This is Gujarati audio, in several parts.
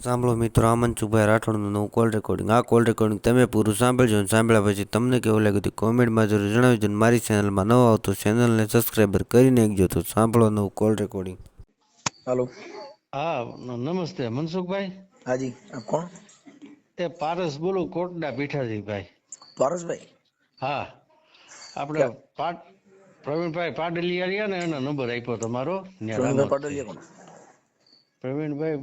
સાંભળો મિત્રો, આ મનસુખભાઈ રાઠોડનું નવું કોલ રેકોર્ડિંગ. આ કોલ રેકોર્ડિંગ તમે પૂરું સાંભળજો અને સાંભળ્યા પછી તમને કેવું લાગ્યું તે કોમેન્ટમાં જરૂર જણાવજો. અને મારી ચેનલમાં નવા આવતો ચેનલને સબસ્ક્રાઈબર કરી નાખજો. તો સાંભળો નવું કોલ રેકોર્ડિંગ. हेलो। હા નમસ્તે મનસુખભાઈ. हाँ जी, आप कौन? તે પારસ બોલું કોટડા પીઠાજી ભાઈ. पारस भाई। હા આપણે क्या? પ્રવીણભાઈ પાડલિયા રહ્યા ને એનો નંબર આપ્યો તમારો. ન્યા प्रवीण भाई રામોદથી. पटेल कौन? પ્રવીણભાઈ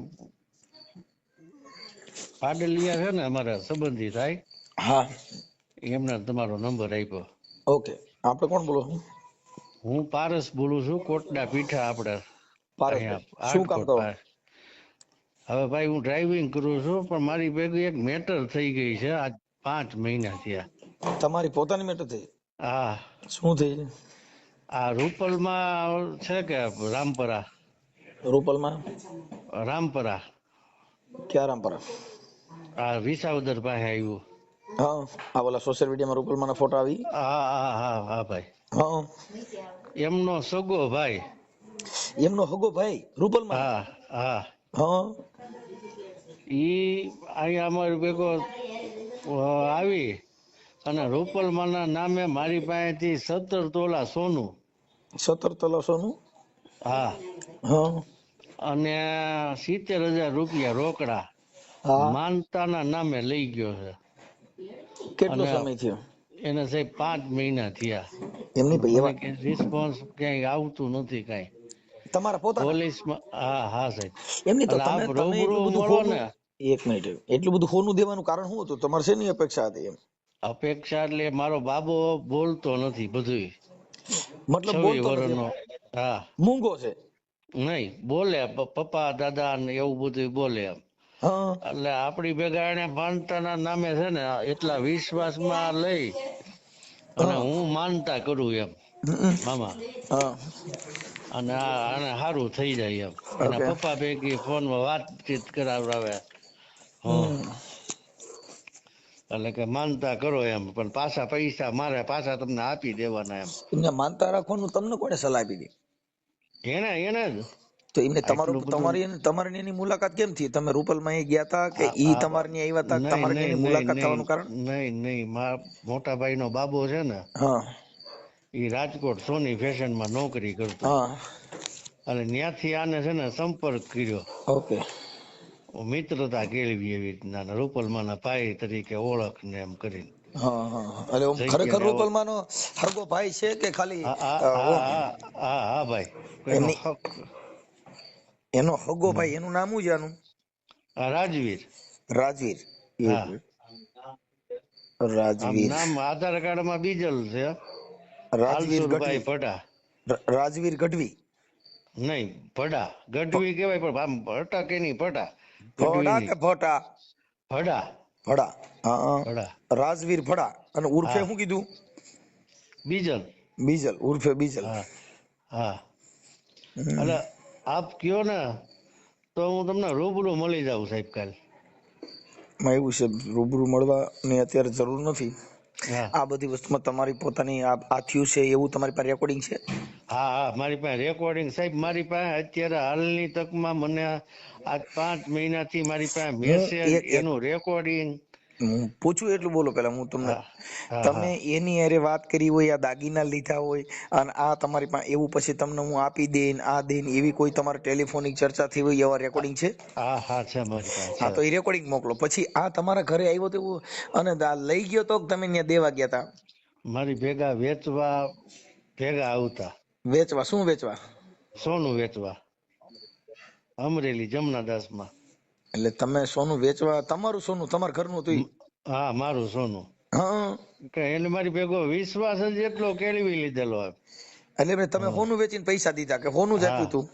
પાડલિયા છે ને અમારા સંબંધી થાય, हाँ। એમને તમારો નંબર આપ્યો. ओके, आप तो कौन बोलो? હું પારસ બોલું છું કોટડા પીઠા આપણે पारस અહીંયા भाई શું કામ આટકોટ કરો? પાસે. હવે ભાઈ હું ડ્રાઇવિંગ કરું છું પણ મારી ભેગી એક મેટર થઈ ગઈ છે આજ 5 મહિના થયા. તમારી પોતાની મેટર થઈ? હા શું થઈ? આ રૂપલમાં છે કે રામપરા. રૂપલમાં? રામપરા ક્યાં રામપરા? આ વિસાવદર પાસે આવ્યું. હા, આ ઓલા સોશિયલ મીડિયામાં રૂપલમાંના ફોટા આવી. હા હા હા હા ભાઈ, હા, એમનો સગો ભાઈ. એમનો હગો ભાઈ રૂપલમાં? હા હા, હા, ઈ અહીંયા અમારી ભેગો આવી અને રૂપલમાના નામે મારી પાસેથી 17 તોલા સોનું. 17 તોલા સોનું? હા, હા અને 70,000 રૂપિયા રોકડા હા. માનતાના નામે લઈ ગયો છે. કેટલો અને સમય થયો? એને સાહેબ 5 મહિના થયા. એમની ભાઈ મને એવા કે રિસ્પોન્સ ક્યાંય આવતું નથી કાંઈ તમારા પોતાના? પોલીસમાં. હા હા સાહેબ, એમની તો એટલે તમે આપ તમે રૂબરૂ એટલું બધું મળો હોનું, ને. એક મિનિટ, એટલું બધું હોનું દેવાનું કારણ શું હતું? તમારે શેની અપેક્ષા હતી એમ? અપેક્ષા એટલે મારો બાબો બોલતો નથી બધું. મતલબ 26 બોલતો નથી એમ? વર્ષનો. હા, મૂંગો છે? નહીં બોલે, પપ્પા દાદા ને એવું બધું બોલે એમ. હા. એટલે આપણી ભેગા એને માનતાના નામે છે ને એટલા વિશ્વાસમાં લઈ અને હા. હું માનતા કરું એમ હમ. મામા. હા. અને આને સારું થઈ જાય એમ. એના ઓકે. પપ્પા ભેગી ફોનમાં વાતચીત કરાવડાવે. હં, હમ. એટલે કે માનતા કરો એમ, પણ પાછા પૈસા મારે પાછા તમને આપી દેવાના એમ. એમને માનતા રાખવાનું તમને કોને સલાહ આપી હતી? એને એને જ તો એમને આટલું બધું. તમારી એની મુલાકાત કેમ થઈ? તમે રૂપલમાં એ ગયા હતા કે ઈ તમારી ત્યાં આવ્યા હતા? નહીં તમારી નહીં એની નહીં મુલાકાત નહીં થવાનું કારણ? નહીં નહીં, મારા મોટા ભાઈ નો બાબો છે ને, હા. એ રાજકોટ સોની ફેશનમાં નોકરી કરતો હા. અને ત્યાંથી આને છે ને સંપર્ક કર્યો. ઓકે. મિત્રતા કેળવી એવી રીતના રૂપલમાના ભાઈ તરીકે ઓળખ ને એમ કરીને. હા હા હા. એટલે આમ ખરેખર જગ્યા રૂપલમાંનો હરગો ભાઈ છે કે ખાલી હા હા હા ઓમ? હા હા હા ભાઈ, એનો એમની હક. એનો હગો ભાઈ, એનું નામ શું છે આનું? રાજવીર. રાજવીર. એક હા, મિનિટ. આમ રાજવીર. નામ આધાર કાર્ડ માં બીજલ છે, રાજવીર હાલસુરભાઈ ગઢવી. ભડા. રાજવીર ગઢવી. નહીં, ભડા ગઢવી કહેવાય પણ આમ અટકે નહીં. ભડા ગઢવી ભોડા નહીં, કે ભોટા? ભડા ભડા. હા. ભડા. રાજવીર ભડા. અને ઉર્ફે હા, શું કીધું? બીજલ. બીજલ. ઉર્ફે બીજલ. હા હા, હમ. એટલે આપ કયો ને તો હું તમને રૂબરૂ મળી જાઉં સાહેબ કાલ. માં એવું છે, રૂબરૂ મળવાની અત્યારે જરૂર નથી. હા આ બધી વસ્તુમાં તમારી પોતાની આ થયું છે એવું તમારી પાસે રેકોર્ડિંગ છે? હા હા, મારી પાસે રેકોર્ડિંગ સાહેબ, મારી પાસે અત્યારે હાલની તકમાં મને આજ 5 મહિનાથી મારી પાસે હું મેસેજ, એક એક એનું રેકોર્ડિંગ. હું પૂછું એટલું બોલો પેલા હું તમને. હા હા તમે હા એની હારે વાત કરી હોય, આ દાગીના લીધા હોય અને આ તમારી પાસે એવું પછી તમને હું આપી દઈને આ દઈને એવી કોઈ તમારે ટેલિફોનિક ચર્ચા થઈ હોય એવા રેકોર્ડિંગ છે? હા હા, છે મારી પાસે હા, છે. તો એ રેકોર્ડિંગ મોકલો. પછી આ તમારા ઘરે આવ્યો તો અને લઈ ગયો તો તમે ત્યાં દેવા ગયા હતા? મારી ભેગા વેચવા ભેગા આવતા. વેચવા? શું વેચવા? સોનું વેચવા, અમરેલી જમનાદાસમાં. એટલે તમે સોનું વેચવા, તમારું સોનું તમારા ઘરનું હતું? હા, મારું સોનું. હા. કે એને મારી ભેગો વિશ્વાસ જ એટલો કેળવી લીધેલો. એટલે તમે હા સોનું વેચીને પૈસા દીધા કે સોનું જ હા આપ્યું હતું?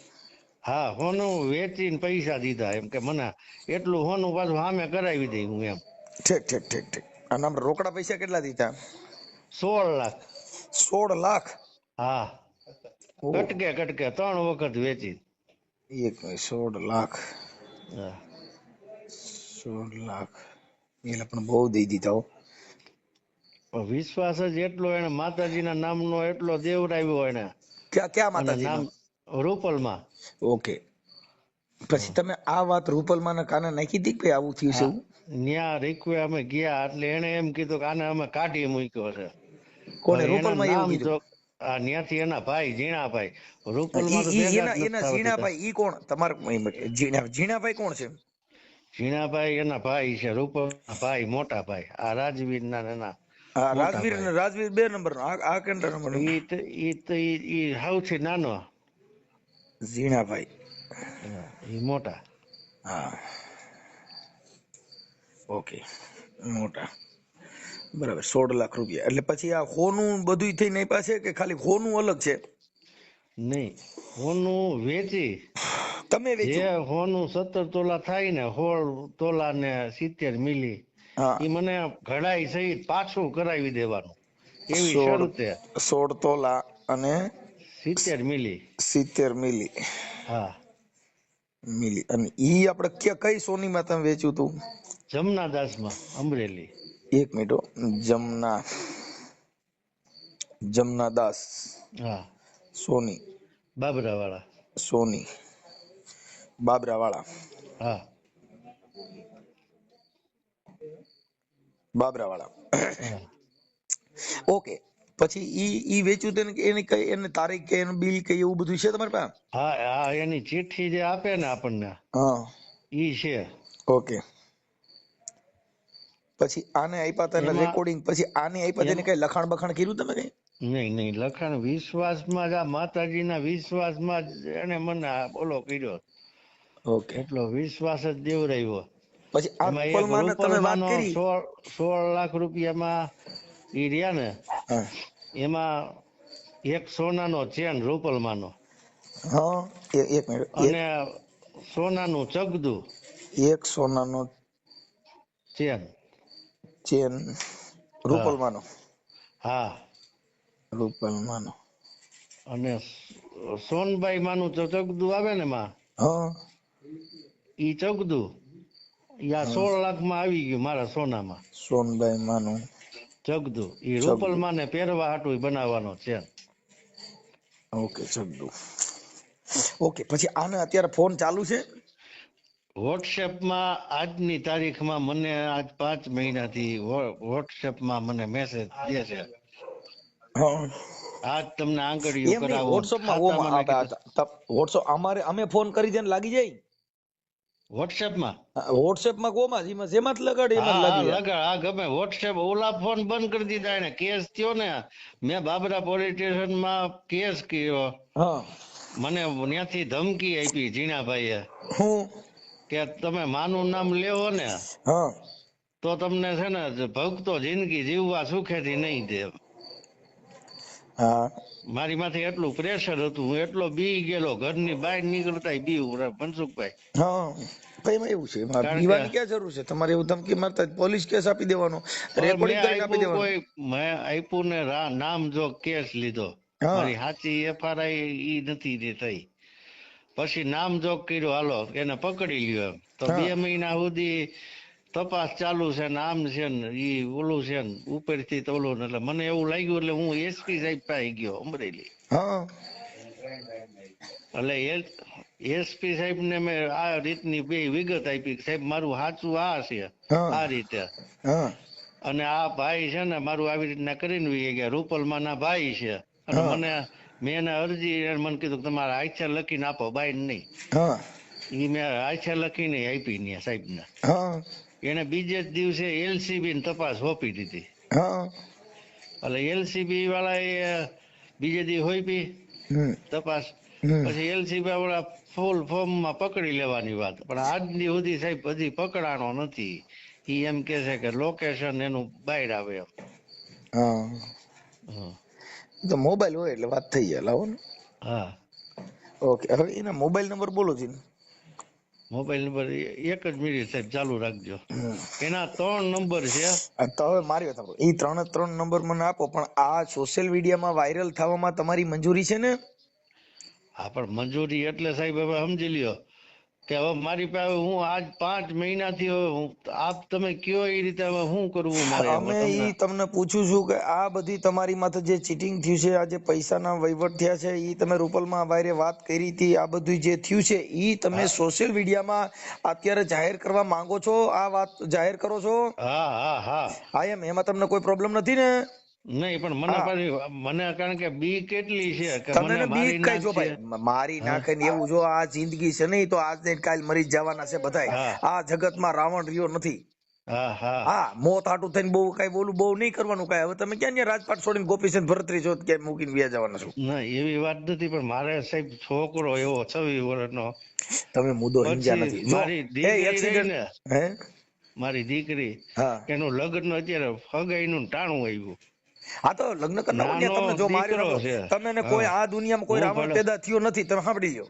હા, સોનું વેચીને પૈસા દીધા. એમ કે મને એટલું સોનું પાછું સામે કરાવી દઈ હું એમ. ઠીક ઠીક ઠીક ઠીક. અને આમ રોકડા પૈસા કેટલા દીધા? 16 લાખ. 16 લાખ? હા, ઓહ. કટકે કટકે 3 વખત વેચી. એક 16 લાખ? હા, 16 લાખ એટલે પણ બહુ દઈ દીધા હો. પણ વિશ્વાસ જ એટલો એને માતાજીના નામનો એટલો દેવરાવ્યો એને. ક્યાં ક્યાં અને માતાજીનો? નામ રૂપલમાં. ઓકે. પછી તમે આ વાત રૂપલમાના કાને નાખી હતી કે આવું થયું છે એવું? ન્યા રીકવે અમે ગયા એટલે એને એમ કીધું કે આને અમે કાઢી મૂક્યો છે. કોને? હવે એના રૂપલમાં એવું નામ કીધું? જો ન્યાથી એના ભાઈ ઝીણાભાઈ ઈ રૂપલમાં તો ભેગા જ એના નથી એના થવા દીધા. ઝીણાભાઈ ઈ કોણ તમારે? ઝીણાભાઈ કોણ છે? ઝીણાભાઈ એના ભાઈ છે, રૂપલના ભાઈ, મોટા ભાઈ, આ રાજવીર ના એના હા, મોટા ભાઈ. રાજવીર 2 નંબર નો. આ કેન્ટર નંબર નો? ઈ સૌથી નાનો. ઝીણાભાઈ. ઈ મોટા. હા, ઓકે, મોટા. બરાબર, 16 લાખ રૂપિયા. એટલે પછી આ હોનું બધું થઈને પાસે કે ખાલી હોનું અલગ છે? નહીં, હોનું વેચી તમે જે વેચ્યું? હોનું 17 તોલા થાય ને 16 તોલા ને 70 મિલી હા, ઈ મને ઘડાઈ સહિત પાછું કરાવી દેવાનું એવી 16 શરતે. 16 તોલા અને 70 મિલી. 70 મિલી. હા, અને ઈ આપણે કઈ સોનીમાં તમે વેચ્યું તું? જમનાદાસમાં, અમરેલી. 1 મિનિટ હો. જમનાદાસ હા, સોની. બાબરાવાળા. સોની બાબરાવાળા. હા, બાબરાવાળા. હા. ઓકે, પછી ઈ વેચ્યું તેને એની કઈ એને તારીખ કે એનું બિલ કે એવું બધું છે તમારી પાસે? હા, હા, એની ચિઠ્ઠી જે આપે ને આપણને હા, ઈ છે. ઓકે. પછી આને આપ્યા હતા એમાં રેકોર્ડિંગ, પછી આને આપ્યા તેને કઈ લખાણ બખાણ કર્યું તમે કઈ? નહીં, લખાણ વિશ્વાસમાં જ આ માતાજીના વિશ્વાસમાં જ એને મને આ બોલો કર્યો. ઓકે. એટલો વિશ્વાસ જ દેવરાયો. પછી આ એમાં એક રૂપલમાં તમે વાત રૂપલમાંનો કરી? 16 લાખ રૂપિયામાં ઈ રહ્યા ને હા, એમાં એક સોનાનો ચેન રૂપલમાંનો હા, એક મિનિટ. અને સોનાનું ચગદું એક સોનાનો ચેન. ચેન હા, રૂપલમાંનો. હા. રૂપલમાંનો. અને સોનબાઈ માનું તો ચગદું આવે ને માં, હા, ઈ ચગદું ઈ આ 16 લાખમાં આવી ગયું મારા સોનામાં. સોનબાઈ માનું ચગદું ઈ ચગદુ. રૂપલમાને પહેરવા હાટું બનાવવાનો છે. ઓકે, ચગદુ. ઓકે, પછી આને અત્યારે ફોન ચાલુ છે? વોટ્સએપમાં આજની તારીખમાં મને આજ 5 મહિનાથી વોટ્સએપમાં મને મેસેજ દે છે. હા, આજ તમને આંગળીઓ એમ નહીં. કરાવો વોટ્સઅપમાં ખાતામાં મેં કીધું. વોટ્સઅપ અમે ફોન કરી દે લાગી જાય. વોટ્સએપમાં વોટ્સએપમાં કોમાં જેમાં જ લગાડે એમાં જ હા, લાગી જાય. લગાડ. હા, ગમે વોટ્સએપ. ઓલા ફોન બંધ કરી દીધા એને. કેસ થયો ને, મેં બાબરા પોલીસ સ્ટેશનમાં કેસ કર્યો. હા, મને ત્યાંથી ધમકી આપી ઝીણાભાઈએ હું? કે તમે માનું નામ લેવો ને હા, તો તમને છે ને ભક્તો જિંદગી જીવવા સુખેથી નહીં દે. હા, મારી માથે એટલું પ્રેશર હતું, હું એટલો બી ગયેલો, ઘરની બહાર નીકળતા બી મનસુખભાઈ. હા. ભાઈ એમાં એવું છે, એમાં કારણ કે બીવાની ક્યાં જરૂર છે? તમારે એવું ધમકી મારતા હોય તો પોલીસ કેસ આપી દેવાનો, રેકોર્ડિંગ કરીને આપી દેવાનું. મેં આપ્યું ને નામ જો કેસ લીધો. હા, મારી સાચી એફઆરઆઈ ઈ નથી થઈ. પછી નામ જોગ કર્યો, હાલો એને પકડી લ્યો. એમ તો હા, 2 મહિના સુધી તપાસ ચાલુ છે ને આમ છે ને ઈ ઓલું છે ને ઉપરથી તો ઓલું. એટલે મને એવું લાગ્યું એટલે હું એસપી સાહેબ પાસે ગયો અમરેલી. હા, એટલે એસપી સાહેબ ને મેં આ રીતની બે વિગત આપી કે સાહેબ મારું સાચું આ છે, હા, આ રીતે. હા, અને આ ભાઈ છે ને મારું આવી રીતના કરીને વહી ગયા, રૂપલમાં ના ભાઈ છે. અને હા, મેં એને અરજી મને કીધું તમારે આઈછે લખીને આપો, બાઈ નહીં. હા, ઈ મેં આઈછે લખીને આપી ને સાહેબ ને. હા, એને બીજે જ દિવસે એલસીબી ની તપાસ સોંપી દીધી. હા, એટલે એલસીબી વાળા બીજે દી હોઈપી તપાસ. પછી એલસીબી વાળા ફૂલ ફોર્મમાં પકડી લેવાની વાત, પણ આજ દી સુધી સાહેબ હજી પકડાણો નથી. ઈ એમ કે છે કે લોકેશન એનું બહાર આવે એમ. હા. હા, તો મોબાઈલ હોય એટલે વાત થઈ જાય. લાવો ને. હા. ઓકે, હવે એના મોબાઈલ નંબર બોલો છે. મોબાઈલ નંબર એક જ મિનિટ સાહેબ ચાલુ રાખજો. એના 3 નંબર છે. તો હવે મારી વાત સાંભળો. એ 3 નંબર મને આપો, પણ આ સોશિયલ મીડિયામાં વાયરલ થવામાં તમારી મંજૂરી છે ને? હા, પણ મંજૂરી એટલે સાહેબ હવે સમજી લ્યો કે હવે મારી પાસે હું આજ 5 મહિનાથી હવે આપ તમે કયો એ રીતે હવે શું કરવું મારે? અમે ઈ તમને પૂછું છું કે આ બધી તમારી માથે જે ચીટિંગ થયું છે, આ જે પૈસાના વહીવટ થયા છે, ઈ તમે રૂપલમાં વાયરે વાત કરી હતી, આ બધું જે થયું છે ઈ તમે સોશિયલ મીડિયામાં અત્યારે જાહેર કરવા માંગો છો? આ વાત જાહેર કરો છો? હા હા હા હા એમાં તમને કોઈ પ્રોબ્લેમ નથી ને? નહીં, પણ મને પાછી મને કારણ કે બી કેટલી છે કે તમને મને મારી બીક કઈ જો નાખશે. ભાઈ, મારી નાખે ને એવું જો આ જિંદગી છે નહીં તો આજ ને કાલ મરી જ જવાના છે બધાય. હા આ જગતમાં રાવણ રહ્યો નથી. હા હા હા, મોત હાટું થઈને બહુ કઈ બોલું બહુ નહીં કરવાનું કઈ. હવે તમે ક્યાં ત્યાં રાજપાટ છોડીને ગોપીચંદ ભરતરી છો કે મૂકીને વ્યા જવાના છો? ના એવી વાત નથી, પણ મારે સાહેબ છોકરો એવો 26 વર્ષનો, તમે મુદ્દો સમજ્યા પછી નથી. જો મારી એ દીકરી રહી એક્સિડન્ટ ને, હે મારી દીકરી, હા એનું લગ્ન અત્યારે ફગાઈનું ટાણું આવ્યું. હા તો લગ્ન કરી નાખો ને. નાનો તમને જો મારી દીકરો નાખો, છે. તમે ને કોઈ હા આ દુનિયામાં કોઈ હું રાવણ ભલે પેદા થયો નથી. તમે સાંભળી લો.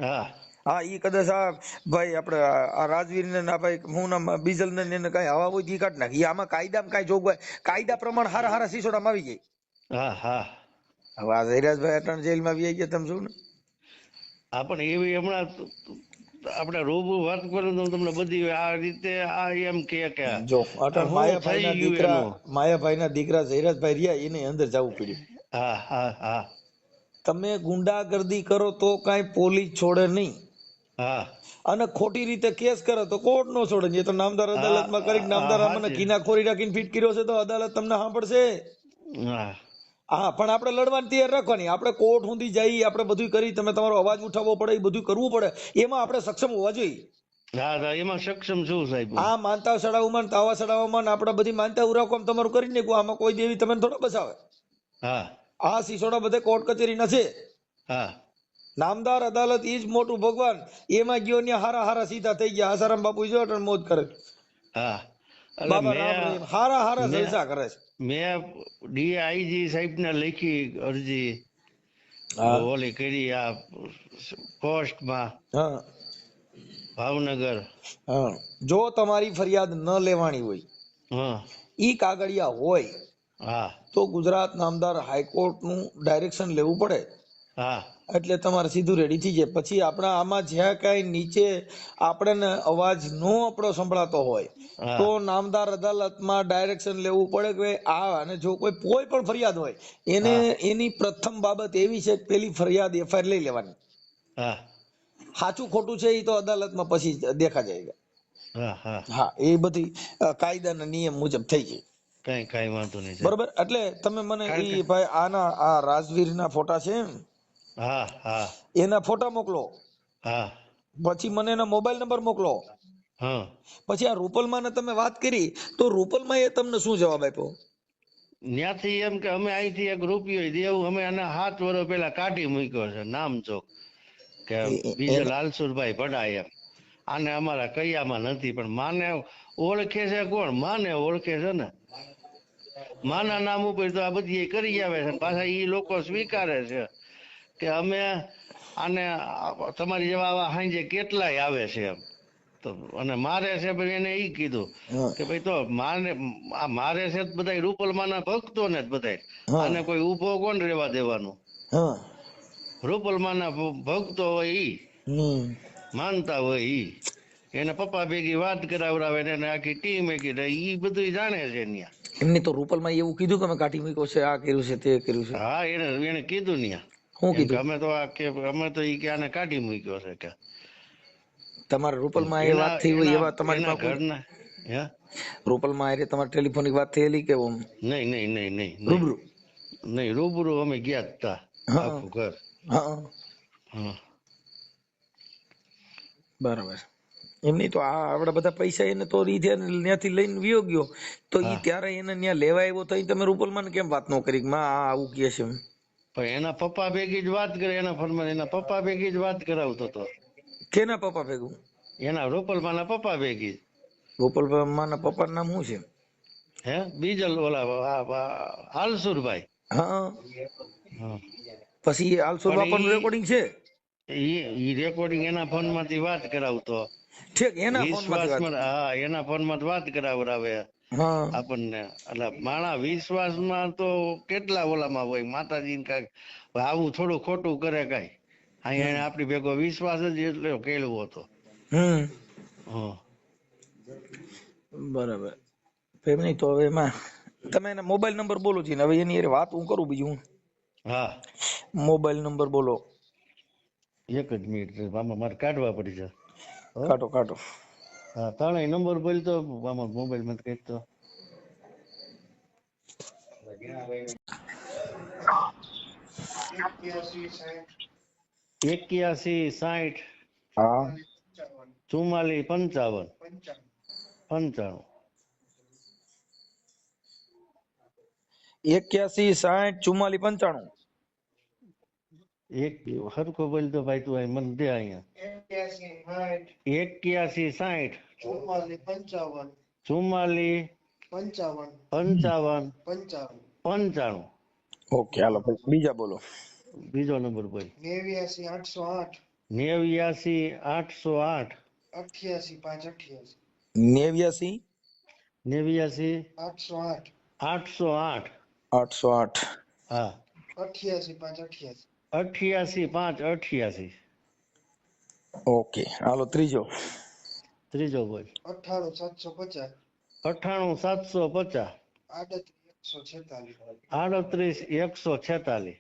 હા હા ઈ કદાચ આ ભાઈ આપણે આ રાજવીર ને ના ભાઈ હું નામ બીજલ ને એને કઈ હવા હોય ઈ કાઢ નાખે. ઈ આમાં કાયદામાં કઈ જોગવાઈ, કાયદા પ્રમાણે હારા હારા સિસોડામાં આવી જાય. હા હા હવે આ ધૈરાજભાઈ અટણ જેલમાં આવી ગયા તમે શું ને? હા, પણ એવી હમણાં આપણે રૂબરૂ વાત કરું તો તમને બધી આ રીતે આ એમ કે જો અટણ હું માયાભાઈ ના થઈ ગયું દીકરા, એનું. માયાભાઈ ના દીકરા ધૈરાજભાઈ રહ્યા એને અંદર જવું પડ્યું. હા હા હા તમે ગુંડાગર્દી કરો તો કઈ પોલીસ છોડે નહીં, હા અને ખોટી રીતે કેસ કરે તો કોર્ટ નો છોડે. એ તો નામદાર અદાલતમાં કરી નામદાર અમને કિનાખોરી રાખીને ફીટ કર્યો છે તો અદાલત તમને સાંભળશે. હા હા, પણ આપણે લડવાની તૈયાર રાખવાની. આપણે કોર્ટ સુધી જઈ, આપણે બધું કરી, તમે તમારો અવાજ ઉઠાવવો પડે, એ બધું કરવું પડે. એમાં આપણે સક્ષમ હોવા જોઈએ. હા એમાં સક્ષમ છું સાહેબ. આ માનતા સડાવમાં તાવા સડાવવામાં આપણે બધી માનતા ઉરાકવામાં તમારું કરી નાખવું. આમાં કોઈ દેવી તમને થોડા બસાવે. હા આ સિસોડા બધે કોર્ટ કચેરીના છે. હા નામદાર અદાલત ઈ જ મોટું ભગવાન. એમાં ગયો ને હારા હારા સીધા થઈ ગયા. આસારામ બાપુ જો અટણ મોજ કરે, હા એટલે બાબા રામ રહીમ હારા હારા જલસા કરે છે. મેં ડીઆઈજી સાહેબ ને લખી અરજી, હા ઓલી કરી આ પોસ્ટમાં હા ભાવનગર. હા, જો તમારી ફરિયાદ ન લેવાની હોય, હા ઈ કાગળિયા હોય હા તો ગુજરાત નામદાર હાઈકોર્ટનું ડાયરેક્શન લેવું પડે. હા એટલે તમારે સીધું રેડી થઈ જાય. પછી આપણા આમાં જ્યાં કઈ નીચે આપણને અવાજ નો આપણો સંભળાતો હોય હા તો નામદાર અદાલતમાં ડાયરેક્શન લેવું પડે કે આ, અને જો કોઈ પણ ફરિયાદ હોય એને હા એની પ્રથમ બાબત એવી છે કે પેલી ફરિયાદ એફઆઈઆર લઈ લેવાની. હા સાચું ખોટું છે એ તો અદાલતમાં પછી દેખા જાય. હા હા હા, એ બધી કાયદાના નિયમ મુજબ થઈ જાય. કઈ વાંધો નહીં સાહેબ. બરોબર. એટલે તમે મને કારણ કે ઈ ભાઈ આના આ રાજવીરના ફોટા છે હા હા એના ફોટા મોકલો. હા પછી મને એનો મોબાઈલ નંબર મોકલો. હા પછી આ રૂપલમાં ને તમે વાત કરી તો રૂપલમાં એ તમને શું જવાબ આપ્યો? ત્યાંથી એમ કે અમે અહીંથી 1 રૂપિયો દેવું, અમે એને 7 વર્ષ પેલા કાઢી મૂક્યો છે નામ ચોક, કે બીજો લાલસુરભાઈ ભડાય એમ. આને અમારા કૈયામાં નથી, પણ માને ઓળખે છે કોણ? માને ઓળખે છે ને. માના નામ ઉપર તો આ બધી કરી આવે છે. પાછા ઈ લોકો સ્વીકારે છે કે અમે આને તમારી જેવા આવા સાંજે કેટલાય આવે છે એમ. તો અને મારે છે ભાઈ, એને ઈ કીધું હા કે ભાઈ તો મારે છે બધા રૂપલમાના ભક્તો ને જ બધા. હા આને કોઈ ઉભો કોણ રેવા દેવાનું? હા રૂપલમાના ભક્તો હોય ઈ, માનતા હોય ઈ, એને પપ્પા ભેગી વાત કરાવડાવે ને એને આખી ટીમ ઈ બધું જાણે છે ન્યા. એમને તો રૂપલમાં એવું કીધું કે અમે કાઢી મૂક્યો છે, આ કર્યું છે, તે કર્યું છે. હા એને કીધું ન્યા શું એમ કે કીધું? અમે તો ઈ કે આને કાઢી મૂક્યો છે કે. તમારે રૂપલમાં એ વાત એના થઈ હોય એના એવા તમારી એના પાસે કોઈ ઘરના હે રૂપલમાં એ તમારી ટેલિફોનિક વાત થયેલી કે નહીં નહીં નહીં નહીં નહીં રૂબરૂ? નહીં, રૂબરૂ અમે ગયા જ તા હા આખું ઘર. હા હા બરાબર. એમની તો આ આપડા બધા પૈસા એને તો ત્યાંથી લઈને વિયો ગયો તો ઈ હા ત્યારે એને ત્યાં લેવા આવ્યો તો તમે રૂપલમાં કેમ વાત ન કરી માં આ આવું કે છે? પણ એના પપ્પા ભેગી જ વાત કરે, એના ફોનમાં એના પપ્પા ભેગી જ વાત કરાવતો હતો. કેના પપ્પા ભેગું? એના રૂપલમાના પપ્પા ભેગી. રૂપલમાના પપ્પાનું નામ શું છે? હે બીજલ ઓલા હાલસુરભાઈ. હા, હા પછી આલસુર પણ બાપાનું રેકોર્ડિંગ છે? ઈ રેકોર્ડિંગ એના ફોન માંથી વાત કરાવતો. ઠીક, એના ફોનમાંથી વાત. વિશ્વાસમાં હા એના ફોન માં વાત કરાવરાવે હા આપણને. એટલે માણા વિશ્વાસમાં તો કેટલા ઓલામાં હોય માતાજી કઈક આવું થોડું ખોટું કરે કઈ. અહીંયા આપણી ભેગો વિશ્વાસ જ એટલો કેળવો હતો. હમ હા બરાબર. એમ નહીં તો હવે એમાં તમે એના મોબાઈલ નંબર બોલો છે ને, હવે એની હારે વાત હું કરું બીજું. હા મોબાઈલ નંબર બોલો. એક જ મિનિટ આમાં મારે કાઢવા પડી છે. હો કાઢો કાઢો. હા ત્રણેય નંબર બોલ તો આમાં મોબાઈલ માં કઈ તો 81 60 હા 44 55 95. 81 60 44 95. એક હરખો બોલ તો ભાઈ તું અહીં મને દે અહીંયા 81 60 44 55 95. ઓકે હાલો ભાઈ બીજા બોલો. બીજો નંબર બોલ 89 808 89 89 808. 808. હા 88 5 88. ઓકે હાલો ત્રીજો. ત્રીજો બોલ 98 750 38 146.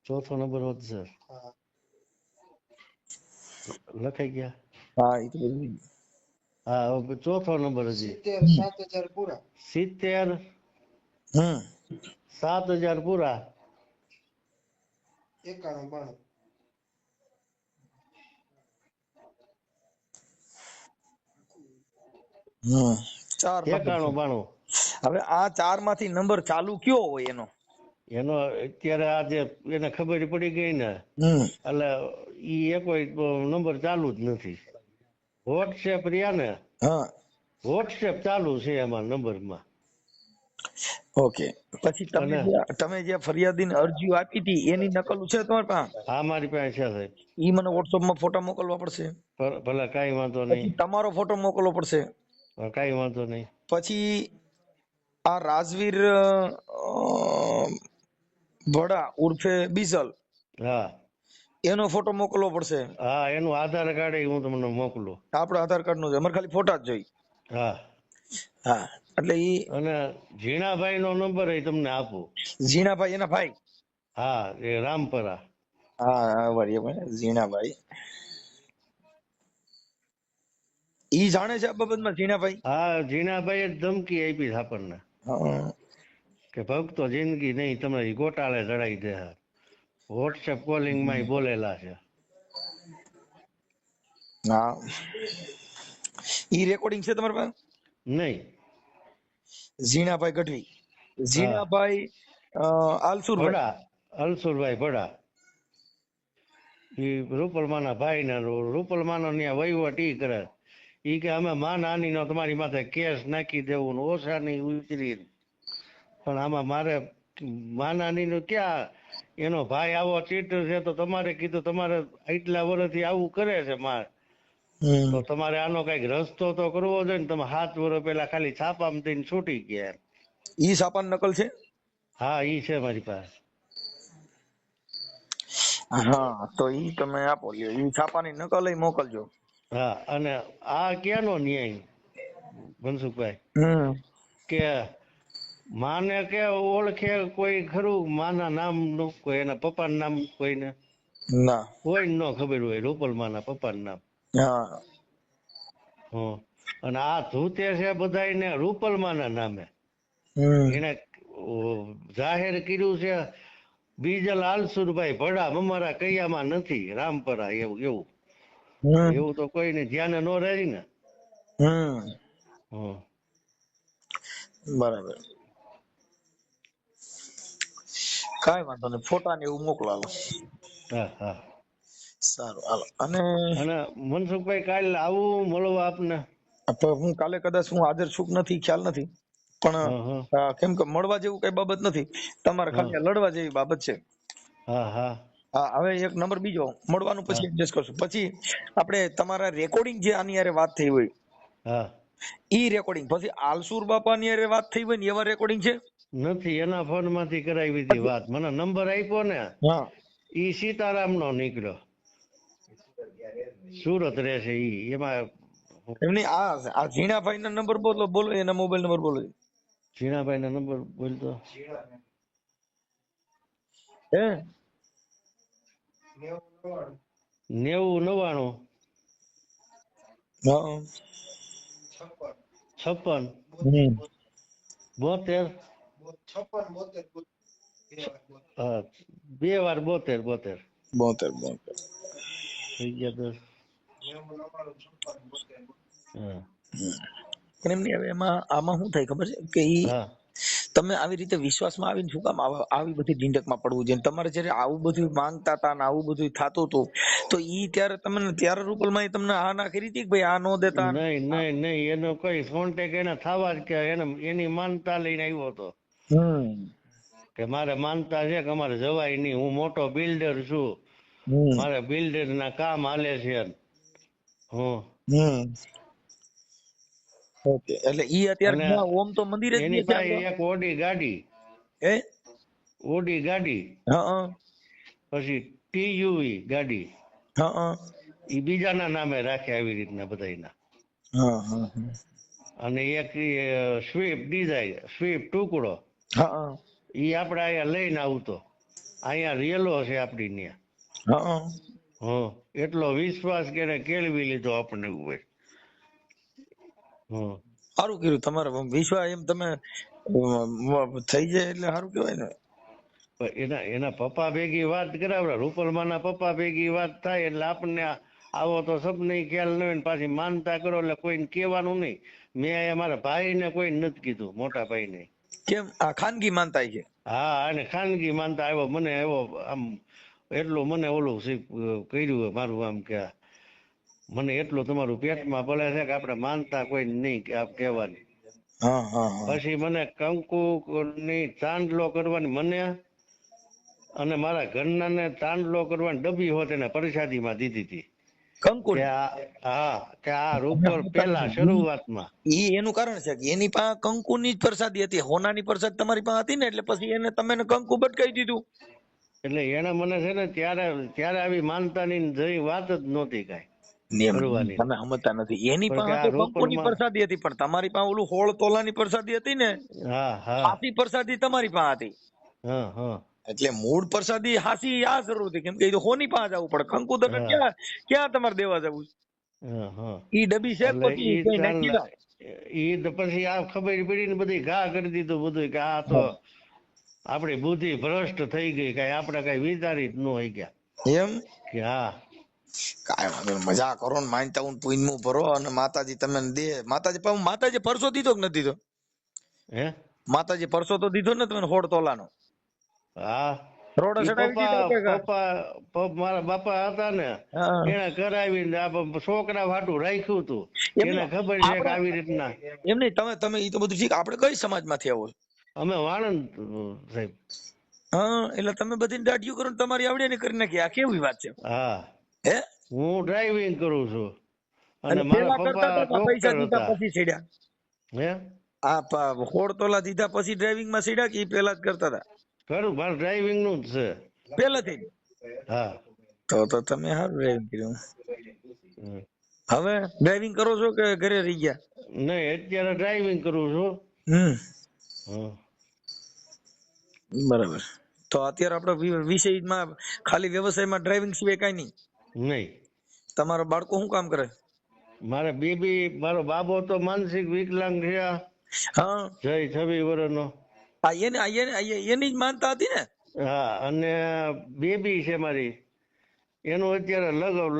ચોથો નંબર વધશે. લખાઈ ગયા. હા એ તો બધું. હા હવે ચોથો નંબર હજી 70 હમ 7000 પૂરા ચાર નંબર. 91 92. હવે આ ચાર માંથી નંબર ચાલુ કયો હોય એનો? એનો અત્યારે આ જે એને ખબર પડી ગઈ ને એટલે ઈ એકોય નંબર ચાલુ જ નથી. વોટ્સએપ રહ્યા ને, હા વોટ્સએપ ચાલુ છે એમાં નંબરમાં. ઓકે. પછી તમે જે ફરિયાદીને અરજીઓ આપી હતી એની નકલ છે તમારી પાસે? હા મારી પાસે છે સાહેબ. ઈ મને WhatsApp માં ફોટા મોકલવા પડશે. ભલે કઈ વાંધો પછી નહીં. તમારો ફોટો મોકલવો પડશે. કઈ વાંધો નહીં. પછી આ રાજવીર ભડા ઉર્ફે બીસલ, હા એનો ફોટો મોકલવો પડશે. હા એનું આધાર કાર્ડ હું તમને મોકલું. આપણો આધાર કાર્ડ નો છે, અમારે ખાલી ફોટા જ જોઈ. હા હા એટલે ઈ અને ઝીણાભાઈ નો નંબર તમને આપું. ઝીણાભાઈ એના ભાઈ? હા એ રામપરા. હા વળી ઝીણાભાઈ ઈ જાણે છે આ બાબતમાં ઝીણાભાઈ? હા ઝીણાભાઈ ધમકી આપી છે આપણને હા. કે ભક્તો જિંદગી નહીં તમારી ગોટાળે ચડાઈ દે. વોટ્સએપ કોલિંગ માં બોલેલા છે. હા ઈ રેકોર્ડિંગ છે તમારી પાસે? નહીં. ઝીણાભાઈ ગઢવી, ઝીણાભાઈ આલસુરભાઈ. ભડા અલસુરભાઈ ભડા ઈ રૂપલમાના ભાઈ ને રૂપલમાનો ન્યા વહીવટ ઈ કરે. ઈ કે અમે માનહાનિ નો તમારી માથે કેસ નાખી દેવું ને ઓછાની ઉતરી. પણ આમાં મારે માનહાનિ નું ક્યાં? એનો ભાઈ આવો ચીટર છે તો તમારે કીધું તમારે આટલા વર્ષથી આવું કરે છે માર તો તમારે આનો કઈક રસ્તો તો કરવો જોઈએ ને. તમે 7 વર્ષ પહેલા ખાલી છાપામાં દઈને છૂટી ગયા. ઈ છાપાની નકલ છે? હા ઈ છે મારી પાસે. હા તો ઈ તમે આપો લ્યો, ઈ છાપાની નકલ ય મોકલજો. હા અને આ ક્યાંનો ન્યાય મનસુખભાઈ કે માને કે ઓળખે કોઈ ખરું માના નામ નું કોઈ એના પપ્પાનું નામ કોઈને? ના. કોઈ ન ખબર હોય રૂપલમાના પપ્પાનું નામ. હા અને આ ધૂતે છે બધાયને રૂપલમાના નામે. એને જાહેર કર્યું છે બીજલ આલસુરભાઈ ભડા અમારા કૈયામાં નથી રામપરા એવું એવું એવું તો કોઈને ધ્યાને ન રહી ને. બરાબર. કઈ વાંધો નહીં, ફોટા ને એવું મોકલાવો. હા હા સારું હાલો. અને મનસુખભાઈ કાલે આવું મળવા આપને? હું કાલે કદાચ હું હાજર છું કે નથી ખ્યાલ નથી, પણ કેમ કે મળવા જેવું કઈ બાબત નથી, તમારે ખાલી લડવા જેવી બાબત છે. હા હા હા હવે એક નંબર બીજો મળવાનું પછી એડજસ્ટ કરશું. પછી આપણે તમારા રેકોર્ડિંગ જે આની યારે વાત થઈ હોય હા ઈ રેકોર્ડિંગ, પછી આલસુર બાપાની યારે વાત થઈ હોય ને એવા રેકોર્ડિંગ છે? નથી, એના ફોન માંથી કરાવી હતી વાત. મને નંબર આપ્યો ને હા ઈ સીતારામ નો નીકળ્યો, સુરત રહે છે ઈ. એમાં એમની આ ઝીણાભાઈ ના નંબર બોલો, બોલો એના મોબાઈલ નંબર બોલો. ઝીણાભાઈ ના નંબર બોલતો હે 90 99 હા 56 72. હા, 2 વાર 72 72 થઈ ગયા 10. હા પણ એમની હવે એમાં આમાં શું થાય ખબર છે કે ઈ હા તમે આવી રીતે વિશ્વાસમાં આવીને શું કામ આવી બધી ઢીંડકમાં પડવું જોઈએ? તમારે જયારે આવું બધું માંગતા હતા ને આવું બધું થતું હતું તો ઈ ત્યારે તમને ત્યારે રૂપલમાં તમને આ ના કરી હતી કે ભાઈ આ નો દેતા? નહીં એનો કોઈ કોન્ટેક એને થવા જ કે એને એની માનતા લઈને આવ્યો હતો કે મારે માનતા છે કે અમારે જવાય નહીં, હું મોટો બિલ્ડર છું, મારે બિલ્ડર ના કામ હાલે છે. ઓકે, એટલે ઈ અત્યારે અને ક્યાં ઓમ તો મંદિરે જ એની છે પાસે આપણો? એક ઓડી ગાડી, હે ઓડી ગાડી, હા પછી ટીયુવી ગાડી, હા એ બીજાના નામે રાખે આવી રીતના બધાયના. હા હા અને એક સ્વિફ્ટ ડિઝાયર, સ્વિફ્ટ ટુકડો, હા ઈ આપણે અહીંયા લઈને આવતો, અહીંયા રેલો છે આપડી હા ત્યાં. એટલો વિશ્વાસ કે એને કેળવી લીધો આપણને ઉપર. સારું કર્યું તમારે વિશ્વાસ એમ તમે થઈ જાય એટલે સારું કહેવાય ને. એના પપ્પા ભેગી વાત કરાવડા, રૂપલમાના પપ્પા ભેગી વાત થાય એટલે આપણને આવો તો સપને ખ્યાલ ન હોય ને પાછી માનતા કરો એટલે કોઈને કહેવાનું નહીં. મેં અહીંયા મારા ભાઈને કોઈ નથી કીધું, મોટા ભાઈને. કેમ આ ખાનગી માનતા છે? હા, અને ખાનગી માનતા આવ્યો મને એવો આમ એટલું મને ઓલું કર્યું મારું આમ કે મને એટલું તમારું પેટમાં ભલે છે કે આપણે માનતા કોઈ નહીં કહેવાની. પછી મને કંકુ ની ચાંદલો કરવાની મને અને મારા ઘરના ને ચાંદલો કરવાની ડબ્બી હોત એને પ્રસાદીમાં દીધી હતી. કંકુ કે આ રૂપર પેલા શરૂઆતમાં ઈ એનું કારણ છે કે એની પાસે કંકુની જ પ્રસાદી હતી, હોનાની પ્રસાદ તમારી પાસે હતી ને એટલે પછી એને તમે કંકુ બટકાઈ દીધું. એટલે એને મને છે ને ત્યારે આવી માનતાની જઈ વાત જ નહોતી કાંઈ. તમે સમજતા નથી. એની પાસે તો કંકુની પ્રસાદી હતી પણ તમારી પાસે ઓલું 16 તોલાની પ્રસાદી હતી ને, હાસી પ્રસાદી તમારી પાસે હતી. એટલે મૂળ પ્રસાદી હાસી આ જરૂર હતી કેમ કે એ તો હોની પાસે જવું પડે. કંકુ તમે ક્યાં તમારે દેવા જવું? ઈ ડબ્બી છે પછી પછી આ ખબર પડી ને બધી ઘા કરી દીધું બધું કે આ તો આપણી બુદ્ધિ ભ્રષ્ટ થઈ ગઈ, કઈ આપણે કઈ વિચારી જ ન હોય ગયા એમ કે હા કાંઈ વાંધો નહીં, મજા કરો ને માનતા હું પુણ્યનું ભરો અને માતાજી તમને દે. માતાજી પરસો દીધો કે નથી દીધો? હે માતાજી પરસો તો દીધો ને તમે 16 તોલાનો? હા, રોડ ચડાવી દીધો? મારા બાપા હતા ને એને કરાવીને છોકરા વાટું રાખ્યું હતું. એને ખબર છે કે આવી રીતના એમ નહીં. તમે ઈ તો બધું ઠીક, આપણે કઈ સમાજમાંથી આવો? અમે વાણંદ સાહેબ. હા, એટલે તમે બધી દાઢીઓ કરો તમારી આવડે ને કરી નાખી. આ કેવી વાત છે? હા, હે હું ડ્રાઇવિંગ કરું છું અને મારા પપ્પા પૈસા ડોક્ટર દીધા હતા. પછી છેડ્યા? હે આ 16 તોલા દીધા પછી ડ્રાઇવિંગ માં છેડ્યા કે પેલા જ કરતા હતા? ખરું, મારે ડ્રાઇવિંગ નું જ છે પેલાથી? હા. તો તમે સારું ડ્રાઇવિંગ કર્યું. હવે ડ્રાઇવિંગ કરો છો કે ઘરે રહી ગયા? નહીં, અત્યારે ડ્રાઇવિંગ કરું છું. બરાબર. તો અત્યારે આપડે વિષયમાં ખાલી વ્યવસાયમાં ડ્રાઇવિંગ સિવાય કઈ નહીં? નહીં. તમારા બાળકો શું કામ કરે? મારે બેબી, મારો બાબો તો માનસિક વિકલાંગ છે. હા, જય 26 વર્ષનો. એની જ માનતા હતી ને? હા, અને બેબી છે મારી, એનું અત્યારે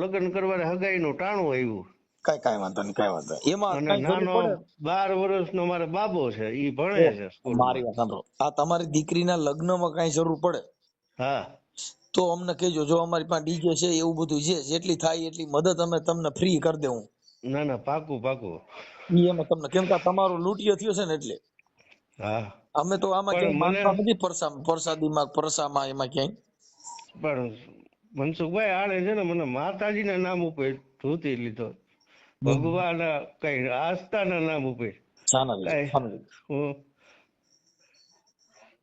લગ્ન કરવાને હગાઈનું ટાણું આવ્યું. કઈ વાંધો નહીં. એમાં અને નાનો 12 વર્ષનો મારો બાબો છે, ઈ ભણે છે સ્કૂલમાં. મારી વાત સાંભળો, આ તમારી દીકરીના લગ્નમાં કઈ જરૂર પડે હા તો અમને કહેજો. જો અમારી પાસે ડીજે છે એવું બધું છે, જેટલી થાય એટલી મદદ અમે તમને ફ્રી કરી દેવું. ના, પાકું. એમાં તમને કેમ કે તમારો લૂંટિયો થયો છે ને એટલે. હા, અમે તો આમાં ક્યાંય માનતા નથી પ્રસાદીમાં પરસામાં એમાં ક્યાંય. પણ મનસુખભાઈ આડે છે ને મને માતાજીના નામ ઉપર ધોતી લીધો, ભગવાન કઈ આસ્થાના નામ ઉપર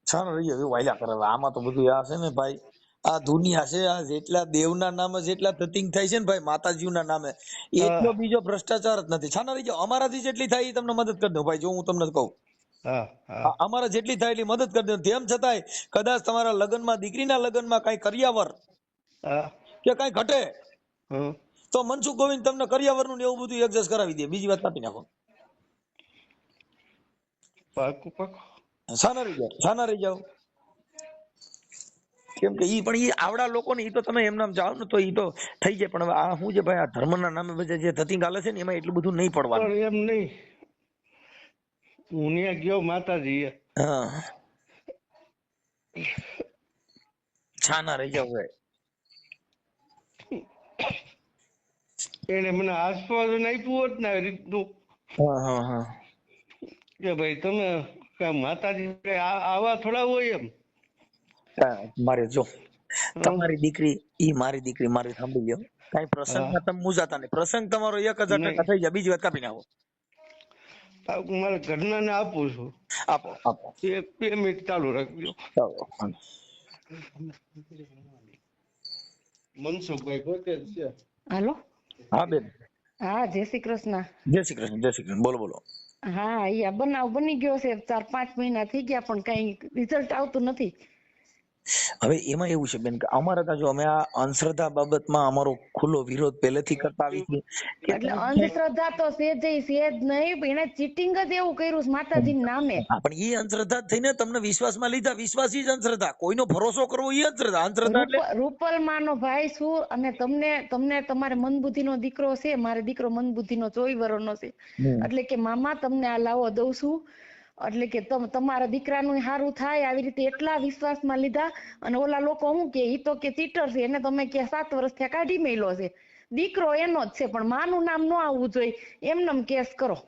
છાનો રહી એવું વાયલા કરે. આમાં તો બધું આ છે ને ભાઈ, આ દુનિયા છે, આ જેટલા દેવના નામે જેટલા ધતિંગ થાય છે ને ભાઈ માતાજીના નામે, એટલો હા બીજો ભ્રષ્ટાચાર જ નથી. છાના રહી જાઓ, અમારાથી જેટલી થાય એ તમને મદદ કરી દઉં ભાઈ. જો હું તમને કહું, હા હા અમારે જેટલી થાય એટલી મદદ કરી દઉં. તેમ છતાંય કદાચ તમારા લગ્નમાં, દીકરીના લગ્નમાં કઈ કરિયાવર હા કે કઈ ઘટે હમ તો મનસુખ ગોવિંદ તમને કરિયાવરનું ને એવું બધું એડજસ્ટ કરાવી દે. બીજી વાત કાપી નાખો. પાકું પાકું. છાના રહી જાઓ, છાના રહી જાઓ. કેમ કે ઈ પણ ઈ આવડા લોકો ને ઈ તો તમે એમ નામ જાઓ ને તો ઈ તો થઈ જાય. પણ હવે આ શું છે ભાઈ, આ ધર્મના નામે બધા જે ધતિંગ હાલે છે ને એમાં એટલું બધું નહીં પડવાનું. પણ એમ નહીં, હું ત્યાં ગયો માતાજી હા, છાના રહી જાવ ભાઈ. એને મને આસ્વાદન આપ્યું હોત ને આ રીતનું હા હા હા. કે ભાઈ તમે માતાજી આવા થોડા હોય એમ. મારે જો હમ. તમારી દીકરી ઈ મારી દીકરી, મારી સાંભળી લ્યો. કઈ હા પ્રસંગમાં તમે મૂંઝાતા નહીં. પ્રસંગ તમારો 1000% નહીં, થઈ જાય. બીજી વાત કાપી નાખો. હું મારા ઘરના ને આપું છું. આપો આપો. 2 મિનિટ ચાલુ રાખજો. ચાલો. મનસુખભાઈ પોતે જ છે. હાલો. હા બેન, હા, જય શ્રી કૃષ્ણ. જય શ્રી કૃષ્ણ. જય શ્રી કૃષ્ણ. બોલો બોલો. હા, અહીંયા બનાવ બની ગયો છે, 4-5 મહિના થઈ ગયા પણ કઈ રિઝલ્ટ આવતું નથી. હવે એમાં એવું છે બેન કે અમારે ત્યાં જો અમે આ અંધશ્રદ્ધા બાબતમાં અમારો ખુલ્લો વિરોધ પહેલેથી કરતા આવી છીએ કે એટલે તમે અંધશ્રદ્ધા તો સેજ નહીં, પણ એને ચીટિંગ જ એવું કર્યું છે માતાજીના નામે. હા, પણ એ અંધશ્રદ્ધા જ થઈને તમને વિશ્વાસમાં લીધા. વિશ્વાસ ઈ જ અંધશ્રદ્ધા. કોઈનો ભરોસો કરવો ઈ અંધશ્રદ્ધા. અંધશ્રદ્ધા એટલે રૂપલમાનો ભાઈ છું અને તમને તમારે મંદબુદ્ધિનો દીકરો છે, મારે દીકરો મંદબુદ્ધિનો 24 વર્ષનો છે. એટલે કે મામા તમને આ લાવો દઉં છું, એટલે કે તમારા દીકરાનું સારું થાય આવી રીતે એટલા વિશ્વાસમાં લીધા. અને ઓલા લોકો શું કે ઈ તો કે ચીટર છે, એને તમે કે 7 વર્ષથી કાઢી મેલ્યો છે. દીકરો એનો જ છે પણ માનું નામ ન આવવું જોઈએ, એમનેમ કેસ કરો.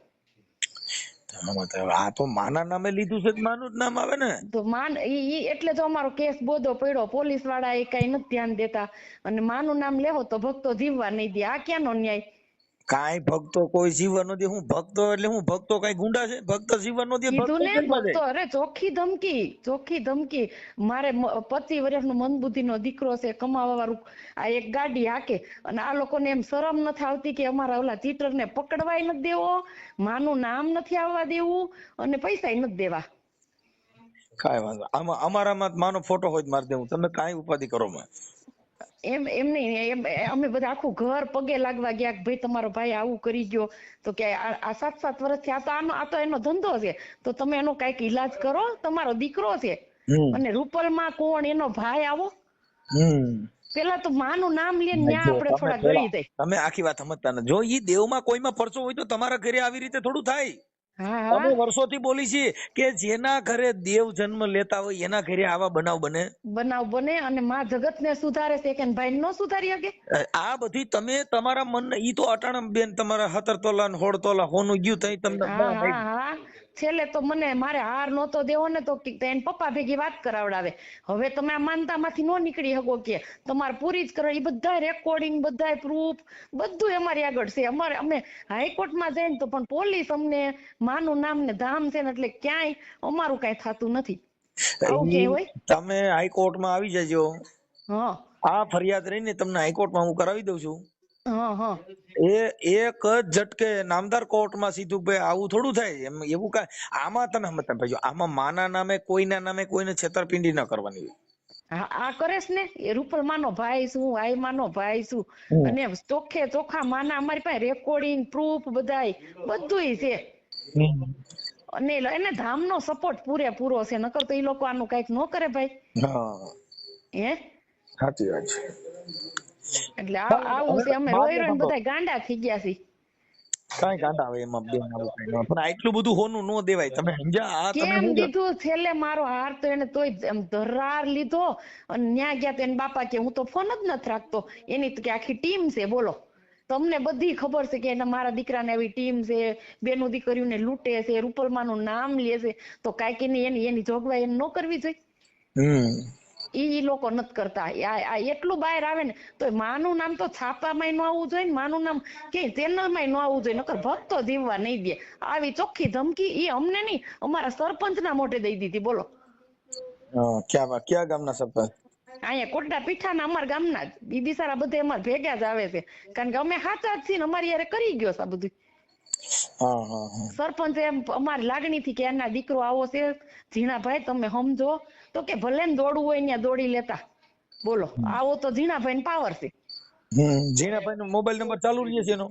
આ તો માના નામે લીધું છે, માનું જ નામ આવે ને. તો ઈ એટલે તો અમારો કેસ બોધો પડ્યો. પોલીસ વાળા એ કઈ નથી ધ્યાન દેતા અને માનું નામ લેવો તો ભક્તો જીવવા નહીં દે. આ ક્યાંનો ન્યાય? કાંઈ ભક્તો કોઈ જીવવા નો દે. હું ભક્તો એટલે હું ભક્તો કઈ ગુંડા છે? ભક્ત જીવવા નો દે. કીધું ને ભક્તો ભક્તો, અરે ચોખ્ખી ધમકી. મારે 25 વર્ષનો મંદબુદ્ધિનો દીકરો છે, કમાવા વાળું. આ એક ગાડી હાકે અને આ લોકોને એમ શરમ નથી આવતી કે અમારા ઓલા ચીટરને પકડવાય નથી દેવો, માનું નામ નથી આવવા દેવું અને પૈસા નથી દેવા. કાંઈ વાંધો. આમાં અમારામાં માનો ફોટો હોય મારી દેવું. તમે કાંઈ ઉપાધિ કરો માં. એમ નહીં, અમે બધા આખું ઘર પગે લાગવા ગયા કે ભાઈ તમારો ભાઈ આવું કરી ગયો. તો કે આ 7 વર્ષથી આ તો એનો ધંધો છે, તો તમે એનો કઈક ઈલાજ કરો, તમારો દીકરો છે. અને રૂપલમાં કોણ એનો ભાઈ આવો? પેલા તો માનું નામ લે ન્યા આપણે થોડા ગળી દઈ. તમે આખી વાત સમજતા નથી. જો ઈ દેવમાં કોઈમાં પરચો હોય તો તમારા ઘરે આવી રીતે થોડું થાય. હા અમે વર્ષોથી બોલી છીએ કે જેના ઘરે દેવ જન્મ લેતા હોય એના ઘરે આવા બનાવ બને. અને માં જગત ને સુધારે છે કે ભાઈ નો સુધારી શકે? આ બધી તમે તમારા મન ઈ તો અટાણા બેન તમારા 17 તોલા ને 16 તોલા હોનું ગયું તઈ તમને હા. છેલ્લે તો મારે હાર નહોતો દેવો ને તો એને પપ્પા ભેગી વાત કરાવડાવે. હવે તમે આ માનતામાંથી નો નીકળી શકો કે તમારે પૂરી જ કરો. એ બધા રેકોર્ડિંગ, બધા પ્રૂફ બધું અમારી આગળ છે. અમે હાઈકોર્ટમાં જઈને તો પણ પોલીસ અમને માનું નામ ને ધામ છે ને એટલે ક્યાંય અમારું કઈ થતું નથી. આવું કે હોય? તમે હાઈકોર્ટમાં આવી જજો. હા, આ ફરિયાદ રહીને તમને હાઈકોર્ટમાં હું કરાવી દઉં છું. હા. એ એક જ ઝટકે નામદાર કોર્ટમાં સીધું ભાઈ આવું થોડું થાય. એમ એવું કાંઈ આમાં તમે સમજતા ભાઈ. આમાં માના નામે કોઈના નામે કોઈને છેતરપિંડી ન કરવાની. હા, આ કરેશ ને એ રૂપલ માનો ભાઈ છું, આઈ માનો ભાઈ છું અને ચોખ્ખા માના અમારી પાસે રેકોર્ડિંગ પ્રૂફ બધુંય છે. અને એને ધામનો સપોર્ટ પૂરેપૂરો છે, નકર તો એ લોકો આનું કઈક ન કરે ભાઈ. હે, સાચી વાત છે. એટલે આવું છે. અમે રોઈ રોઈને બધા ગાંડા થઈ ગયા છીએ. કાંઈ ગાંડા આવે એમાં બેન, આવું કાંઈ ન. પણ આટલું બધું હોનું ન દેવાય. તમે સમજ્યા? આ તમે કેમ દીધું? છેલ્લે મારો હાર તો એને તોય એમ ધરાર લીધો અને ન્યા ગયા તો એને બાપા કે હું તો ફોન જ નથી રાખતો. એની તો કે આખી ટીમ છે. બોલો, તમને બધી ખબર છે કે મારા દીકરાને એવી ટીમ છે, બેનું દીકરીઓને લૂંટે છે, રૂપલમાનું નામ લે છે, તો કાંઈક એની જોગવાઈ એને ન કરવી જોઈએ? ઈ લોકો નથી કરતા. આ એટલું બહાર આવે ને તો માનું નામ તો છાપામાં ન આવવું જોઈએ ને માનું નામ કે ચેનલમાં ન આવવું જોઈએ, નકર ભક્તો જીવવા નહીં દે. આવી ચોખ્ખી ધમકી ઈ અમને નહીં, અમારા સરપંચના મોઢે દઈ દીધી. બોલો, ક્યાં ગામના સરપંચ? અહીંયા કોટડા પીઠાના અમારા ગામના જ ઈ બિચારા બધે અમારે ભેગા જ આવે છે કારણ કે અમે સાચા જ છીએ ને અમારી યારે કરી ગયો છે આ બધું. હા હા હા. સરપંચ એમ અમારી લાગણી થી કે એના દીકરો આવો છે ઝીણાભાઈ તમે સમજો તો કે ભલે ને દોડવું હોય ત્યાં દોડી લેતા. બોલો આવો તો ઝીણાભાઈ ને પાવર છે. જીણાભાઈ નો મોબાઈલ નંબર ચાલુ રહે છે એનો?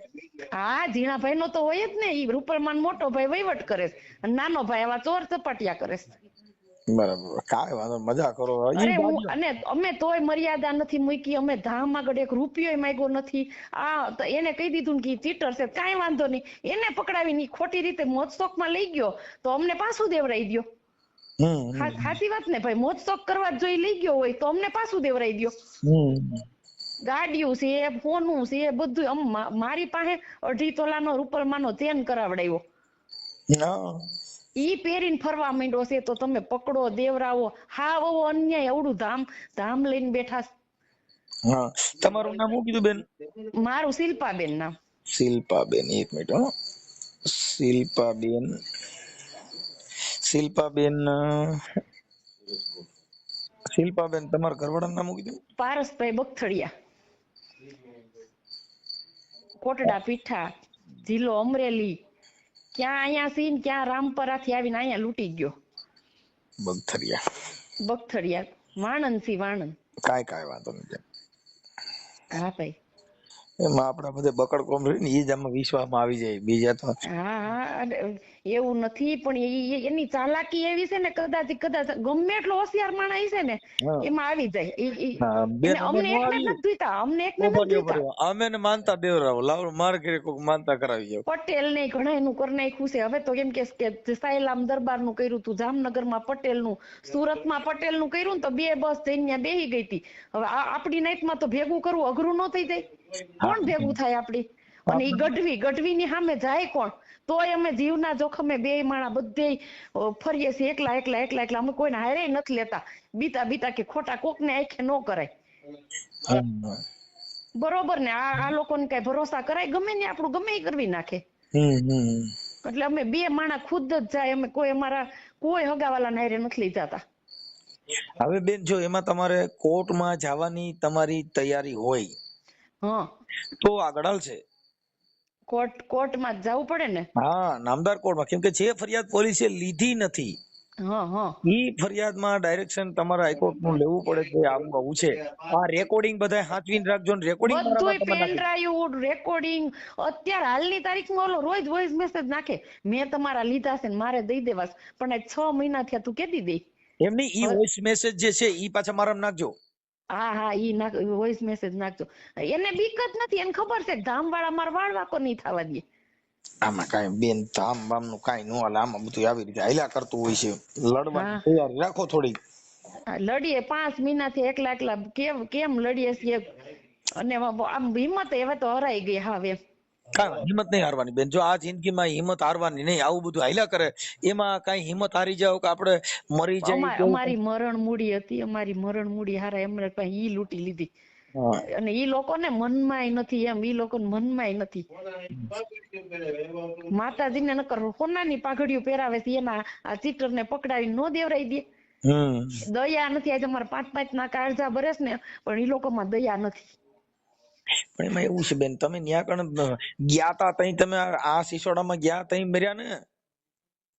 હા ઝીણાભાઈ નો તો હોય જ ને, ઈ રૂપલમાન મોટો ભાઈ વહીવટ કરે છે અને નાનો ભાઈ આવા ચોર ચપાટિયા કરે છે. બરાબર, કાંઈ વાંધો નહીં, મજા કરો. અરે હું અને અમે તોય મર્યાદા નથી મૂકી, અમે ધામ આગળ એક રૂપિયો માંગ્યો નથી. આ તો એને કહી દીધું ને કે ચીટર છે, કાંઈ વાંધો નહીં, એને પકડાવીને ખોટી રીતે મોજશોખ માં લઈ ગયો તો અમને પાછું દેવરાઈ દ્યો. સાચી વાત ને ભાઈ, મોજશોખ કરવા જો લઈ ગયો હોય તો અમને પાછું દેવરાઈ દ્યો. ગાડીઓ છે, ફોનું છે, બધું મારી પાસે 2.5 તોલાનો રૂપલમાનો ચેન કરાવડાવ્યો. ઈ પહેરીને ફરવા માંડ્યો છે તો તમે પકડો દેવરાવો. હા ઓ અન્યાય, એવડું ધામ લઈને બેઠા. હા, તમારું નામ શું કીધું બેન? મારું શિલ્પાબેન નામ. શિલ્પાબેન, એક મિનિટ હો. શિલ્પાબેન, શિલ્પાબેન તમારા ઘરવાળાનું નામ શું કીધું? પારસભાઈ બગથડિયા, કોટડા પીઠા, જિલ્લો અમરેલી. ક્યાં અહીંયા સીન ક્યાં રામપરા થી આવીને અહીંયા લૂંટી ગયો. બગથડિયા વાણંદ થી વાણંદ. કાંઈ વાંધો નહીં. હા ભાઈ, એમાં આપડા બધે બકડ કોમ રહી ને એ જ આમાં વિશ્વાસમાં આવી જાય, બીજા તો હા એવું નથી પણ એની ચાલાકી એવી છે ને, કદાચ ગમે એટલો હોશિયાર માણસ છે ને એમાં આવી જાય. અમને એકને નથી જોઈતા, અમને એકને નથી જોઈતા. અમે ને માનતા દેવરાવ લાવ માર ઘરે કોક માનતા કરાવી જાવ. પટેલ ને ઘણા એનું કરી નાખ્યું છે. હવે તો એમ કે સાયલામ દરબાર નું કર્યું હતું, જામનગર માં પટેલ નું, સુરત માં પટેલ નું કર્યું ને તો 2 બસ જઈને બેહી ગઈ હતી. હવે આપડી નાઈટ માં તો ભેગું કરવું અઘરું ન થઈ જાય? કોણ ભેગું થાય આપડી? અને ઈ ગઢવી ની સામે જાય કોણ? તોય અમે જીવના જોખમે 2 માણા બધે ફરીએ છીએ એકલા. અમે કોઈને હારે નથી લેતા. બીતા કે ખોટા કોક ને આંખે ન કરાય. બરોબર ને? આ લોકોને કઈ ભરોસા કરાય? ગમે ને આપણું ગમે એ કરવી નાખે. એટલે અમે 2 માણા ખુદ જ જાય. અમે કોઈ અમારા કોઈ હગાવાલા ને હારે નથી લઈ જતા. હવે બેન જો એમાં તમારે કોર્ટમાં જવાની તમારી તૈયારી હોય તો આગળ છે. કોર્ટમાં જવું પડે ને? હા, નામદાર કોર્ટમાં. કેમ કે જે ફરિયાદ પોલીસે લીધી નથી ઈ ફરિયાદમાં ડાયરેક્શન તમારે હાઈકોર્ટ નું લેવું પડે કે આવું છે. આ રેકોર્ડિંગ બધા સાચવીને રાખજો ને. રેકોર્ડિંગ બધું પેન ડ્રાઈવ રેકોર્ડિંગ અત્યારે હાલની તારીખમાં ઓલો રોજ વોઇસ મેસેજ નાખે, મેં તમારા લીધા છે ને મારે દઈ દેવા, પણ 6 મહિના થયા તું કેદી દઈ? એમની ઈ વોઇસ મેસેજ જે છે ઈ પાછા મારા નાખજો. હા ઈ વોઇસ મેસેજ નાખજો. એને બીક જ નથી, એને ખબર છે ધામ વાળા મારા વાળવાકો નહીં થવા દે. આમાં કાંઈ બેન ધામ બામ નું કાંઈ ન હાલે. આમાં બધું આવી રીતે હાલ્યા કરતું હોય છે. લડવાની તૈયારી રાખો થોડી. લડીએ 5 મહિનાથી એકલા કેમ લડીએ છીએ? અને આમ હિંમત હવે તો હરાઈ ગઈ. હવે કાંઈ હિંમત નહીં હારવાની બેન. જો આ જિંદગીમાં હિંમત હારવાની નહીં. આવું બધું હાલ્યા કરે એમાં કાંઈ હિંમત હારી જાવ કે આપણે મરી જાય. અમારી મરણ મૂડી હતી, અમારી મરણ મૂડી હારા એમને ઈ લૂંટી લીધી. અને ઈ લોકોને મનમાંય નથી, એમ ઈ લોકોને મનમાંય નથી. માતાજીને નકર સોનાની પાઘડીઓ પહેરાવે છે, એના આ ચીટર ને પકડાવી નો દેવરાઈ દે. દયા નથી. આજે અમારે 5-5 ના કાળજા બરસ ને, પણ ઈ લોકોમાં દયા નથી. પણ એમાં એવું છે બેન, તમે ન્યા કણ ગયા તા તઈ તમે આ સિસોડામાં ગયા તઈ મર્યા ને.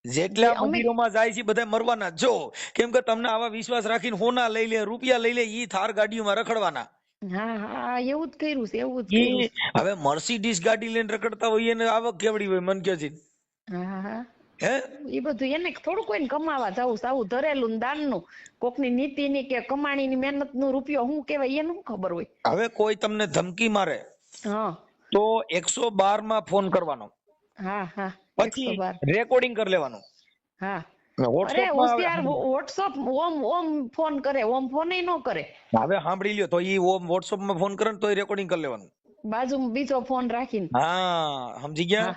જેટલા મંદિરોમાં જાય છે બધા મરવાના જો. કેમ કે તમને આવા વિશ્વાસ રાખીને હોના લઈ લે, રૂપિયા લઈ લે, ઈ થાર ગાડીઓમાં રખડવાના. હા એવું જ કર્યું છે, એવું જ કર્યું. હવે મર્સિડીઝ ગાડી લઈને રખડતા હોય એને આવક કેવડી હોય મન કે છે? હે એ બધું એને થોડું કોઈને કમાવા જવું સાવું ધરેલું દાનનું, કોકની નીતિની કે કમાણીની મહેનતનું રૂપિયો શું કહેવાય એનું ખબર હોય. હવે કોઈ તમને ધમકી મારે તો 112 માં ફોન કરવાનો. પછી રેકોર્ડિંગ કરી લેવાનું. અરે હોશિયાર વોટ્સઅપ ઓમ ફોન કરે, ઓમ ફોન ન કરે. હવે સાંભળી લ્યો તો ઈ ઓમ વોટ્સઅપ માં ફોન કરે તો રેકોર્ડિંગ કરી લેવાનું. બાજુમાં બીજો ફોન રાખીને. હા સમજી ગયા?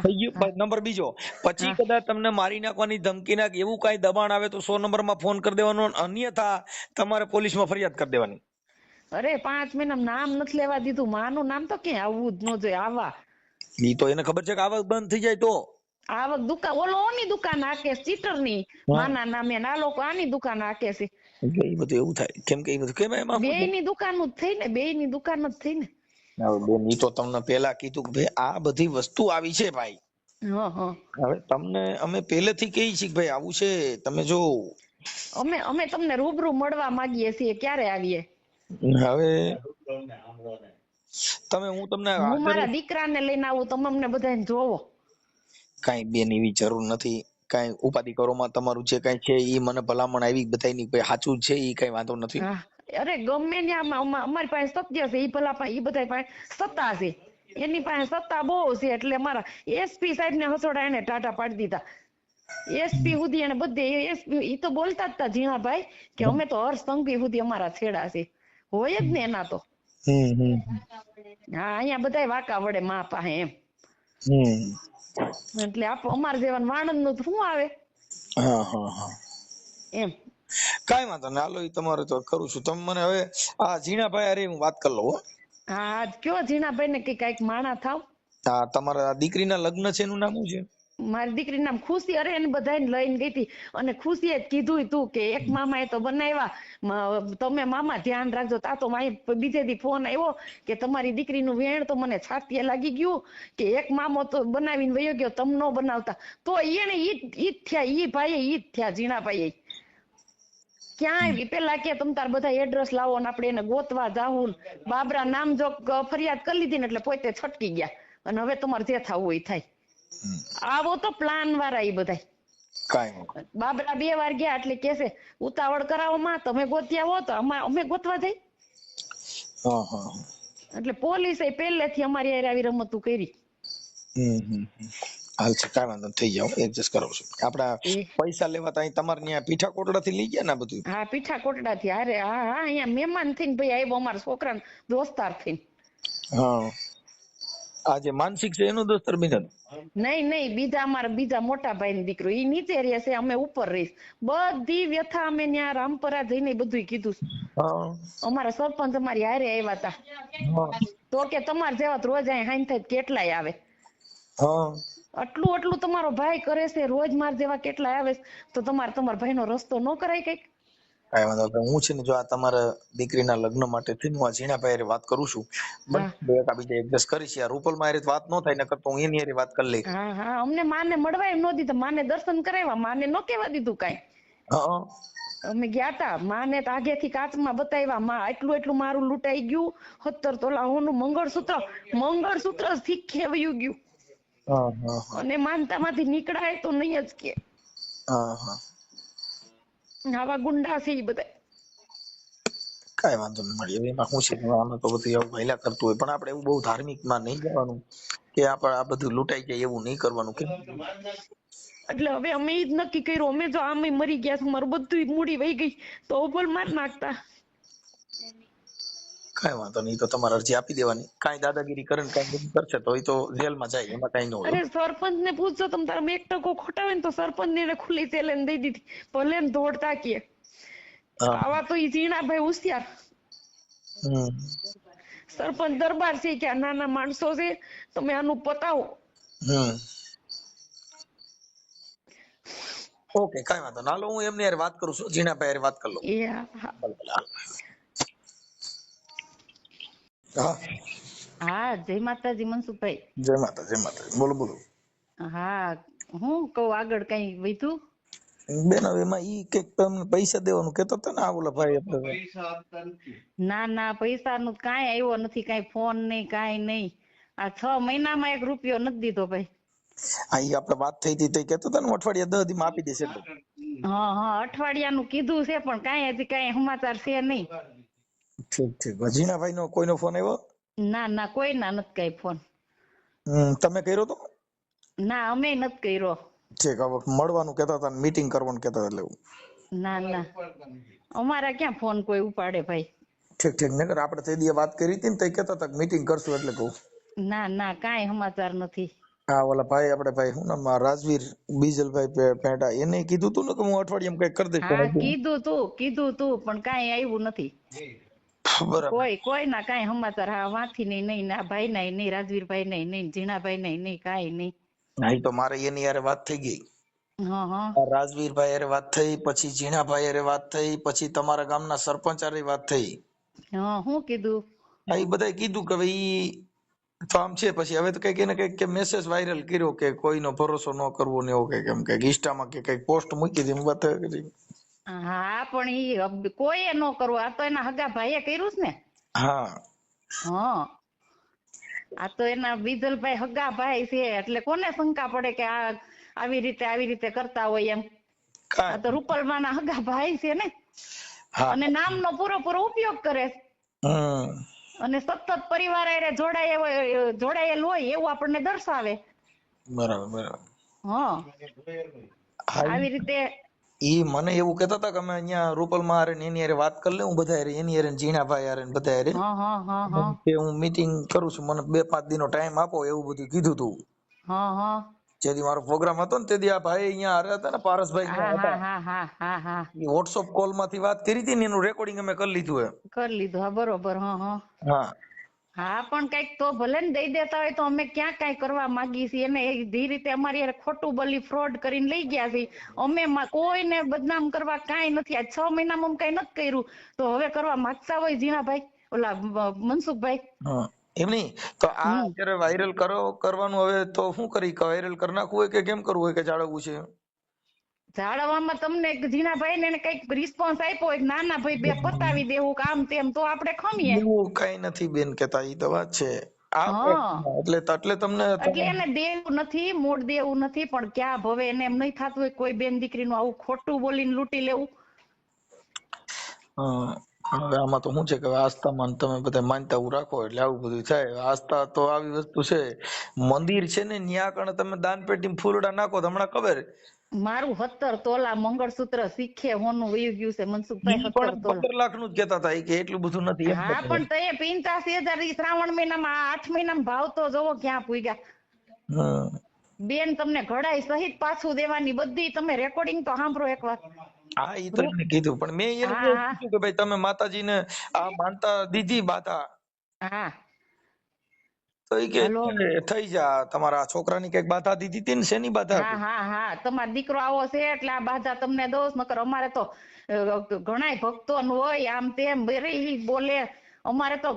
થઈ ગયું નંબર બીજો. પછી કદાચ તમને મારી નાખવાની ધમકી નાખ એવું કઈ દબાણ આવે તો 100 નંબર માં ફોન કરી દેવાનો, અન્યથા તમારે પોલીસમાં ફરિયાદ કરી દેવાની. અરે 5 મહિના નામ નથી લેવા દીધું. માનું નામ તો ક્યાં આવવું જ ન જોઈએ. આવા ઈ તો એને ખબર છે કે આવક બંધ થઈ જાય તો આવક દુકાન ઓલોની દુકાન હાકે ચીટર ની માના નામે, આ લોકો આની દુકાન હાકે છે. એટલે એ બધું એવું થાય કેમ કે એ બધું કેમ એમાં બે શું છે? ની દુકાન જ થઈ ને, બે ની દુકાન જ થઈ ને. હવે બેન ઈ તો તમને પેલા કીધું કે ભાઈ આ બધી વસ્તુ આવી છે ભાઈ. હા હા. હવે તમને અમે પહેલેથી કહી છીએ કે ભાઈ આવું છે તમે જો. અમે તમને રૂબરૂ મળવા માંગીએ છીએ, ક્યારે આવીએ? હવે તમે હું તમને હું હાજર મારા દીકરાને લઈને આવું, તમે અમને બધાને જોવો. કઈ બેન એવી જરૂર નથી. કઈ ઉપાધિ કરોમાં તમારું જે કઈ છે ઈ મને ભલામણ આવી બધાની ભાઈ સાચું છે ઈ કઈ વાંધો નથી. હા, અરે ગમે ત્યાં અમારી પાસે સત્ય છે, ઈ ભલા ઈ બધા પાસે સત્તા છે. એની પાસે સત્તા બહુ છે, એટલે મારા એસપી સાહેબ ને હસોડા એને ટાટા પાડી દીધા. એસપી સુધી એને બધે એસપી ઈ તો બોલતા જ હતા ઝીણાભાઈ કે અમે તો હર્ષ સંઘવી સુધી અમારા છેડા છે. હોય જ ને એના તો. હા, અહીંયા બધા વાંકા વડે માં પાસે એમ. એટલે અમારે જેવા વાણંદ નું શું આવે હા હા હા. એમ. કઈ વાંધો નહીં, હાલો ઈ તમારે તો કરું છું. તમે મને હવે આ ઝીણાભાઈ અરે હું વાત કરી લઉં હો. હા, કયો ઝીણાભાઈ ને કઈક માણા થાવ. હા, તમારા દીકરીના લગ્ન છે એનું નામ શું છે? મારી દીકરી નામ ખુશી. અરે એને બધાને લઈને ગઈ હતી, અને ખુશીએ જ કીધું તું કે એક મામા એ તો બનાવ્યા, તમે મામા ધ્યાન રાખજો. તા તો બીજે દી ફોન આવ્યો કે તમારી દીકરીનું વેણ તો મને છાતીએ લાગી ગયું કે એક મામો તો બનાવીને વયો ગયો, તમ નો બનાવતા. તો એને ઈ થયા, ઈ ભાઈ ઈ થયા ઝીણાભાઈ. ક્યાંય પેલા કે તમ તાર બધા એડ્રેસ લાવો ને આપણે એને ગોતવા જાવું. બાબરા નામ જો ફરિયાદ કરી લીધી ને એટલે પોતે છટકી ગયા, અને હવે તમારે જે થવું હોય થાય. આવો તો પ્લાન વાળા ઈ બધા. કાંઈ બાબરા 2 વાર ગયા એટલે કેસે ઉતાવળ કરાવો માં, તમે ગોત્યા હો તો અમે ગોતવા જઈ. હા હા. એટલે પોલીસે પહેલેથી અમારી હારે આવી રમતું કરી. હાલ છે, કાંઈ વાંધો નહીં, થઈ જાવ એડજસ્ટ કરાવું છું. આપડા પૈસા લેવા ત્યાં તમારે ત્યાં પીઠા કોટડા થી લઈ ગયા ને બધું? હા, પીઠા કોટડા થી. અરે હા હા, અહીંયા મહેમાન થઈને ભાઈ આવ્યો અમારા છોકરાને દોસ્તાર થઈને. હા, આજે માનસિક છે એનો દોસ્તર બિનન? નહીં, બીજા મોટા ભાઈ નો દીકરો. ઈ નીચે રહે છે, અમે ઉપર રહીશ. બધી વ્યથા અમે ત્યાં રામપરા જઈને બધું કીધું. હા અમારા સરપંચ અમારી હારે આવ્યા હતા, હા તો કે તમારે જેવા રોજ અહીં હાઈન થાય કેટલાય આવે. હા. આટલું તમારો ભાઈ કરે છે, રોજ માર જેવા કેટલાય આવે તો તમારા ભાઈનો રસ્તો ન કરાય કઈક? કાંઈ વાંધો નહીં. હું છે ને જો આ તમારા દીકરીના લગ્ન માટે થઈને હું આ ઝીણાભાઈ હારે વાત કરું છું. હા બે એકાબીજા એડજસ્ટ કરી છે. આ રૂપલમાં હારે વાત ન થાય, નકર તો હું એની હારે વાત કરી લઈશ. હા, અમને માને મળવા એમ ન દીધા. માને દર્શન કરાવ્યા, માને ન કેવા દીધું કાંઈ. હા અમે ગયા તા, માને તો આગેથી કાચમાં બતાવ્યા, માં એટલું મારું લૂંટાઈ ગયું. 17 તોલા હોનું મંગળસૂત્ર શીખે વયું ગયું. હા હા અને માનતામાંથી નીકળાય તો નહીં જ કે. હા હા. આવા ગુંડા છે ઈ બધા. કાંઈ વાંધો નહીં, મળીએ. એમાં શું છે, આમાં તો બધું એવું પહેલા કરતું હોય, પણ આપણે એવું બહુ ધાર્મિક માં નહીં જવાનું કે આપણે આ બધું લૂંટાઈ જાય એવું નહીં કરવાનું. કે એટલે હવે અમે ઈ જ નક્કી કર્યું, અમે જો આમે મરી ગયા, અમારું બધું મૂડી વહી ગઈ તો ઓબલ માર નાખતા. કાંઈ વાંધો નહીં, તો તમારે અરજી આપી દેવાની. કાંઈ દાદાગીરી કરે ને કાંઈ બધું કરશે તો એ તો જેલમાં જાય, એમાં કાંઈ ન હોય. અરે સરપંચ ને પૂછજો, તમે તારા 1% ખોટા હોય ને તો સરપંચ ને ખુલ્લી ચેલેન્જ દઈ દીધી, ભલે ને દોડતા કે. હા. આવા તો ઈ ઝીણાભાઈ હોશિયાર. સરપંચ દરબાર છે કે આ નાના માણસો છે, તમે આનું પતાવો. ઓકે, કાંઈ વાંધો નહીં. હાલો, હું એમની હારે વાત કરું છું, ઝીણાભાઈ હારે વાત કરી લઉં. એ હા હા, હા, જય માતાજી મનસુખભાઈ. જય માતા, જય માતા. બોલો બોલો. હા, હું કહું આગળ કઈ વધ્યું? બેન હવે એમાં ઈ કે તમને પૈસા દેવાનું કેતો હતો ને આ ઓલા ભાઈ આપણે. ના, પૈસાનું કાંઈ આવ્યો નથી, કાંઈ ફોન નહીં, કાંઈ નહીં. આ 6 મહિનામાં 1 રૂપિયો નથી દીધો ભાઈ. આ ઈ આપણે વાત થઈ હતી તો કેતો હતો ને અઠવાડિયા 10 દીમાં આપી દેશે એટલે. હા, અઠવાડિયાનું કીધું છે, પણ કાંઈ હજી કાંઈ સમાચાર છે નહીં. ઠીક. ઝીણાભાઈ નો કોઈનો ફોન આવ્યો? ના, કોઈના નથી કાંઈ ફોન. તમે કર્યો તો? ના, અમે નથી કર્યો. ઠીક. હવે મળવાનું કેતા હતા, મીટિંગ કરવાનું કેતા હતા, એટલે એવું. ના, અમારા ક્યાં ફોન કોઈ ઉપાડે ભાઈ. ઠીક. નકર આપણે તે દી વાત કરી હતી ને તો કેતા હતા મીટિંગ કરશું એટલે કહું. ના, કાંઈ સમાચાર નથી. હા, ઓલા ભાઈ આપણે ભાઈ શું નામ રાજવીર બીજલભાઈ પેંડા એને કીધું તું ને કે હું અઠવાડિયામાં કઈ કરી દઈશ. હા, કીધું તું પણ કાંઈ આવ્યું નથી. બરાબર. કોઈ ના કાંઈ સમાચાર. હા, વાંથી નહીં, ના ભાઈ ના નહીં, રાજવીરભાઈ નહીં, ઝીણાભાઈ નહીં, કાંઈ નહીં. હા, ઈ તો મારે એની યારે વાત થઈ ગઈ. હા હા આ રાજવીરભાઈ હારે વાત થઈ, પછી ઝીણાભાઈ હારે વાત થઈ, પછી તમારા ગામના સરપંચ હારે વાત થઈ. હા શું કીધું? હા, એ બધાએ કીધું કે ભાઈ તો આમ છે. પછી હવે તો કઈક એને કઈક કે મેસેજ વાયરલ કર્યો કે કોઈનો ભરોસો ન કરવો ને એવું કઈક એમ કઈક ઇન્સ્ટામાં કે કઈક પોસ્ટ મૂકી હતી. વાત કરી. હા પણ ઈ કોઈએ ન કરવું, આ તો એના હગા ભાઈએ કર્યું છે ને. હા હા આ તો એના બીજલભાઈ હગા ભાઈ છે, એટલે કોને શંકા પડે કે આ આવી રીતે કરતા હોય એમ. આ તો કાંઈ રૂપલમાના હગા ભાઈ છે ને, હા અને નામનો પૂરો ઉપયોગ કરે છે. હમ અને સતત પરિવાર હારે જોડાયેલ હોય એવું આપણને દર્શાવે. બરાબર બરાબર. હા હા, આવી રીતે. ઈ મને એવું કહેતા હતા કે અમે અહીંયા રૂપલમાં હારે ને એની હારે વાત કરી લે, હું બધા હારે, એની હારે ને ઝીણાભાઈ હારે ને બધા હારે હા હા હા હા કે હું મીટિંગ કરું છું, મને 2-5 દિનો ટાઈમ આપો, એવું બધું કીધું તું. હા હા જે દી મારો પ્રોગ્રામ હતો ને તે દી આ ભાઈ અહીંયા હારે હતા ને, પારસભાઈ હા અહીંયા હા હતા. હા હા હા હા એ વોટ્સઅપ કોલ માંથી વાત કરી હતી ને, એનું રેકોર્ડિંગ અમે કરી લીધું હે. કરી લીધું. હા બરોબર. હા હા હા હા પણ કઈક તો ભલે ને દઈ દેતા હોય તો અમે ક્યાં કઈ કરવા માંગીએ છીએ. એને જે રીતે અમારી હારે ખોટું બલી ફ્રોડ કરીને લઈ ગયા છે, અમે કોઈને બદનામ કરવા કાંઈ નથી. આ 6 મહિનામાં કઈ નથી કર્યું, તો હવે કરવા માંગતા હોય ઝીણાભાઈ, ઓલા મનસુખભાઈ. હા, એમ નહીં તો આ હમ અત્યારે વાયરલ કરવાનું હવે તો શું કરી, વાયરલ કરી નાખવું હોય કે કેમ કરવું હોય, કે જાળવવું છે? જાળવવામાં તમને ઝીણાભાઈ ને કઈક રિસ્પોન્સ આપ્યો હોય, ના ના ભાઈ બે પતાવી દેવું કામ તેમ, તો આપણે ખમીએ. એવું કઈ નથી બેન કેતા, ઈ તો વાત છે. આ હા એટલે તમને એટલે એને દેવું નથી, મૂળ દેવું નથી, પણ ક્યાં ભવે એને એમ નહીં થતું હોય કોઈ બેન દીકરીનું આવું ખોટું બોલીને લૂંટી લેવું. હવે આમાં તો શું છે કે આસ્થામાં તમે બધા માનતા રાખો એટલે આવું બધું થાય. આસ્થા તો આવી વસ્તુ છે, મંદિર છે ને ન્યા કણે તમે દાન પેટીમાં ફૂલડા નાખો તો હમણાં ખબર મારું 17 તોલા મંગળસૂત્ર શીખે હોનું વયું ગયું છે મનસુખભાઈ, ઈ 17 પણ તોલા. 15 લાખ નું જ કેતા હતા, ઈ કે એટલું બધું નથી એમ હા કેતા પણ તય 85,000 ઈ શ્રાવણ મહિનામાં, આ 8 મહિનામાં ભાવ તો જોવો ક્યાં પૂગ્યા. હતા. બેન તમને ઘડાઈ સહિત પાછું દેવાની, બધી તમે રેકોર્ડિંગ તો સાંભળો એકવાર. હા, ઈ તો એને કીધું, પણ મેં એને હા એવું હા કીધું કે ભાઈ તમે માતાજીને આ માનતા દીધી બાધા, હા તો ઈ કે હલો. થઈ જા, તમારા છોકરાની કઈક બાધા દીધી હતી ને, શેની બાધા હા હતી? હા હા તમારો દીકરો આવો છે એટલે આ બાધા તમને દોષ, નકર અમારે તો ઘણાય ભક્તો હોય આમ તેમ બરી બોલે. અમારે તો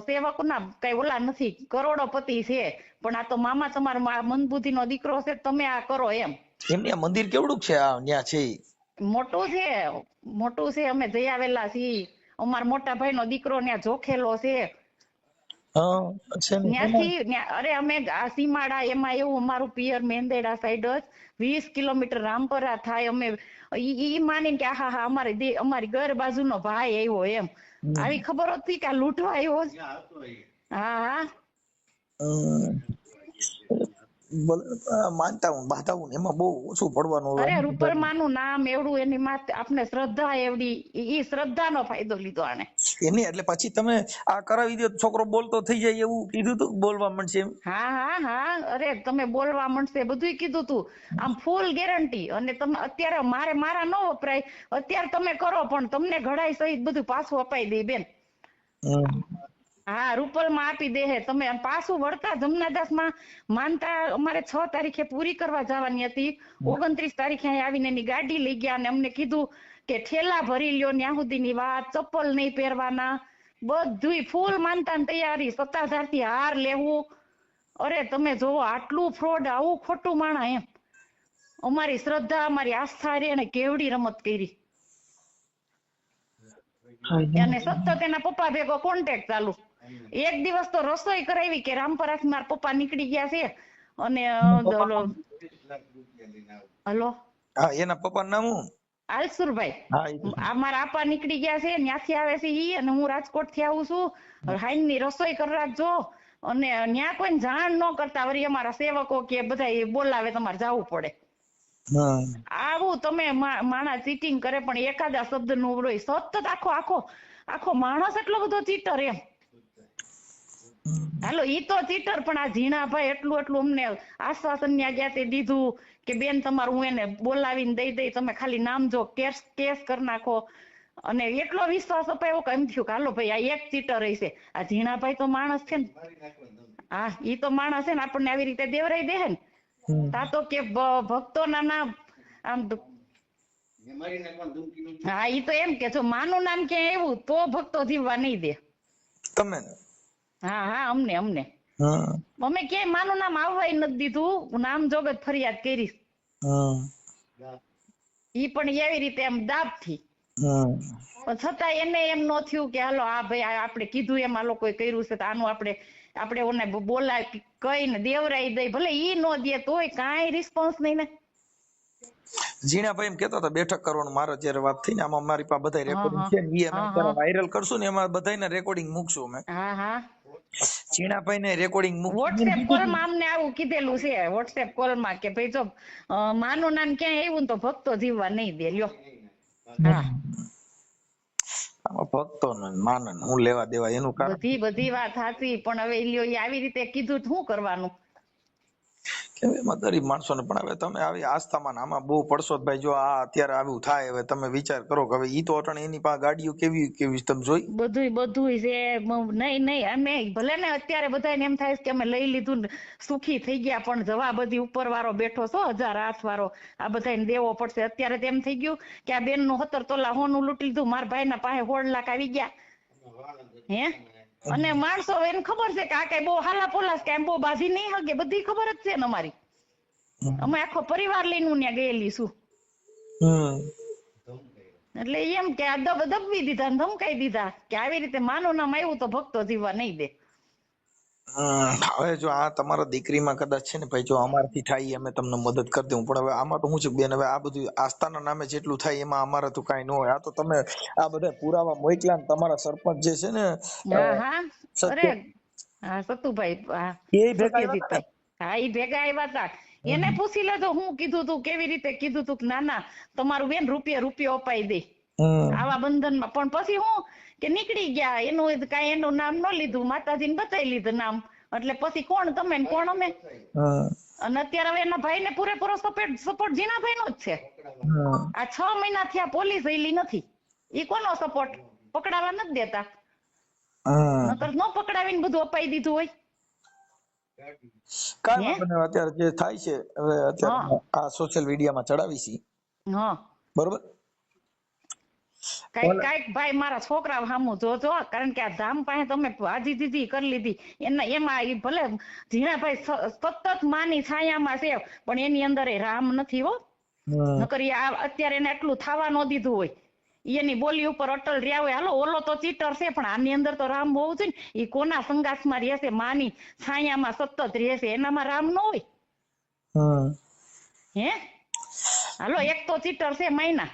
સેવક ના કઈ ઓલા નથી, કરોડોપતિ છે, પણ આ તો મામા તમારા મંદબુદ્ધિ નો દીકરો છે, તમે આ કરો એમ. એમને આ મંદિર કેવડું છે, આ ન્યા છે ઈ? મોટું છે, મોટું છે, અમે જઈ આવેલા છીએ. અમારા મોટા ભાઈ નો દીકરો ત્યાં જોખેલો છે. હા છે ને, ત્યાંથી અરે અમે આ સીમાડા એમાં એવું, અમારું પિયર મેંદેડા સાઈડ જ 20 કિલોમીટર રામપરા થાય. અમે ઈ માનીને કે હા હા અમારી ઘર બાજુનો ભાઈ આવ્યો એમ, આવી ખબર હતી કે આ લૂંટવા આવ્યો છે. હા હા માનતા હું બાધા હું એમાં બહુ ઓછું પડવાનું અરે હોય. રૂપલમાનું નામ એવડું, એની માથે આપણે શ્રદ્ધા એવડી, ઈ શ્રદ્ધાનો ફાયદો લીધો આને. એની એટલે પછી તમે આ કરાવી દો છોકરો બોલતો થઈ જાય એવું કીધું તું, બોલવા મળશે એમ? હા હા હા અરે તમે બોલવા મળશે બધુંય કીધું તું, આમ ફૂલ ગેરંટી. અને તમે અત્યારે મારા ન વપરાય, અત્યારે તમે કરો પણ તમને ઘડાઈ સહિત બધું પાછું અપાઈ દે બેન. હા રૂપલમાં આપી દે હે. તમે પાછું વળતા જમનાદાસ માં માનતા અમારે 6 તારીખે પૂરી કરવા જવાની હતી, 29 તારીખે અહીં આવીને એની ગાડી લઈ ગયા, અને અમને કીધું કે ઠેલા ભરી લ્યો ન્યા સુધીની વાત, ચપ્પલ નહીં પહેરવાના, બધુંય ફૂલ માનતા તૈયારી, સત્તાધારથી હાર લેવું. અરે તમે જોવો આટલું ફ્રોડ, આવું ખોટું માણા એમ. અમારી શ્રદ્ધા, અમારી આસ્થા રે એને કેવડી રમત કરી. અને સતત એના પપ્પા ભેગો કોન્ટેક્ટ ચાલુ. એક દિવસ તો રસોઈ કરાવી કે રામપરાથી મારા પપ્પા નીકળી ગયા છે, અને હલો હા, એના પપ્પાનું નામ શું? આલસુરભાઈ. હા, આ મારા આપા નીકળી ગયા છે, ત્યાંથી આવે છે ઈ, અને હું રાજકોટ થી આવું છું. હાઈન ની રસોઈ કરી રાખજો, અને ન્યા કોઈ જાણ ન કરતા, વળી અમારા સેવકો કે બધા બોલાવે, તમારે જવું પડે. આવું તમે માણસ ચીટિંગ કરે, પણ એકાદા શબ્દ નું હોય સતત આખો માણસ એટલો બધો ચીટર એમ. હાલો ઈ તો ચીટર, પણ આ ઝીણાભાઈ એટલું અમને આશ્વાસન ન્યા ગયા તે દીધું કે બેન તમારું હું એને બોલાવીને દઈ, તમે ખાલી નામ જો, કેસ કરી નાખો. અને એટલો વિશ્વાસ અપાયો કે એમ થયું કે હાલો ભાઈ આ એક ચીટર હશે. આ ઝીણાભાઈ તો માણસ છે ને, હા ઈ તો માણસ છે ને, આપણને આવી રીતે દેવરાઈ દે ને. તા તો કે ભક્તો ના આમ તો હા ઈ તો એમ કે જો માનું નામ ક્યાંય એવું તો ભક્તો જીવવા નહીં દે. તમે હા હા અમને અમે ક્યાંય માનું નામ આવવાય નથી દીધું, નામ જોગત ફરિયાદ કરી. ઈ પણ એવી રીતે એમ દાબથી. પણ છતાં એને એમ ન થયું કે હાલો આ ભાઈ આપણે કીધું એમ આ લોકોએ કર્યું છે તો આનું આપણે ઓને બોલાય કઈને દેવરાઈ દઈ, ભલે ઈ નો દે તોય કાંઈ રિસ્પોન્સ નહીં ને. ઝીણાભાઈ એમ કેતા હતા બેઠક કરવાનું, મારે જયારે વાત થઈ ને આમાં મારી પાસે બધા રેકોર્ડિંગ છે ને ઈ અમે અત્યારે વાયરલ કરશું ને એમાં બધાયના રેકોર્ડિંગ મૂકશું અમે. ઝીણાભાઈ ને રેકોર્ડિંગ વોટ્સએપ કોલમાં અમને આવું કીધેલું છે, વોટ્સએપ કોલમાં કે ભાઈ જો માનું નામ ક્યાંય આવ્યું ને તો ભક્તો જીવવા નહીં દે લ્યો. હા આમાં ભક્તો ને માનન હું લેવા દેવા એનું કારણ બધી વાત સાચી, પણ હવે લ્યો ઈ આવી રીતે કીધું તો શું કરવાનું? કે એમાં ગરીબ માણસો ને પણ હવે તમે આવી આસ્થામાં આમાં બહુ પડશો ભાઈ. જો આ અત્યારે આવું થાય હવે તમે વિચાર કરો કે હવે ઈ તો અટણ એની પાસે ગાડીઓ કેવી તમે જોઈ બધું છે. નહીં અમે ભલે ને અત્યારે બધાને એમ થાય કે અમે લઈ લીધું ને સુખી થઈ ગયા, પણ જવા બધી ઉપર વાળો બેઠો છો 1008 વાળો આ બધાને દેવો પડશે. અત્યારે તો એમ થઈ ગયું કે આ બેન નું 17 તોલા હોનું લૂંટી લીધું, મારા ભાઈ ના પાસે 16 લાખ આવી ગયા. હે અને માણસો એને ખબર છે કે આ કઈ બહુ હાલા પોલાસ કે બહુ બાજી નહીં હગે, બધી ખબર જ છે ને અમારી. અમે આખો પરિવાર લઈને હું ત્યાં ગયેલી છું. એટલે એમ કે આ દબવી દીધા ને ધમકાઈ દીધા કે આવી રીતે માનું નામ આવ્યું તો ભક્તો જીવવા નહીં દે. હવે જો આ તમારા દીકરીમાં કદાચ છે ને ભાઈ, જો અમારથી થાય અમે તમને મદદ કરી દઉં, પણ હવે આમાં તો શું છે બેન, હવે આ બધું આસ્થાના નામે જેટલું થાય એમાં અમારે તો કઈ ન હોય. આ તો તમે આ બધા પુરાવા મોકલ્યા ને તમારા સરપંચ જે છે ને સતુભાઈ હા ઈ ભેગા આવ્યા હતા. એને પૂછી લેજો હું કીધું તું, કેવી રીતે કીધું તું. ના તમારું બેન રૂપિયો અપાઈ દે આવા બંધનમાં. પણ પછી હું કે નીકળી ગયા, એનું કઈ એનું નામ ન લીધું, માતાજીને બતાવી લીધું નામ. એટલે પછી કોણ તમે ને કોણ અમે. અને અત્યારે હવે એના ભાઈ ને પૂરેપૂરો સપોર્ટ ઝીણાભાઈ નો જ છે. આ 6 મહિના થયા પોલીસ ગયેલી નથી. ઈ કોનો સપોર્ટ? પકડાવા નથી દેતા, નકર ન પકડાવીને બધું અપાઈ દીધું હોય. કાઈ વાંધો નહીં, અત્યારે જે થાય છે હવે અત્યારે આ સોશિયલ મીડિયામાં ચડાવી છે. બરોબર કઈક ભાઈ મારા છોકરા સામું જોજો, કારણ કે આ ધામ પાસે તમે ભાજી દીધી કરી લીધી. એમાં ભલે ઝીણાભાઈ સતત માની છાયામાં છે, પણ એની અંદર એ રામ નથી હો. નકર અત્યારે એને એટલું થવા ન દીધું હોય. એની બોલી ઉપર અટલ રહ્યા હોય. હાલો ઓલો તો ચીટર છે, પણ આની અંદર તો રામ હોવું જોઈએ ને. એ કોના સંગાસમાં રહેશે? માની છાયામાં સતત રહેશે, એનામાં રામ ન હોય. હે હાલો એક તો ચીટર છે માયના,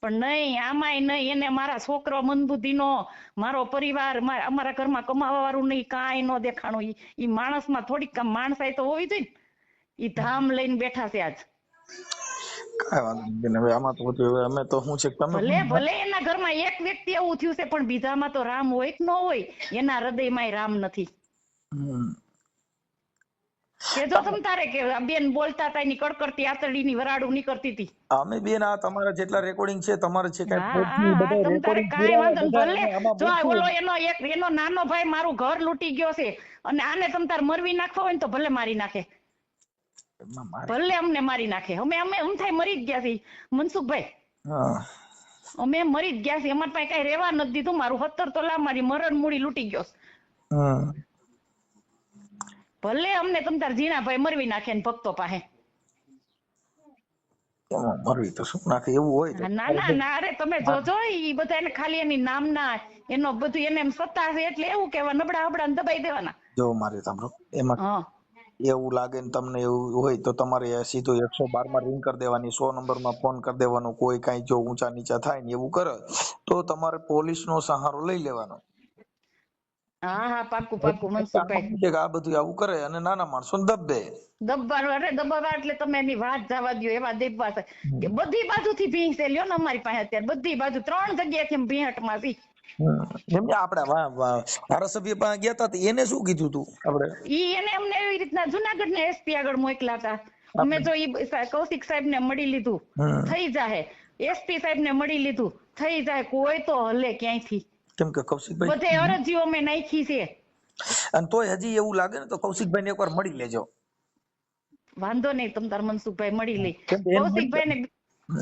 પણ નહીં આમાંય નહીં. એને મારા છોકરો મંદબુદ્ધિ નો, મારો પરિવાર, અમારા ઘરમાં કમાવા વાળું નહીં, કાંઈ ન દેખાણું. ઈ માણસમાં થોડીક માણસાઈ તો હોવી જોઈએ ને. ઈ ધામ લઈને બેઠા છે આજ. કાઈ વાંધો નહીં, હવે આમાં તો બધું હવે અમે તો શું છે તમે ભલે એના ઘરમાં એક વ્યક્તિ એવું થયું છે, પણ બીજામાં તો રામ હોય કે ન હોય? એના હૃદયમાં રામ નથી. કે જો તમ તારે કે બેન બોલતા હતા એની કડકડતી આતરડીની વરાડું નીકળતી હતી. અમે બેન આ તમારા જેટલા રેકોર્ડિંગ છે તમારે છે કાંઈ વાંધો ભલે. જો ઓલો એનો નાનો ભાઈ મારું ઘર લૂંટી ગયો છે, અને આને તમ તાર મરવી નાખવા હોય ને તો ભલે મારી નાખે, ભલે અમને મારી નાખે. અમે થાય મરી જ ગયા છીએ મનસુખભાઈ, અમે મરી જ ગયા છીએ. અમારી પાસે કઈ રેવા નથી દીધું. મારું 17 તોલા મારી મરણ મૂડી લૂંટી ગયો. ભલે અમને તમ તાર ઝીણાભાઈ મરવી નાખે ને ભક્તો પાસે. મરવી તો શું નાખે એવું હોય? ના અરે તમે જોજો, ઈ બધા એને ખાલી એની નામના એનો બધું એને એમ સત્તા છે એટલે એવું કેવા નબળા હબડા દબાઈ દેવાના. જો મારે સાંભળો, એમાં એવું લાગે ને તમને એવું હોય તો તમારે સીધું 112 માં રિંગ કરી દેવાની, 100 નંબરમાં ફોન કરી દેવાનો. કોઈ કઈ જો ઊંચા નીચા થાય ને એવું કરે તો તમારે પોલીસ નો સહારો લઈ લેવાનો. હા પાક્કું મનસુખભાઈ. આ બધું આવું કરે અને નાના માણસો દબાવા એટલે તમે એની વાત જવા દો. એવા દેવા છે કે બધી બાજુથી ભીંસ લ્યો ને અમારી પાસે અત્યારે બધી બાજુ 3 જગ્યાએથી ભીંહટમાં છે. આપડે ધારાસભ્ય પાસે ગયા હતા, એને શું કીધું તું? આપડે એને અમને એવી રીતના જુનાગઢ ને એસપી આગળ મોકલા હતા. અમે જો કૌશિક સાહેબ ને મળી લીધું થઈ જાય, એસપી સાહેબ ને મળી લીધું થઈ જાય, કોઈ તો હલે ક્યાંયથી. કેમ કે કૌશિકભાઈ બધે અરજીઓ મેં નાખી છે. અને તોય હજી એવું લાગે ને તો કૌશિકભાઈ ને એકવાર મળી લેજો. વાંધો નહીં, તમ તાર મનસુખભાઈ મળી લઈ. કેમ કે એને મળી કૌશિકભાઈ ને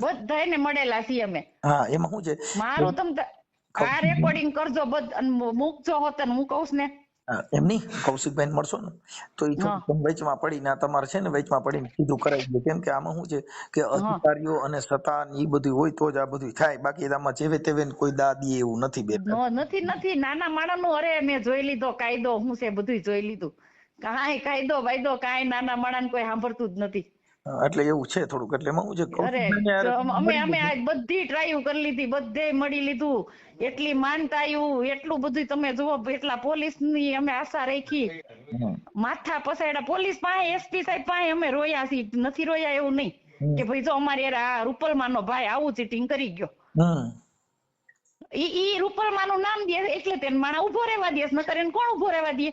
બધાને મળેલા છીએ અમે. હા એમાં શું છે મારું આ રેકોર્ડિંગ કરજો અને મૂકજો હોત ને હું કહું ને એમ નહીં કૌશિકભાઈ ને મળશો ને તો એ થોડું વેચમાં પડીને તમારે છે ને વેચમાં પડીને સીધું કરાવી દે. કેમ કે આમાં શું છે કે અધિકારીઓ અને સત્તા એ બધું હોય તો જ આ બધું થાય, બાકી આમાં જેવે તેવે કોઈ દાદી એવું નથી બેન. નથી નાના માણસનું. અરે મેં જોઈ લીધો કાયદો શું છે, બધું જોઈ લીધું. કાંઈ કાયદો વાયદો કાંઈ નાના માણસ કોઈ સાંભળતું જ નથી. એટલે એવું છે થોડુંક. એટલે એમાં શું છે અમે આજ બધી ટ્રાય કરી લીધી, બધે મળી લીધું. એટલી માનતા આવ્યું, એટલું બધું તમે જુઓ, એટલા પોલીસ ની અમે આશા રાખી, માથા પસાડ્યા પોલીસ પાસે, એસપી સાહેબ પાસે અમે રોયા છીએ. નથી રોયા એવું નહીં કે ભાઈ જો અમારે આ રૂપલમાનો ભાઈ આવું ચીટિંગ કરી ગયો. ઈ રૂપલમાનું નામ દે એટલે તેને માણા ઉભો રહેવા દે, નકર એને કોણ ઉભો રહેવા દે?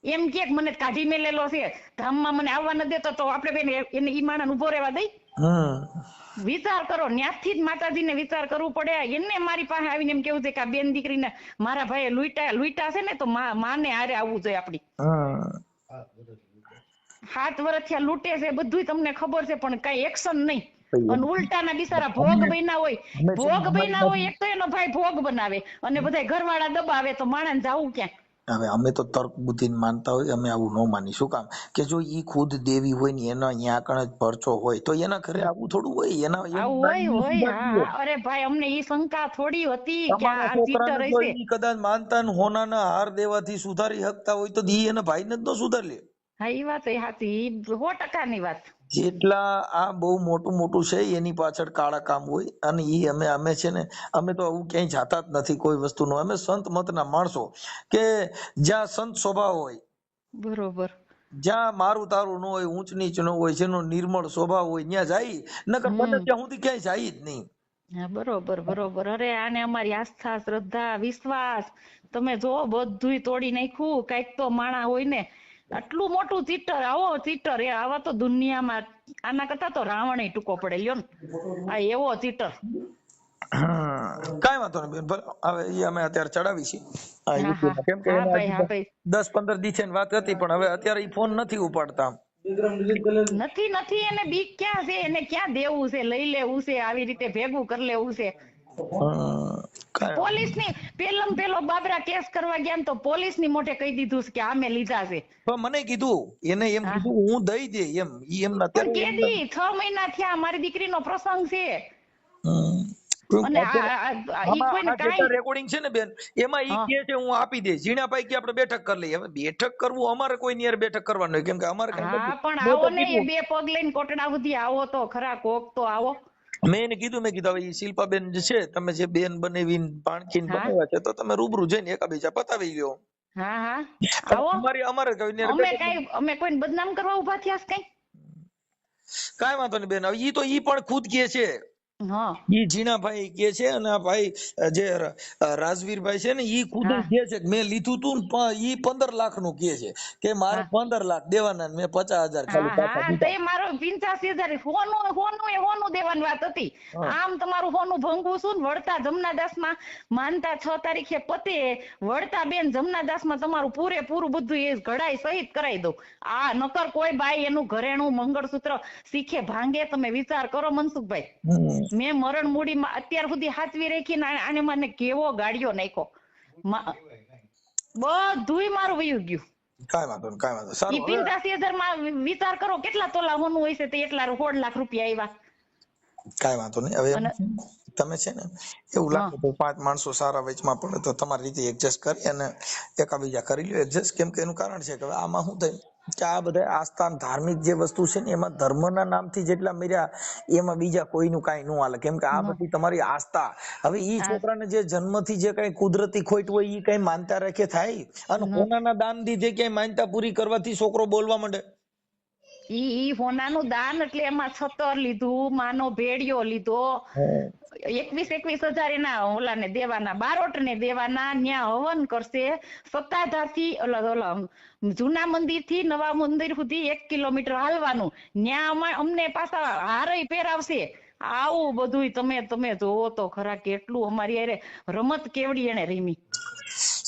એમ કે મને કાઢી મેલેલો છે ધામમાં, મને આવવા ન દેતો, તો આપણે બેન એને ઈ માણસ ઉભો રહેવા દઈ? વિચાર કરો, ન્યાથી જ માતાજીને વિચાર કરવું પડે. એને મારી પાસે આવીને એમ કેવું છે કે આ બેન દીકરીને મારા ભાઈએ લૂંટા છે ને, તો માને હારે આવવું જોઈએ આપડી. 7 વર્ષથી લૂંટે છે, બધું તમને ખબર છે, પણ કઈ એક્શન નહીં. અને ઉલટાના બિચારા ભોગ બન્યા હોય, એક તો એનો ભાઈ ભોગ બનાવે અને બધા ઘરવાળા દબાવે, તો માણસ જાવું ક્યાં? હવે અમે તો તર્ક બુદ્ધિ માનતા હોય, અમે આવું ન માની. શું કામ કે જો ઈ ખુદ દેવી હોય ને એના અહીંયા કણ જ પરચો હોય તો એના ઘરે આવું થોડું હોય? એના હોય. અરે ભાઈ અમને ઈ શંકા થોડી હતી કે આ ચીટર હશે. કદાચ માનતા ને હોનાના હાર દેવાથી સુધારી શકતા હોય તો ઈ એના ભાઈને જ ન સુધારી લે. હા ઈ વાત એ સાચી, 100% વાત. જેટલા આ બહુ મોટું છે એની પાછળ કાળા કામ હોય. અને ઈ અમે છે ને, અમે તો આવું ક્યાંય જાતા જ નથી કોઈ વસ્તુનો. અમે સંત મતના માણસો કે જ્યાં સંત સ્વભાવ હોય, બરોબર, જ્યાં મારું તારું ન હોય, ઊંચ નીચ ન હોય, જેનો નિર્મળ સ્વભાવ હોય ત્યાં જાય. નકર બને ત્યાં સુધી ક્યાંય જાય જ નહીં. હા બરોબર. અરે આને અમારી આસ્થા, શ્રદ્ધા, વિશ્વાસ તમે જો બધુંય તોડી નાખ્યું. કઈક તો માણા હોય ને, આટલું મોટું ચીટર, આવો ચીટર આવા તો દુનિયામાં આના કરતા તો રાવણ ટૂંકો પડે લ્યો ને. આ એવો ચીટર. કાંઈ વાંધો નહીં બેન, હવે એ અમે અત્યારે ચડાવી છીએ. કેમ કે 10-15 દી છે વાત હતી, પણ હવે અત્યારે ઈ ફોન નથી ઉપાડતા. નથી એને બીક ક્યાં છે? એને ક્યાં દેવું છે? લઈ લેવું છે? આવી રીતે ભેગું કરી લેવું છે? પોલીસ ની પેલો બાબરા કેસ કરવા ગયા તો પોલીસ ની મોઢે કહી દીધું કે આ મેં લીધા છે. મને કીધું, એને એમ કીધું હું દઈ દે એમ. ઈ એમ નથી કેદી 6 મહિના થયા, મારી દીકરીનો પ્રસંગ છે. અને રેકોર્ડિંગ છે ને બેન, એમાં ઈ કહે છે હું આપી દે. ઝીણાભાઈ કે આપણે બેઠક કરી લઈએ. હવે બેઠક કરવું અમારે કોઈ ની બેઠક કરવાનું, કેમ કે અમારે પણ આવો ને, 2 પગ લઈને કોટડા સુધી આવો તો ખરા, કોક તો આવો. મેં એને કીધું, હવે શિલ્પાબેન જે છે, તમે જે બેન બનાવીને પાણખીને બનાવ્યા છે, તો તમે રૂબરૂ જઈને એકાબીજા પતાવી લ્યો. આવો. અમે કોઈને બદનામ કરવા ઉભા થયા છે? કાંઈ વાંધો નહીં બેન. હવે ઈ તો ઈ પણ ખુદ કે છે, ઈ ઝીણાભાઈ કે છે, અને આ ભાઈ જે રાજવીરભાઈ છે ને, ઈ ખુદ કે છે કે મેં લીધું તું ને, ઈ 15 લાખ નું કે છે કે મારે 15 લાખ દેવાના, મેં 50,000 ખાલી. મારો 85,000 હોનું દેવાની વાત હતી. આમ તમારું હોનું ભંગવું છું ને, વળતા જમનાદાસ માં માનતા 6 તારીખે પતે, વળતા બેન જમનાદાસ માં તમારું પૂરેપૂરું બધું એ ઘડાઈ સહિત કરાવી દઉં. આ નકર કોઈ બાઈ એનું ઘરેણું મંગળસૂત્ર શીખે ભાંગે? તમે વિચાર કરો મનસુખભાઈ. મેં મરણ મૂડીમાં અત્યાર સુધી હાથવી રાખી ને આને મને કેવો ગાડીઓ નાખ્યો. બધુંય મારું વયું ગયું. કાંઈ વાંધો સારું. 85,000 માં વિચાર કરો કેટલા તોલા હોનું હોય છે, તે એટલા 16 લાખ રૂપિયા આવ્યા. કાંઈ વાંધો નહીં. હવે તમે છે ને, એવું લાગે તો 5 માણસો સારા વેચમાં પડે તો તમારી રીતે એડજસ્ટ કરી અને એકાબીજા કરી લ્યો એડજસ્ટ. કેમ કે એનું કારણ છે કે આમાં શું થાય કે આ બધા આસ્થા ધાર્મિક જે વસ્તુ છે ને, એમાં ધર્મના નામથી જેટલા મર્યા એમાં બીજા કોઈનું કાંઈ ન હાલે. કેમ કે આ બધી તમારી આસ્થા. હવે ઈ છોકરાને જે જન્મથી જે કઈ કુદરતી ખોટ હોય ઈ કઈ માનતા રાખે થાય, અને હોનાના દાન દીધે ક્યાંય માનતા પૂરી કરવાથી છોકરો બોલવા માંડે. ઈ હોનાનું દાન એટલે એમાં 76 લીધું, માનો ભેડિયો લીધો, 21,000 એના ઓલાને દેવાના, બારોટ ને દેવાના. ન્યા હવન કરશે, સત્તાધારથી ઓલા જૂના મંદિર થી નવા મંદિર સુધી 1 કિલોમીટર હાલવાનું. ન્યા અમને પાછા હારય પહેરાવશે. આવું બધું તમે જોવો તો ખરા, કેટલું અમારી અરે રમત કેવડી એને રમી.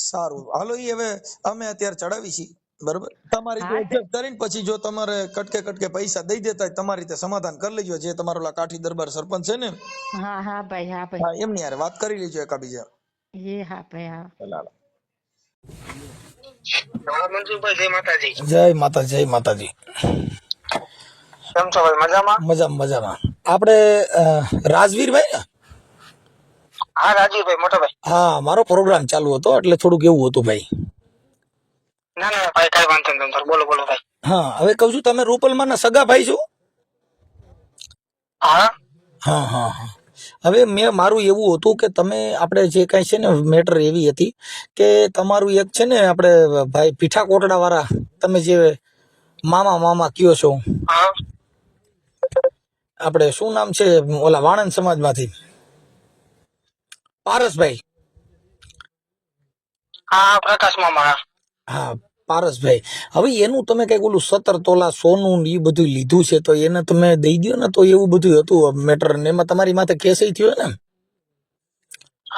સારું, હાલો. ઈ હવે અમે અત્યારે ચડાવી છીએ. બરોબર, તમારી હા રીતે એડજસ્ટ કરીને પછી જો તમારે કટકે કટકે પૈસા દઈ દેતા હોય તમારી રીતે સમાધાન કરી લેજો, જે તમારો ઓલા કાઠી દરબાર સરપંચ છે ને હા હા ભાઈ, હા ભાઈ, હા એમની હારે વાત કરી લેજો એકાબીજા. એ હા ભાઈ, હા. હાલો. હા મનસુખભાઈ, જય માતાજી. જય માતા, જય માતાજી. કેમ છો ભાઈ, મજામાં? મજામાં મજામાં. આપણે રાજવીરભાઈ ને? હા રાજીવભાઈ, મોટા ભાઈ. હા, મારો પ્રોગ્રામ ચાલુ હતો એટલે થોડુંક એવું હતું ભાઈ. ના ના ભાઈ, કઈ વાંધો નહીં, તમે બોલો બોલો ભાઈ. હા, હવે કહું છું, તમે રૂપલમાં ના સગા ભાઈ છો? હા હા હા હા. હવે મારું એવું હતું કે તમે આપણે જે કાંઈ છે ને મેટર એવી હતી કે તમારું એક છે ને આપણે ભાઈ પીઠા કોટડા વાળા તમે જે મામા મામા કયો છો, હા આપણે શું નામ છે ઓલા વાણંદ સમાજમાંથી પારસભાઈ. હા, પ્રકાશ મામા. હા પારસભાઈ, હવે એનું તમે કઈક ઓલું 17 તોલા સોનું એ બધું લીધું છે તો એને તમે દઈ દો ને, તો એવું બધું હતું મેટર ને એમાં તમારી માથે કેસ થયો ને.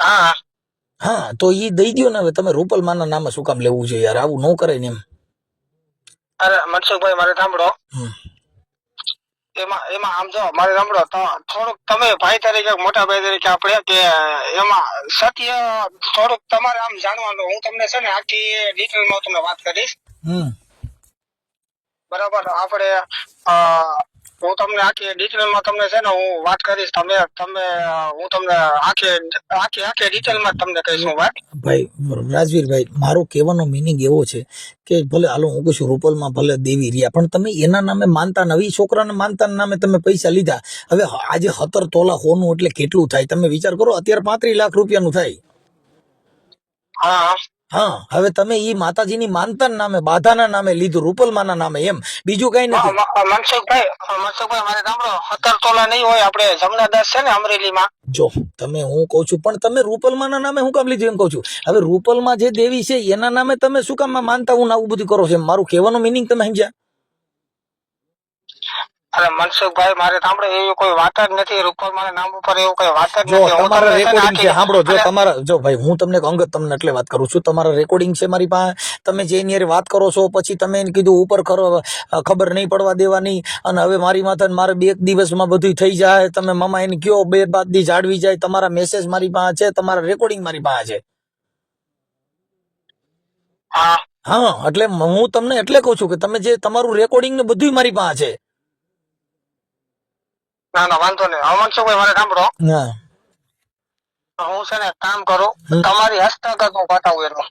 હા હા, તો એ દઈ દો ને. હવે તમે રૂપલમાના નામે શું કામ લેવું છે યાર, આવું ન કરે ને એમ. અરે મનસુખભાઈ, મારે સાંભળો. એમાં એમાં આમ જો મારે સાંભળો તો થોડુંક તમે ભાઈ તરીકે મોટા ભાઈ તરીકે આપણે કે એમાં સત્ય થોડુંક તમારે આમ જાણવાનું. હું તમને છે ને આખી ડિટેલમાં તમને વાત કરીશ. બરાબર, આપણે હું તમને આખી ડિટેલમાં તમને છે ને હું વાત કરીશ. તમે તમે હું તમને આખી આખી આખી ડિટેલમાં તમને કહીશ હું વાત. ભાઈ રાજવીરભાઈ, મારો કહેવાનો મિનિંગ એવો છે કે ભલે હાલો હું કહું છું રૂપલમાં ભલે દેવી રહ્યા, પણ તમે એના નામે માનતા નવી છોકરાને માનતા નામે તમે પૈસા લીધા. હવે આજે 17 તોલા હોનું એટલે કેટલું થાય તમે વિચાર કરો, અત્યારે 35 લાખ રૂપિયાનું થાય. હા હા, હવે તમે ઈ માતાજીની માનતા નામે બાધાના નામે લીધું, રૂપલમાના નામે, એમ બીજું કઈ નથી. મનસુખભાઈ મારે સાંભળો, 17 તોલા નહીં હોય. આપણે જમનાદાસ છે ને અમરેલીમાં. જો તમે હું કઉ છું, પણ તમે રૂપલમાના નામે હું કામ લીધું એમ કઉ છું. હવે રૂપલમાં જે દેવી છે એના નામે તમે શું કામ માનતા હું આવું બધું કરો છો, એમ મારું કહેવાનો મિનિંગ તમે સમજ્યા? અરે મનસુખભાઈ, મારે સાંભળો, એવી કોઈ વાત જ નથી. રૂપલમાના નામ ઉપર એવું કોઈ વાત જ જો નથી. હું તમારા તમને છે ને રેકોર્ડિંગ છે, આખી સાંભળો, જો તમારા જો ભાઈ હું તમને અંગત તમને એટલે વાત કરું છું, તમારા રેકોર્ડિંગ છે મારી પાસે. તમે જે એની વાત કરો છો પછી તમે એને કીધું ઉપર ખબર નહીં પડવા દેવાની, અને હવે મારી માથે મારે 2 દિવસમાં બધું થઈ જાય. તમે મામા એને કયો 2 દી જાળવી જાય. તમારા મેસેજ મારી પાસે છે, તમારા રેકોર્ડિંગ મારી પાસે છે. હા હા, એટલે હું તમને એટલે કહું છું કે તમે જે તમારું રેકોર્ડિંગ ને બધું મારી પાસે છે. ના ના વાંધો નહીં. હવે મનસુખભાઈ મારે સાંભળો, હા, હું છે ને કામ કરું, તમારી હસ્તગત હું પતાવું એનું.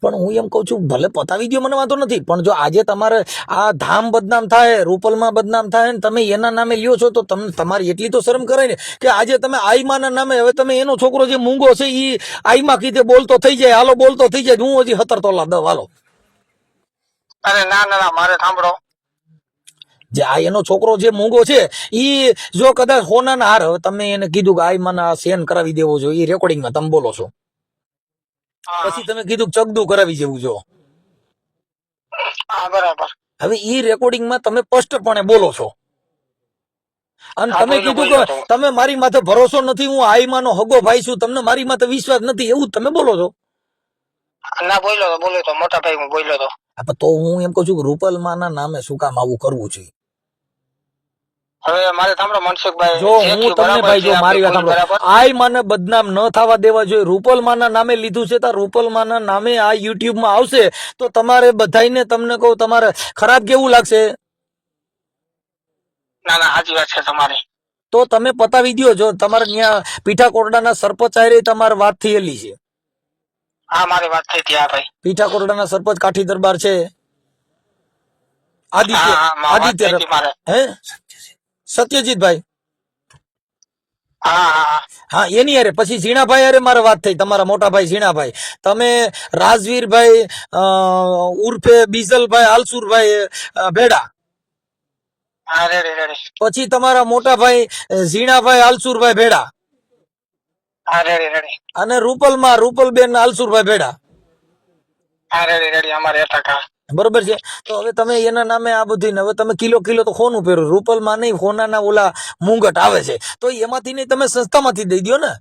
પણ હું એમ કઉ છું ભલે પતાવી દો, મને વાંધો નથી, પણ જો આજે તમારે આ ધામ બદનામ થાય, રૂપલમાં બદનામ થાય ને તમે એના નામે લ્યો છો, તો તમને તમારી એટલી તો શરમ કરાય ને કે આજે તમે આઈમાના નામે, હવે તમે એનો છોકરો જે મૂંગો છે એ આઈમાં કીધે બોલતો થઈ જાય, હાલો બોલતો થઈ જાય, હું હજી 17 તોલા દઉં હાલો. અરે ના ના ના, મારે સાંભળો, જે આ એનો છોકરો જે મૂંગો છે ઈ જો કદાચ હોનાના હાર, હવે તમે એને કીધું કે આઈમાના સેન કરાવી દેવો છો, એ રેકોર્ડિંગમાં તમે બોલો છો. પછી તમે કીધું ચગદું કરાવી જેવું જો. હા બરાબર. હવે ઈ રેકોર્ડિંગમાં તમે સ્પષ્ટપણે બોલો છો, અને તમે કીધું કે તમે મારી માથે ભરોસો નથી, હું આઈમાનો હગો ભાઈ છું, તમને મારી માથે વિશ્વાસ નથી, એવું તમે બોલો છો. ના બોલ્યો તો મોટા ભાઈ, હું બોલ્યો તો. તો હું એમ કહું છું કે રૂપલમાના નામે શું કામ આવું કરવું જોઈએ? હવે મારે સાંભળો મનસુખભાઈ, જો હું તમને ભાઈ જો મારી વાત સાંભળો, આઈમાને બદનામ ન થવા દેવા જોઈએ. રૂપલમાના નામે લીધું છે, તો રૂપલમાના નામે આ યુટ્યુબમાં આવશે તો તમારે બધાઈને તમને કહું તમારે ખરાબ કેવું લાગશે? ના ના સાચી વાત છે તમારી. તો તમે પતાવી દો. જો તમારે ત્યાં પીઠા કોરડાના સરપંચ આરે તમારે વાત થયેલી છે. હા મારી વાત થઈ હતી. હા ભાઈ, પીઠા કોરડાના સરપંચ કાઠી દરબાર છે, આદિત્ય હે સત્યજીતભાઈ. હા, એની યારે પછી ઝીણાભાઈ યારે મારે વાત થઈ, તમારા મોટા ભાઈ ઝીણાભાઈ. તમે રાજવીરભાઈ ઉર્ફે બીજલભાઈ આલસુરભાઈ ભેડા, પછી તમારા મોટા ભાઈ ઝીણાભાઈ આલસુરભાઈ ભેડા, અને રૂપલબેન આલસુરભાઈ ભેડા. બરોબર છે. તો હવે તમે એના નામે આ બધું, હવે તમે કિલો તો સોનું પહેરો, રૂપલમાં નહીં, સોનાના ઓલા મુંગટ આવે છે, તો એમાંથી નહીં તમે સંસ્થામાંથી દઈ દો ને.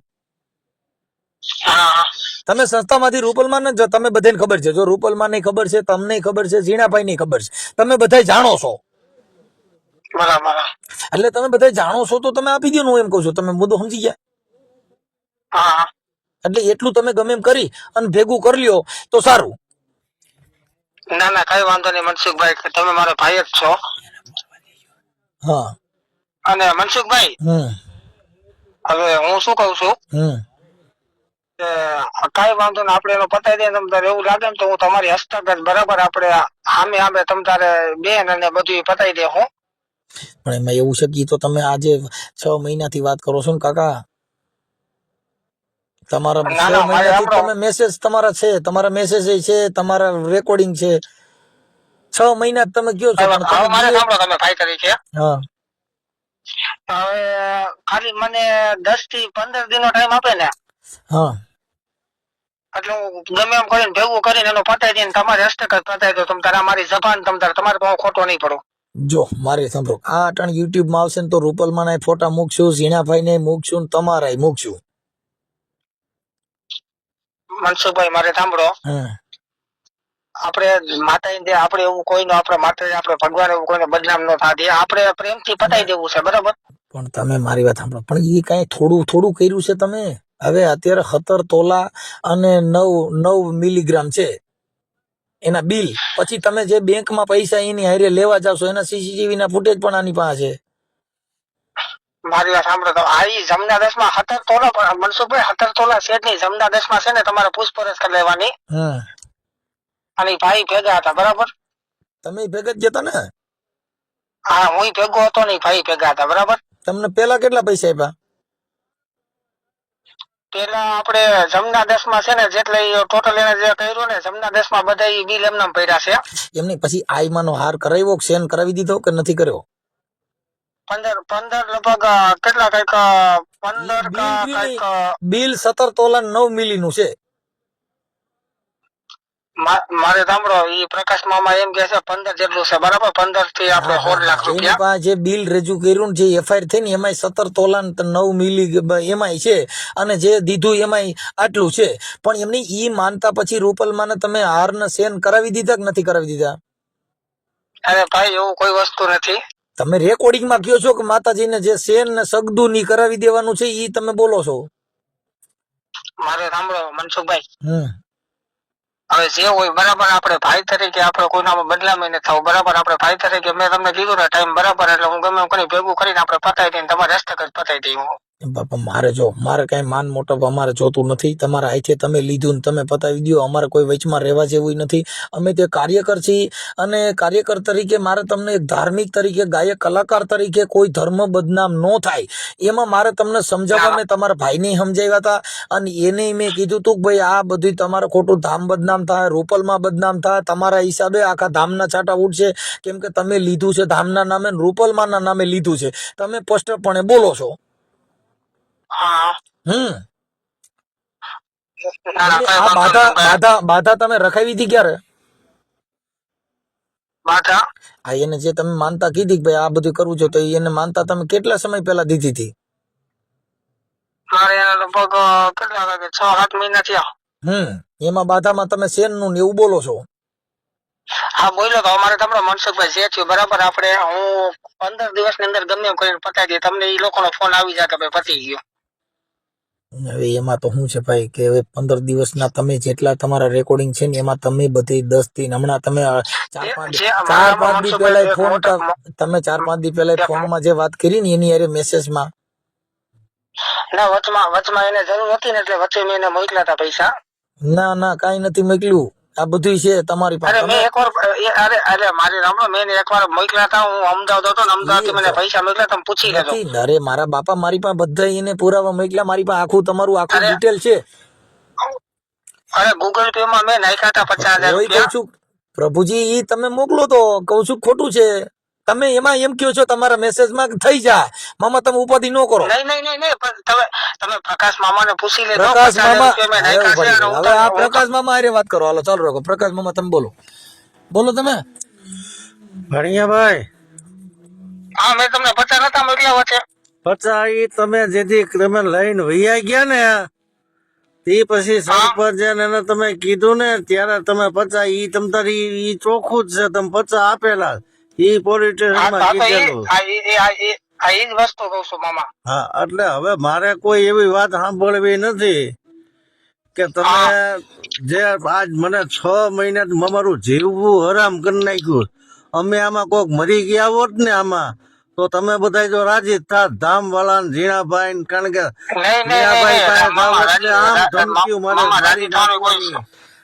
હા હા તમે સંસ્થામાંથી રૂપલમાં ન તમે બધાને ખબર છે, જો રૂપલમાં નહીં ખબર છે, તમને ખબર છે, ઝીણાભાઈ ની ખબર છે, તમે બધા જાણો છો, બરાબર. એટલે તમે બધા જાણો છો તો તમે આપી દો ને, હું એમ કહું છું. તમે મુદ્દો સમજી ગયા? હા હા એટલે એટલું તમે ગમે એમ કરી અને ભેગું કરી લ્યો તો સારું. ના ના કઈ વાંધો નહીં મનસુખભાઈ, તમે મારા ભાઈ જ છો. હા. અને મનસુખભાઈ, હવે હું શું કઉ છું કે કઈ વાંધો ને આપણે એનો પતાવી દઈએ. તમ તારે એવું લાગે ને તો હું તમારી હસ્તગત બરાબર આપણે સામે સામે તમ તારે બેન અને બધું પતાવી દે હું. પણ એમાં એવું છે કે તો તમે આજે 6 મહિનાથી વાત કરો છો ને કાકા, તમારા ના 6 ના મારે મહિનાથી આપણો તમે મેસેજ તમારા છે, તમારા મેસેજ છે, તમારા રેકોર્ડિંગ છે, 6 મહિના તમે કયો છો, પણ હવે તમે મારે સાંભળો તમે ભાઈ તરીકે, હા હવે ખાલી મને 10 થી 15 દિનનો ટાઈમ આપે ને, હા એટલે હું ગમે એમ કરીને ભેગું કરીને એનો પતાવી દઈને તમારી હસ્તગત પતાવી દો. તમ તારે મારી જબાન તમ તારે તમારે તો હું ખોટો નહીં પડું. જો મારે સાંભળો, આ અટાણ યુટ્યુબ માં આવશે ને તો રૂપલમાં ના ફોટા મૂકશું, ઝીણાભાઈ ને મૂકશું, ને તમારા મૂકશું. મનસુખભાઈ મારે સાંભળો, આપણે માતા આપણે એવું કોઈનો આપણે માતા આપણે ભગવાન એવું કોઈને બદનામ ન થવા દે. આપણે પ્રેમથી પતાવી દેવું છે, બરાબર? પણ તમે મારી વાત સાંભળો, પણ એ કઈ થોડું થોડું કર્યું છે તમે. હવે અત્યારે 17 તોલા અને 9 મિલીગ્રામ છે એના બિલ. પછી તમે જે બેંકમાં પૈસા એની હારે લેવા જાવશો એના સીસીટીવી ના ફૂટેજ પણ આની પાસે છે. મારી વાત સાંભળો તો આ ઈ જમના 10 માં 17 તોલા પણ મનસુખભાઈ 17 તોલા છે જ નહીં. જમના 10 માં છે ને તમારે પૂછપરછ કરી લેવાની. અને ઈ ભાઈ ભેગા હતા, બરાબર? તમે ભેગા જ જતા ને? હા હું ભેગો હતો ને ભાઈ ભેગા હતા, બરાબર? તમને પેલા કેટલા પૈસા આપ્યા? પેલા આપણે જમના 10 માં છે ને જેટલે ટોટલ એને જે કર્યું ને જમના 10 માં બધા ઈ બિલ એમનામ પડ્યા છે. એમની પછી આઈમાનો હાર કરાવ્યો કે સેન કરાવી દીધો કે નથી કર્યો? 15 લગભગ કેટલા કઈક 15 કા કઈક બિલ 17 તોલા 9 મિલી નું છે. મારે સાંભળો ઈ પ્રકાશ મામા એમ કે છે 15 જેટલું છે, બરાબર? 15 થી આપણે 16 લાખ એની રૂપિયા. પાસે જે બિલ રજૂ કર્યું ને જે એફઆઈઆર થઈ ને એમાં 17 તોલા 9 મિલી એમાં છે, અને જે દીધું એમાં આટલું છે. પણ એમની ઈ માનતા પછી રૂપલમાં તમે હાર ને સેન કરાવી દીધા કે નથી કરાવી દીધા? અરે ભાઈ એવું કોઈ વસ્તુ નથી. તમે રેકોર્ડિંગ માં કહો છો કે માતાજીને જે સેન ને સગદુ ની કરાવી દેવાનું છે, ઈ તમે બોલો છો. મારે સાંભળો મનસુખભાઈ, હવે જે હોય બરાબર, આપણે ભાઈ તરીકે આપણે કોઈનામાં બદલામ ન થવું, બરાબર? આપણે ભાઈ તરીકે મેં તમને કીધું ને ટાઈમ બરાબર, એટલે હું ગમે એમ કરી ભેગું કરીને આપણે પતાવી દઈને તમારે હસ્તગત પતાવી દઈએ. બાપા મારે કઈ માન મોટપ અમારે જોતું નથી. તમારા હાથે તમે લીધું ને તમે પતાવી દો. અમારે કોઈ વચમાં રહેવા જેવું નથી. અમે તે કાર્યકર છીએ, અને કાર્યકર તરીકે મારે તમને એક ધાર્મિક તરીકે, ગાયક કલાકાર તરીકે કોઈ ધર્મ બદનામ ન થાય એમાં મારે તમને સમજાવવા. મેં તમારા ભાઈને સમજાવ્યા હતા, અને એને મેં કીધું તું કે ભાઈ આ બધું તમારે ખોટું ધામ બદનામ થાય, રૂપલમાં બદનામ થાય, તમારા હિસાબે આખા ધામના છાંટા ઉડશે, કેમ કે તમે લીધું છે ધામના નામે, રૂપલમાં ના નામે લીધું છે. તમે સ્પષ્ટપણે બોલો છો. બાધા તમે રખાવી હતી ક્યારે? બાધા એને જે તમે માનતા કીધી કે ભાઈ આ બધું કરવું છે, તો એને માનતા તમે કેટલા સમય પહેલા દીધી હતી? મારે લગભગ કેટલા 6-7 મહિના થયા. એમાં બાધામાં તમે સેન નું એવું બોલો છો. હા બોલો તો અમારે તમને મનસુખભાઈ જે થયું બરાબર, આપણે હું 15 દિવસની અંદર ગમે એમ કરીને પતાવી દઈએ. તમને એ લોકોનો ફોન આવી જાય કે ભાઈ પતી ગયો. હવે એમાં તો શું છે ભાઈ કે હવે 15 દિવસના તમે જેટલા તમારા રેકોર્ડિંગ છે ને એમાં તમે બધી 10 થી હમણાં તમે 4-5 દી પહેલા ફોન, તમે 4-5 દી પહેલા ફોનમાં જે વાત કરી ને એની અરે મેસેજમાં ના વચમાં એને જરૂર હતી ને એટલે વચ્ચે મેં એને મોકલ્યા હતા પૈસા. ના કઈ નથી મોકલ્યું. આ બધું છે તમારી પાસે. અરે મેં એકવાર મારી રામનો મેં એકવાર મોકલ્યા હતા. હું અમદાવાદ હતો ને અમદાવાદથી મને પૈસા મોકલ્યા, તમે પૂછી લેજો. અરે મારા બાપા, મારી પાસે બધા એને પુરાવા મોકલ્યા. મારી પાસે આખું તમારું આખું ડિટેલ છે. અરે ગૂગલ પે માં મેં નાખ્યા હતા 50,000 રૂપિયા. કહું છું પ્રભુજી, ઈ તમે મોકલો તો કહું છું ખોટું છે. તમે એમાં એમ કહો છો તમારા મેસેજમાં થઈ જાય મામા, તમે ઉપાધિ ન કરો. નહીં તમે પ્રકાશ મામાને પૂછી લેજો. પ્રકાશ મામા, હવે આ પ્રકાશ મામા હારે વાત કરો. હાલો ચાલુ રાખો. પ્રકાશ મામા તમે બોલો તમે. ભણિયાભાઈ, હા મેં તમને 50 નતા મોકલ્યા વચ્ચે. 50 ઈ તમે જેથી તમે લઈને વૈયા ગયા ને તે પછી સરપંચ એને તમે કીધું ને ત્યારે તમે 50 ઈ તમ તારી ઈ ચોખ્ખું જ છે, તમે 50 આપેલા ઈ પોલીસ સ્ટેશનમાં કીધેલું. એ જ વસ્તુ કહું છું મામા. હા, એટલે હવે મારે કોઈ એવી વાત સાંભળવી નથી કે તમે જે આજ મને 6 મહિના અમારું જીવવું હરામ કરી નાખ્યું. અમે આમાં કોક મરી ગયા હોત ને આમાં તો તમે બધા જો રાજી થાત, ધામ વાળા ઝીણાભાઈ ને, કારણ કે ઝીણાભાઈ પાસે જાવ એટલે આમ ધમકીઓ મારે મારી નાખવાની.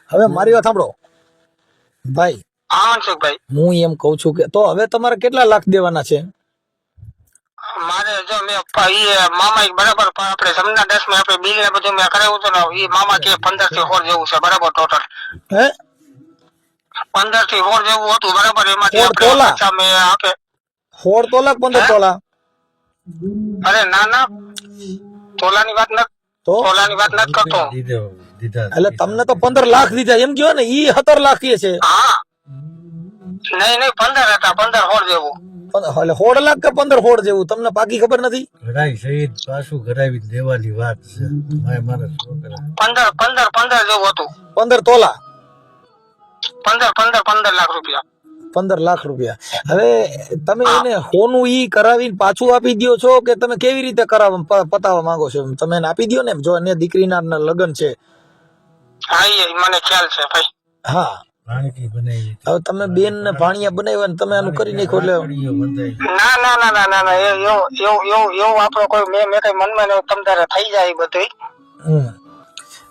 હવે મારી વાત સાંભળો ભાઈ, હા મનસુખભાઈ, હું એમ કઉ છું કે તો હવે તમારે કેટલા લાખ દેવાના છે? મારે જો મેં મામા બરાબર આપણે સમના 10 માં આપણે બિલ ને બધું મેં કરાવ્યું હતું ને, એ મામા કે 15 થી 16 જેવું છે બરાબર ટોટલ. હે 15 થી 16 જેવું હતું બરાબર. એમાંથી 16 તોલા? આપણે મેં આપે 16 તોલા 15 તોલા? અરે ના ના, તોલાની વાત ન, તો તોલાની વાત નથી કરતો. એટલે તમને તો 15 લાખ દીધા એમ કયો ને, ઈ 17 લાખ કહે છે. હા નહીં 15 હતા, 15 16 જેવું. એટલે 16 લાખ કે 15 16 જેવું તમને પાકી ખબર નથી? ઘરાઈ સહિત પાછું ઘરાવી દેવાની વાત છે. મારા છોકરા 15 જેવું હતું. 15 તોલા? 15 લાખ રૂપિયા. 15 લાખ રૂપિયા. હવે તમે એને હોનું ઈ કરાવીને પાછું આપી દ્યો છો કે તમે કેવી રીતે પતાવવા માંગો છો? તમે એને આપી દ્યો ને, જો એને દીકરીના લગ્ન છે. હા એ મને ખ્યાલ છે ભાઈ. હા, ભાણકી બનાવી. હવે તમે બેન ને ભાણિયા બનાવ્યા ને તમે આનું કરી નાખો એટલે ના ના ના ના ના ના, એવું આપણો કોઈ મેં કઈ મનમાં ન તમ તારે થઈ જાય બધું.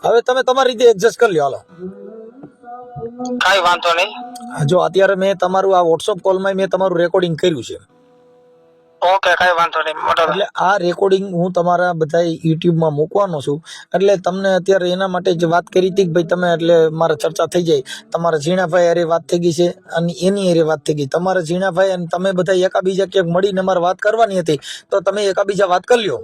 હવે તમે તમારી રીતે એડજસ્ટ કરી લ્યો. હાલો, કઈ વાંધો નહીં. જો અત્યારે મેં તમારું આ વોટ્સઅપ કોલમાં મેં તમારું રેકોર્ડિંગ કર્યું છે. ઓકે, કઈ વાંધો નહીં. એટલે આ રેકોર્ડિંગ હું તમારા બધા યુટ્યુબમાં મૂકવાનો છું. એટલે તમને અત્યારે એના માટે જ વાત કરી હતી કે ભાઈ તમે, એટલે મારે ચર્ચા થઈ જાય. તમારા ઝીણાભાઈ અરે વાત થઈ ગઈ છે અને એની અરે વાત થઈ ગઈ. તમારા ઝીણાભાઈ અને તમે બધા એકાબીજા ક્યાંક મળીને મારે વાત કરવાની હતી, તો તમે એકાબીજા વાત કરી લ્યો.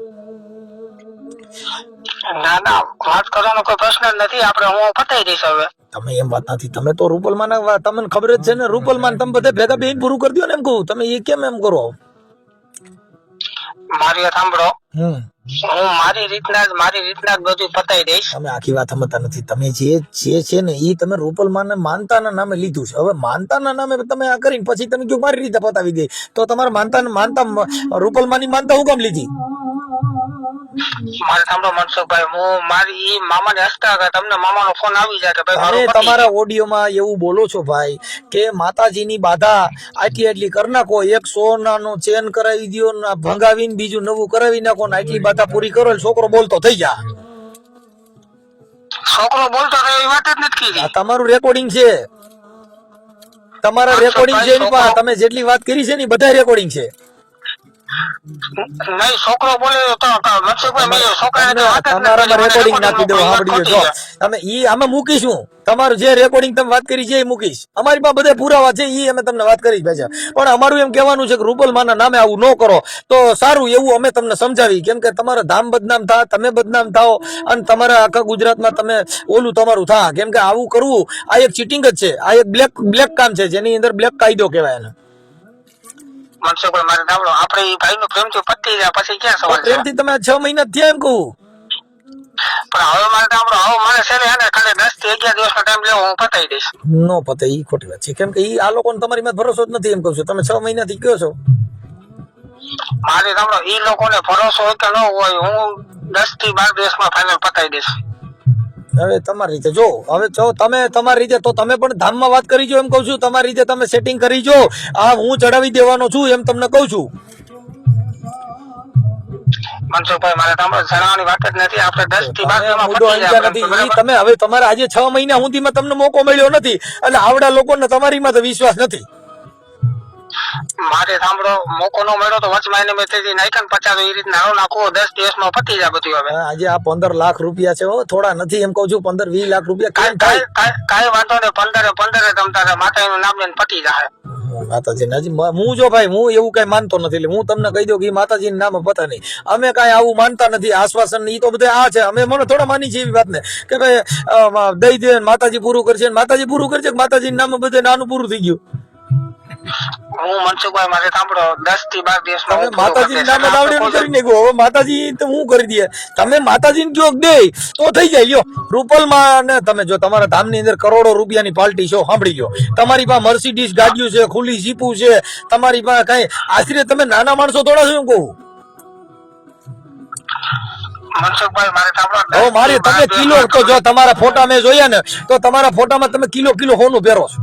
ના ના, વાત કરવાનો કોઈ પ્રશ્ન જ નથી. આપણે હું પતાઈ દઈશ હવે. તમે એમ વાત નથી, તમે તો રૂપલમાન, તમને ખબર જ છે ને રૂપલમાન, તમે બધા ભેગા બેન પૂરું કરી દો ને એમ કહું. તમે એ કેમ એમ કરો? મારી વાત સાંભળો, હું મારી રીતના જ બધું પતાઈ દઈશ. તમે આખી વાત સમજતા નથી. તમે જે છે ને એ તમે રૂપલમાનને માનતાના નામે લીધું છે. હવે માનતાના નામે તમે આ કરીને પછી તમે જો મારી રીતે પતાવી દે, તો તમારે માનતા રૂપલમાની માનતા હું કામ લીધી? મારે સાંભળો મનસુખભાઈ, હું મારી ઈ મામાને હસતા તમને મામાનો ફોન આવી જાય કે ભાઈ તમે મારું તમારા ઓડિયોમાં એવું બોલો છો ભાઈ કે માતાજીની બાધા આટલી કરી નાખો, એક સોનાનો ચેન કરાવી દો ને ભંગાવીને બીજું નવું કરાવી નાખો ને આટલી બાધા પૂરી કરો એટલે છોકરો બોલતો થઈ જા. છોકરો બોલતો રહે એવી વાત જ નથી કીધી. આ તમારું રેકોર્ડિંગ છે, તમારા રેકોર્ડિંગ છે એની પાસે. તમે જેટલી વાત કરી છે ને બધા રેકોર્ડિંગ છે. નહીં, છોકરો બોલે તો મનસુખભાઈ મેં છોકરાને વાત જ નથી કરી. તમારામાં રેકોર્ડિંગ નાખી દો. સાંભળી જો, તમે ઈ આમાં મૂકીશું. તમારું જે રેકોર્ડિંગ તમે વાત કરી છે એ મૂકીશ. અમારી પાસે બધા પુરાવા છે, એ અમે તમને વાત કરી છે. પણ અમારું એમ કહેવાનું છે કે રૂપલમાના નામે આવું ન કરો તો સારું, એવું અમે તમને સમજાવી. કેમ કે તમારા ધામ બદનામ થાય, તમે બદનામ થાઓ અને તમારા આખા ગુજરાતમાં તમે ઓલું તમારું થા. કેમ કે આવું કરવું આ એક ચીટિંગ જ છે, આ એક બ્લેક કામ છે, જેની અંદર બ્લેક કાયદો કહેવાય એને. મનસુખભાઈ મારે સાંભળો, આપણે ઈ ભાઈનું પ્રેમથી પતી જાય પછી ક્યાં સવાલ છે? પ્રેમથી તમે 6 મહિના થયા એમ કહું. પણ હવે મારે સાંભળો, હવે મારે છે ને એને ખાલી 10 થી 11 દિવસનો ટાઈમ લેવો, હું પતાઈ દઈશ. નો પતે, ઈ ખોટી વાત છે. કેમ કે ઈ આ લોકોને તમારી માં ભરોસો જ નથી એમ કહું છું. તમે 6 મહિનાથી કયો છો. મારે સાંભળો, ઈ લોકોને ભરોસો હોય કે ન હોય, હું 10 થી 12 દિવસમાં ફાઇનલ પતાઈ દઈશ. હવે તમારી રીતે જો, હવે જો તમે તમારી રીતે, તો તમે પણ ધામમાં વાત કરી જો એમ કહું છું. તમારી રીતે તમે સેટિંગ કરી જો. આ હું ચડાવી દેવાનો છું એમ તમને કહું છું. મનસુખભાઈ મારે સાંભળો, જણાવવાની વાત જ નથી. આપણે 10 થી 12 દિવસમાં મુદ્દો પતી અંજા જાય. નથી. ઈ તમે હવે તમારે આજે 6 મહિના સુધીમાં તમને મોકો મળ્યો નથી એટલે આવડા લોકોને તમારીમાં તો વિશ્વાસ નથી. મારે સાંભળો, મોકો નો મળ્યો તો વચમાં એને મેં તેથી નાખ્યા 50 એ રીતના હાલો નાખો, 10 દિવસમાં પતી જાય બધું. હવે આજે આ 15 લાખ રૂપિયા છે, થોડા નથી એમ કહું છું. 15-20 લાખ રૂપિયા કેમ થાય? કાંઈ વાંધો નહીં, 15 તમ તારે માતાનું નામ લઈને પતી જાય. માતાજીને હજી હું જો ભાઈ, હું એવું કઈ માનતો નથી. એટલે હું તમને કહી દઉં કે માતાજીના નામે પતા નહીં. અમે કઈ આવું માનતા નથી. આશ્વાસન ઈ તો બધા આ છે. અમે મને થોડા માની છે એવી વાતને કે ભાઈ દઈ દે માતાજી પૂરું કરશે, માતાજી પૂરું કરશે, માતાજીના નામે બધે નાનું પૂરું થઈ ગયું. હું મનસુખભાઈ મારે સાંભળો 10 થી 12 દિવસમાં તમે હું પૂરું માતાજી કરી નામે દઈશ. દાવડીનું કરી નાખ્યું. હવે માતાજી તો હું કરી દે, તમે માતાજી જો દે તો થઈ જાય. લ્યો રૂપલમાં ને તમે જો તમારા ધામની અંદર કરોડો રૂપિયાની પાર્ટી છો, સાંભળી લો, તમારી પાસે મર્સિડીઝ ગાડીઓ છે, ખુલ્લી જીપું છે, તમારી પાસે કઈ આશરે તમે નાના માણસો થોડા છો, એમ કહું. મનસુખભાઈ મારે સાંભળો હવે મારી તમે કિલો તો જો તમારા ફોટા મેં જોયા ને તો તમારા ફોટામાં તમે કિલો કિલો હોનું પહેરો છો.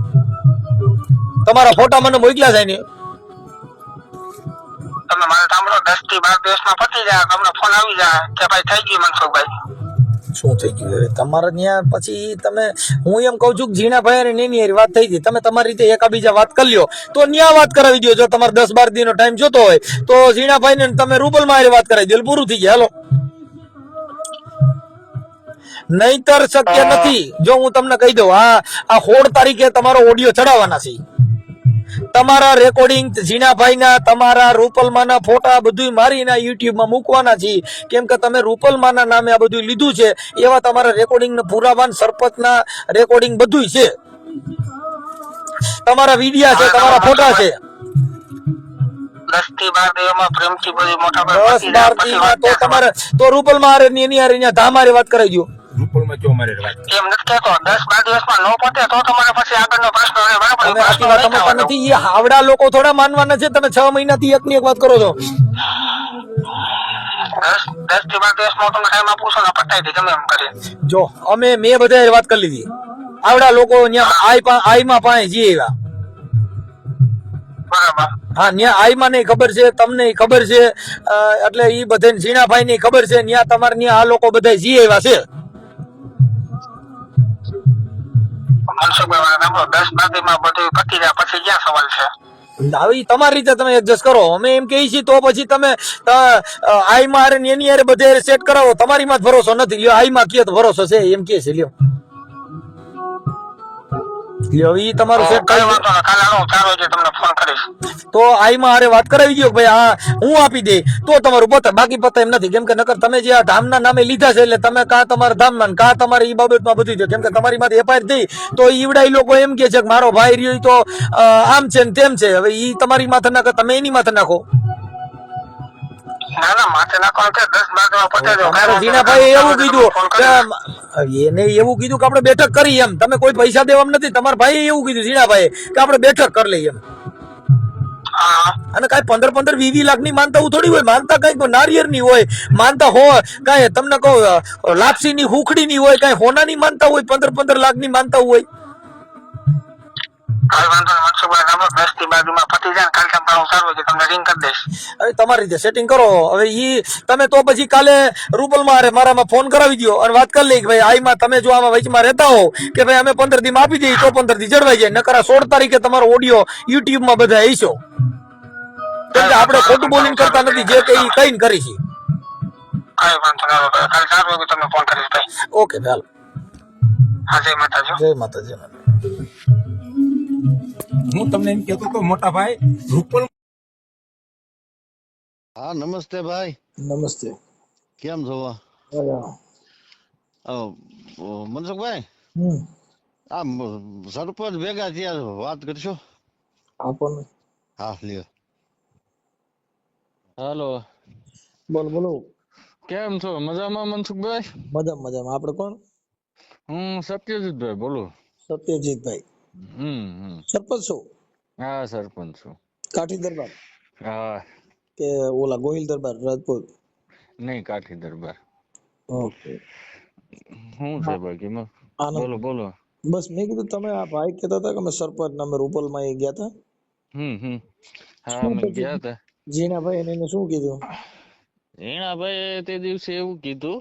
તમારા ફોટા મને મોકલ્યા જાય ને, તમે મારે સાંભળો 10 થી 12 દિવસમાં પતી જાય, તમને ફોન આવી જાય કે ભાઈ થઈ ગયું મનસુખભાઈ. શું થઈ ગયું હવે તમારે ત્યાં? પછી તમે, હું એમ કઉ છું કે ઝીણાભાઈ અને નેની હારી વાત થઈ હતી, તમે તમારી રીતે એકાબીજા વાત કરી લ્યો તો ન્યા વાત કરાવી દો. જો તમારે 10-12 દી નો ટાઈમ જોતો હોય તો ઝીણાભાઈ ને તમે રૂબલમાં હારી વાત કરાવી દો, પૂરું થઈ ગયા. હાલો, નહીતર શક્ય નથી. જો હું તમને કહી દઉં, આ 16 તારીખે તમારો ઓડિયો ચડાવવાના છે, તમારા રેકોર્ડિંગ ઝીણાભાઈના, તમારા રૂપલમાના ફોટા બધું મારીને યુટ્યુબમાં મૂકવાના છે. કેમ કે તમે રૂપલમાના નામે આ બધું લીધું છે, એવા તમારા રેકોર્ડિંગ પુરાવાન સરપંચના રેકોર્ડિંગ બધું છે, તમારા વિડિયા છે, તમારા ફોટા છે. 10 થી 12 દિવસમાં પ્રેમથી બધી મોટા 10-12 દીમાં તો તમારે તો રૂપલમાં હારે એની હારે ત્યાં ધામારે વાત કરાવી દો. એમ નથી કહેતો, 10-12 દિવસમાં નો પતે તો તમારે પછી આગળનો પ્રશ્ન રહે. બરાબર, તમે આખી વાત સમજતા નથી. એ હાવડા લોકો થોડા માનવાના છે. તમે 6 મહિનાથી એકની એક વાત કરો છો. 10 થી 12 દિવસમાં તમે ટાઈમ આપું છો ને પતાવી દે ગમે એમ કરી. જો મેં બધા વાત કરી લીધી. આવડા લોકો આઈમાં પાસે જી આવ્યા. બરાબર, હા, ન્યા આઈમાં નહીં ખબર છે, તમને ખબર છે, એટલે ઈ બધે ઝીણાભાઈ ની ખબર છે. ન્યા તમારે ન્યા આ લોકો બધા જી આવ્યા છે. મનસુખભાઈ મારે સાંભળો 10-12 દિવસમાં બધું પતી જાય પછી ક્યાં સવાલ છે? હવે તમારી રીતે તમે એડજસ્ટ કરો. અમે એમ કહીએ છીએ તો પછી તમે આઈમાં હારે ને એની હારે બધે સેટ કરાવો. તમારીમાં જ ભરોસો નથી. લ્યો, આઈમાં કે તો ભરોસો છે એમ કે છે. લ્યો ઈ તમારું સેટ કઈ થાય વાંધો નહીં, કાલે આવો 4 વાગે તમને ફોન કરીશ. તો આઈમાં હારે વાત કરાવી દો. ભાઈ હા, હું આપી દે તો તમારું પતે, બાકી પતે એમ નથી. કેમ કે નકર તમે જે આ ધામના નામે લીધા છે, એટલે તમે કાં તમારા ધામમાં કાં તમારે ઈ બાબતમાં બધું છે. કેમ કે તમારી માંથી એફઆઈઆર થઈ તો ઈવડા લોકો એમ કે છે કે મારો ભાઈ રહ્યો તો આમ છે ને તેમ છે. હવે ઈ તમારી માથે નાખો, તમે એની માથે નાખો. ના ના, માથે નાખો કે 10-12 પતે જો. તમારે ઝીણાભાઈ એવું કીધું કે એને એવું કીધું કે આપણે બેઠક કરી એમ. તમે કોઈ પૈસા દેવા નથી. તમારા ભાઈ એવું કીધું ઝીણાભાઈ કે આપણે બેઠક કરી લઈએ એમ. અને કઈ 15-20 લાખ ની માનતા થોડી હોય. માનતા કઈક નારિયેર ની હોય, માનતા હોય કઈ તમને કહો લાપસી ની હુખડી ની હોય, કઈ હોના ની માનતા હોય, 15 લાખ ની માનતા હોય. કઈ વાંધો નહીં મનસુખભાઈ, સાંભળો 10 થી 12 દિવસમાં પતી જાય, કાલે હું 4 વાગે તમને રિંગ કરી દઈશ. હવે તમારી રીતે સેટિંગ કરો. હવે ઈ તમે તો પછી કાલે રૂપલમાં હારે મારામાં ફોન કરાવી દો અને વાત કરી લઈ કે ભાઈ આઈમાં તમે જો આમાં વચમાં રહેતા હો કે ભાઈ અમે 15 દી માં આપી દઈએ તો 15 દી જળવાઈ જાય. નકર 16 તારીખે તમારો ઓડિયો યુટ્યુબ માં બધા આવીશો. કેમ કે આપણે ખોટું બોલિંગ કરતા નથી, જે કઈ કઈ કરી છે. કઈ વાંધો નહીં, કાલે 4 વાગે તમને ફોન કરીશ ભાઈ. ઓકે ચાલો. હા, જય માતાજી. જય માતાજી. હું તમને એમ કહેતો તો મોટા ભાઈ રૂપલ. હા નમસ્તે ભાઈ. નમસ્તે. કેમ છો? મનસુખભાઈ, આ સરપંચ ભેગા થયા, વાત કરશો? આપો ને. હા લ્યો. હાલો, બોલો બોલો. કેમ છો? મજામાં મનસુખભાઈ? મજામાં. આપણે કોણ? હું સત્યજીતભાઈ બોલું. સત્યજીતભાઈ. સરપંચ છો? હા સરપંચ છું. કાઠી દરબાર હા. કે ઓલા ગોહિલ દરબાર રાજપૂત? નહીં, કાઠી દરબાર. ઓકે. શું છે બાકી? બોલો બોલો. બસ મેં કીધું તમે આ ભાઈ કહેતા હતા કે અમે સરપંચ અમે રૂપલમાં એ ગયા હતા. હા અમે ગયા હતા. જીણાભાઈ એને શું કીધું? ઝીણાભાઈ તે દિવસે એવું કીધું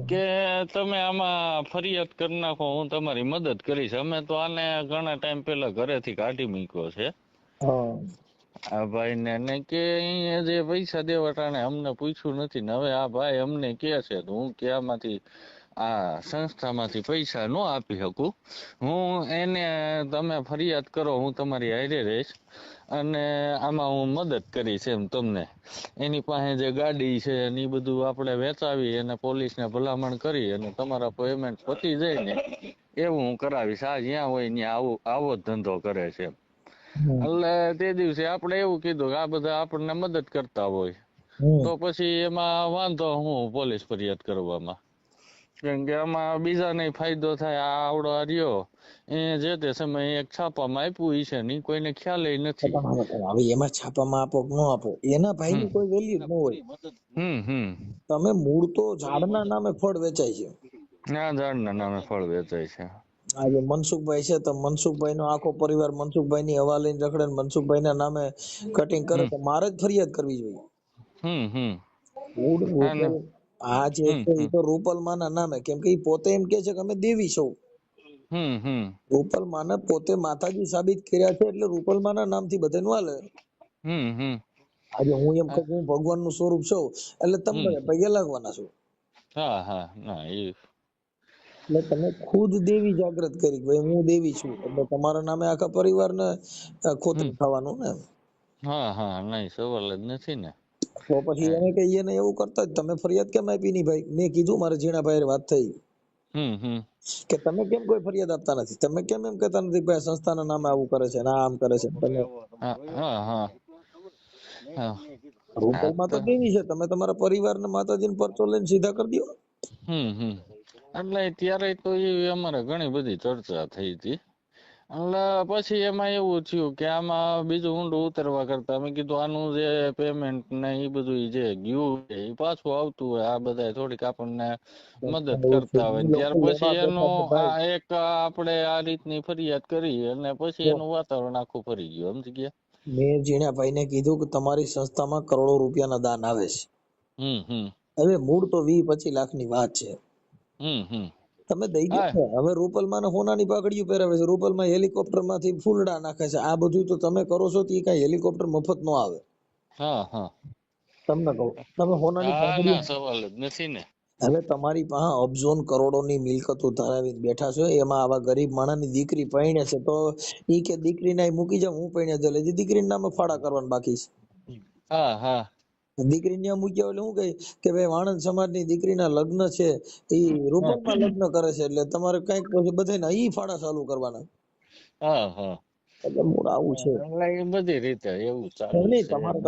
કે તમે આમાં ફરિયાદ કરી નાખો, હું તમારી મદદ કરીશ. અમે તો આને ઘણા ટાઈમ પહેલા ઘરેથી કાઢી મૂક્યો છે આ ભાઈ ને કે અહીંયા જે પૈસા દેવા ટાણે અમને પૂછ્યું નથી ને હવે આ ભાઈ અમને કે છે તો હું કે આમાંથી આ સંસ્થામાંથી પૈસા ન આપી શકું. હું એને તમે ફરિયાદ કરો, હું તમારી હારે રહીશ અને આમાં હું મદદ કરીશ એમ તમને. એની પાસે જે ગાડી છે ને એ બધું આપણે વેચાવી અને પોલીસને ભલામણ કરી અને તમારા પેમેન્ટ પતી જાય ને એવું હું કરાવીશ. આ જ્યાં હોય ત્યાં આવો જ ધંધો કરે છે. એટલે તે દિવસે આપણે એવું કીધું કે આ બધા આપણને મદદ કરતા હોય તો પછી એમાં વાંધો હું પોલીસ ફરિયાદ કરવામાં, કેમ કે આમાં બીજાને ફાયદો થાય. આ આવડો રહ્યો એ જે તે સમયે એક છાપામાં આપ્યું છે નહીં કોઈને ખ્યાલ નથી. હવે એમાં છાપામાં આપો કે ન આપો એના ભાઈની કોઈ વેલ્યુ જ ન હોય. તમે મૂળ તો ઝાડના નામે ફળ વેચાય છે. આ ઝાડના નામે ફળ વેચાય છે. આજે મનસુખભાઈ છે તો મનસુખભાઈ નો આખો પરિવાર મનસુખભાઈ ની હવા લઈને રખડે, મનસુખભાઈ ના નામે કટિંગ કરે તો મારે જ ફરિયાદ કરવી જોઈએ. આ જે છે એ તો રૂપલમાં ના નામે, કેમ કે એ પોતે એમ કે છે કે અમે દેવી છો. રૂપલમાં ને પોતે માતાજી સાબિત કર્યા છે એટલે રૂપલમાં ના નામથી બધાનું હાલે. આજે હું એમ કહું હું ભગવાન નું સ્વરૂપ છું એટલે તમને પૈયા લાગવાના છો. એટલે તમે ખુદ દેવી જાગૃત કરી ભાઈ હું દેવી છું એટલે તમારા નામે આખા પરિવારને ખોતરી થવાનું ને. નહીં સવાલ જ નથી ને. તો પછી એને કે એને એવું કરતા જ તમે ફરિયાદ કેમ આપી નહીં ભાઈ? મેં કીધું મારે ઝીણાભાઈ વાત થઈ કે તમે કેમ કોઈ ફરિયાદ આપતા નથી, તમે કેમ એમ કહેતા નથી ભાઈ સંસ્થાના નામે આવું કરે છે આમ કરે છે. તમે રૂપલમાં તો દેવી છે, તમે તમારા પરિવારને માતાજીને પરચો લઈને સીધા કરી દો. એટલે ત્યારે તો એ અમારે ઘણી બધી ચર્ચા થઈ હતી. એટલે પછી એમાં એવું થયું કે આમાં બીજું ઊંડું ઉતરવા કરતા અમે કીધું આનું જે પેમેન્ટ ને એ બધું જે ગયું છે એ પાછું આવતું હોય, આ બધા થોડીક આપણને મદદ કરતા હોય, ત્યાર પછી એનું આ એક આપણે આ રીતની ફરિયાદ કરી અને પછી એનું વાતાવરણ આખું ફરી ગયું. સમજી ગયા? મેં ઝીણાભાઈ ને કીધું કે તમારી સંસ્થામાં કરોડો રૂપિયાના દાન આવે છે. હવે મૂળ તો 20-25 લાખની વાત છે. તમે દઈ દો. હવે રૂપલમાં ને હોનાની પાઘડીઓ પહેરાવે છે, રૂપલમાં હેલિકોપ્ટર માંથી ફૂલડા નાખે છે. આ બધું તો તમે કરો છો તો એ કઈ હેલિકોપ્ટર મફત નો આવે. તમને કહું તમે હોનાની પાઘડીઓ સવાલ જ નથી ને. હવે તમારી પાસે અબજો કરોડોની મિલકતો ધરાવી બેઠા છો, એમાં આવા ગરીબ માણસની દીકરી પરણે છે તો ઈ કે દીકરીને મૂકી જાવ હું પરણે જ એટલે દીકરીના નામે ફાળા કરવાનું બાકી છે. દીકરી ત્યાં મૂક્યા એટલે શું કહે કે ભાઈ વાણંદ સમાજની દીકરીના લગ્ન છે એ રૂપલમાં લગ્ન કરે છે એટલે તમારે કઈક પછી બધાને ઈ ફાળા ચાલુ કરવાના. એટલે મૂળ આવું છે. બધી રીતે એવું ચાલે છે. તમારે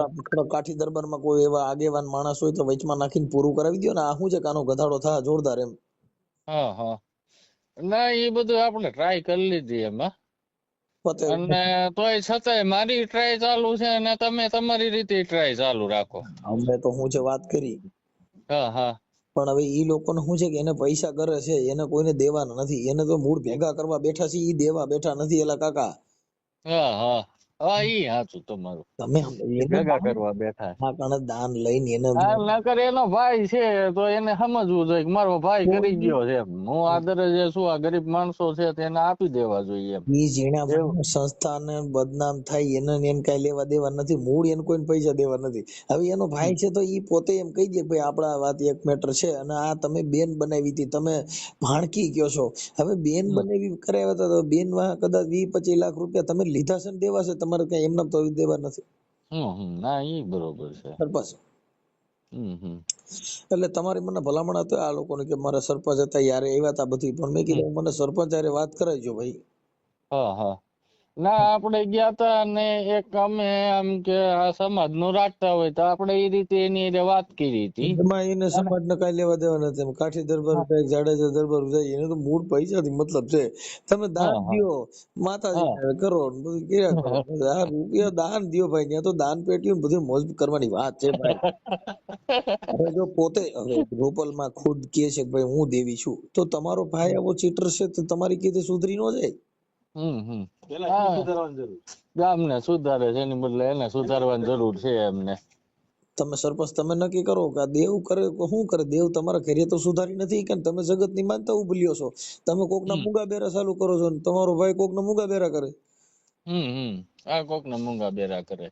કાઠી દરબારમાં કોઈ એવા આગેવાન માણસ હોય તો વચમાં નાખીને પૂરું કરાવી દો ને. આ શું છે કાનો ગધાડો થાય જોરદાર એમ. ના એ બધું આપણે ટ્રાય કરી લીધી એમાં, અને તોય છતાંય મારી ટ્રાય ચાલુ છે અને તમે તમારી રીતે ટ્રાય ચાલુ રાખો. અમે તો હું છે વાત કરી પણ હવે ઈ લોકોને શું છે કે એને પૈસા કરે છે, એને કોઈને દેવાના નથી, એને તો મૂળ ભેગા કરવા બેઠા છે, ઈ દેવા બેઠા નથી. એલા કાકા ઈ સાચું તમારું. તમે ભેગા કરવા બેઠા દાન લઈને એને નકર એનો ભાઈ છે તો એને સમજવું જોઈએ કે મારો ભાઈ કરી ગયો છે, હું આ દરજ્જે છું, આ ગરીબ માણસો છે તેને આપી દેવા જોઈએ. ઈ ઝીણા સંસ્થાને બદનામ થાય એને કઈ લેવા દેવા નથી, મૂળ એને કોઈ પૈસા દેવા નથી. હવે એનો ભાઈ છે તો ઈ પોતે એમ કહી દે ભાઈ આપડા વાત એક મેટર છે અને આ તમે બેન બનાવી હતી, તમે ભાણકી કયો છો. હવે બેન બનાવી કરાવ્યા હતા તો બેન કદાચ 20-25 લાખ રૂપિયા તમે લીધા છે ને દેવા છે, તમારે કઈ એમના તો દેવા નથી. ના ઈ બરોબર છે સરપંચ. એટલે તમારી મને ભલામણ હતી આ લોકોને કે મારા સરપંચ હતા યાર એવા હતા બધી, પણ મેં કીધું મને સરપંચ યારે વાત કરાવજો ભાઈ. ના આપણે ગયા તા ને એક અમે આમ કે આ સમાજ નું રાખતા હોય તો આપણે એ રીતે એની વાત કરી હતી. એમાં એને સમાજ ને કઈ લેવા દેવા નથી. કાઠી દરબાર જાડેજા દરબાર જાય એને તો મૂળ પૈસા થી મતલબ છે. તમે દાન દો માતાજી કરો બધું કર્યા કરો, આ રૂપિયા દાન દો ભાઈ. ત્યાં તો દાન પેટીઓ બધું મોજ કરવાની વાત છે ભાઈ. હવે જો પોતે રૂપલ માં ખુદ કે છે ભાઈ હું દેવી છું, તો તમારો ભાઈ આવો ચીટર છે તો તમારી કીધે સુધરી નો જાય. ગામને સુધારે છે એની બદલે એને સુધારવાની જરૂર છે એમને. તમે સરપંચ તમે નક્કી કરો કે આ દેવ કરે શું કરે. દેવ તમારા ઘરે તો સુધારી નથી કે તમે જગત ની માનતા ઉભલ્યો છો. તમે કોક ના મૂંગા બેરા ચાલુ કરો છો ને તમારો ભાઈ કોક ના મૂંગા બેરા કરે. આ કોક ના મૂંગા બેરા કરે.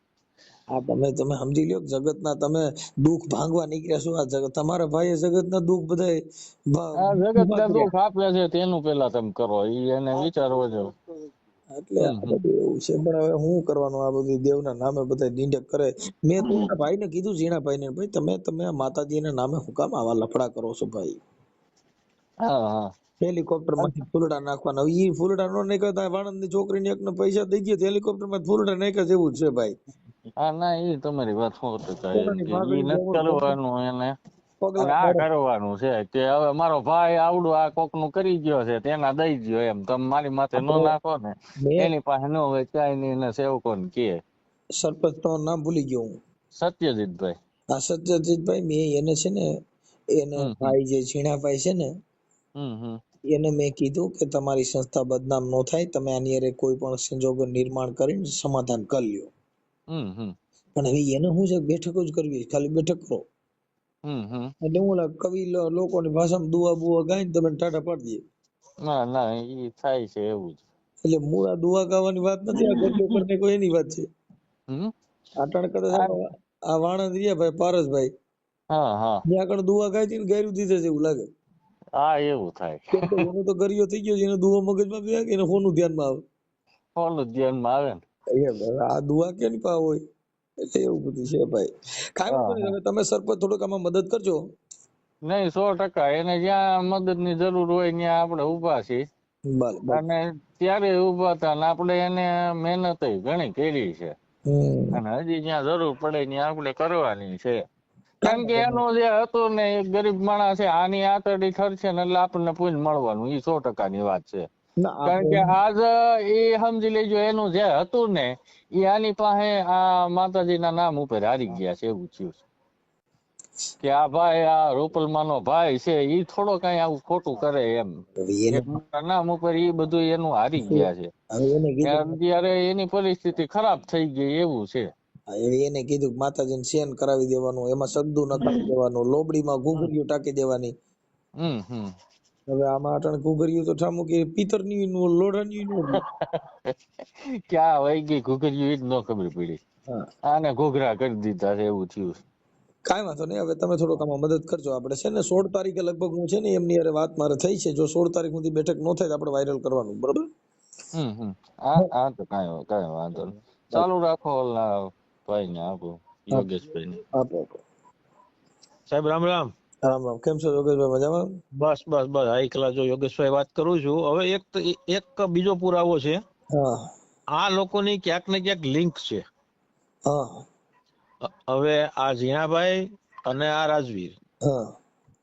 આ તમે સમજી લ્યો જગત ના તમે દુઃખ ભાંગવા નીકળ્યા છો. આ જગત તમારા ભાઈ જગત ના દુઃખ બધા જગત ના દુઃખ આપે છે તેનું પેલા તમે કરો એને વિચારવો જો. એટલે આ બધું એવું છે. પણ હવે શું કરવાનું, આ બધું દેવના નામે બધા નિંદક કરે. મેં તો એના ભાઈને કીધું ઝીણાભાઈ ને ભાઈ તમે માતાજી ના નામે હું કામ આવા લફડા કરો છો ભાઈ. હેલિકોપ્ટર માંથી ફૂલડા નાખવાના. ઈ ફૂલડા નો નાખ્યા વાણંદ ની છોકરીને એકને પૈસા દઈ ગયો હેલિકોપ્ટર માં ફૂલડા નાખ્યા જેવું જ છે ભાઈ. હા ના એ તમારી વાત 100% કોનાની કે ઈ ભાગડી નથી કરવાનું એને અને પગલા આ મારે. કરવાનું છે કે હવે મારો ભાઈ આવડું આ કોક નું કરી ગયો છે તેના દઈ ગયો એમ તમે મારી માથે નો નાખો ને મેં એની પાસે ન હોય કાંઈ નહીં ને સેવકો ને કે સરપંચ તમારું નામ ભૂલી ગયો હું. સત્યજીતભાઈ. આ સત્યજીતભાઈ મેં એને છે ને એને હમ હમ ભાઈ જે ઝીણાભાઈ છે ને હમ એને મેં કીધું કે તમારી સંસ્થા બદનામ ન થાય, તમે આની હારે કોઈ પણ સંજોગો નિર્માણ કરીને સમાધાન કરી લ્યો. હમ પણ હવે એને શું છે બેઠકો જ કરવી, ખાલી બેઠક કરો. હમ એટલે હું ઓલા કવિ લોકોની ભાષામાં દુઆ બુઆ ગાઈને તમે ટાટા પાડી દઈએ. ના ના ઈ થાય છે એવું જ. એટલે મૂળ આ દુઆ ગાવાની વાત નથી, આ ગરબો કરીને કોઈ એની વાત છે. હમ આટાણ કદાચ આ વાણંદ રહ્યા ભાઈ પારસભાઈ હા ત્યાં આગળ દુઆ ગાઈ હતી ને ગાયરું દીધે છે એવું લાગે. હા એવું થાય. કેમ કે એનો તો ગરિયો થઈ ગયો છે, એને દુઆ મગજમાં બે કે એને ફોનનું ધ્યાનમાં આવે. ઓલું ધ્યાનમાં આવે ને. આ દુઆ કેની પા હોય એટલે એવું બધું છે ભાઈ. કાંઈ વાંધો નહીં, હવે તમે સરપંચ થોડુંક આમાં મદદ કરજો. નહીં 100% એને જ્યાં મદદ ની જરૂર હોય ત્યાં આપણે ઉભા છીએ બરાબર. અને ત્યારે ઉભા હતા ને આપણે એને મહેનત ઘણી કરી છે અને હજી જ્યાં જરૂર પડે ત્યાં આપણે કરવાની છે. કેમ કે એનો જે હતો ને એક ગરીબ માણસ છે આની આતરડી ખર્ચે ને એટલે આપણને પૂંજ મળવાનું એ 100% ની વાત છે. કારણ કે આજ એ સમજી લેજો એનું જે હતું ને એ આની પાસે આ માતાજીના નામ ઉપર હારી ગયા છે એવું થયું કે આ ભાઈ આ રૂપલમાં નો ભાઈ છે ઈ થોડો કઈ આવું ખોટું કરે એમ એક મોટા નામ ઉપર ઈ બધું એનું હારી ગયા છે. અત્યારે એની પરિસ્થિતિ ખરાબ થઈ ગઈ એવું છે. એને કીધું કે માતાજીને શેન કરાવી દેવાનું, એમાં સગદુ નખાવી દેવાનું, લોબડીમાં ઘૂઘરીયું ટાકી દેવાની. હવે આમાં અટાણે ઘૂઘરીયું તો ઠામું કે પિતરની લોઢાની ક્યાં વહી ગઈ ઘૂઘરીયું ઈ જ ન ખબર પડી. આને ઘૂઘરા કરી દીધા છે એવું થયું. કાંઈ વાંધો નહીં, હવે તમે થોડોક આમાં મદદ કરજો. આપણે છે ને 16 તારીખે લગભગ હું છે ને એમની હારે વાત મારે થઈ છે. જો 16 તારીખ સુધી બેઠક ન થાય તો આપણે વાયરલ કરવાનું, બરોબર? હા તો કાંઈ વાંધો નહીં. ચાલુ રાખો ઓલા ભાઈ ને આપો યોગેશભાઈ ને આપો. સાહેબ રામ રામ. રામ રામ. કેમ છો યોગેશભાઈ? મજામાં? બસ આ એકલા જો યોગેશભાઈ વાત કરું છું. હવે એક બીજો પુરાવો છે. આ લોકોની ક્યાંક ને ક્યાંક લિંક છે. હવે આ ઝીણાભાઈ અને આ રાજવીર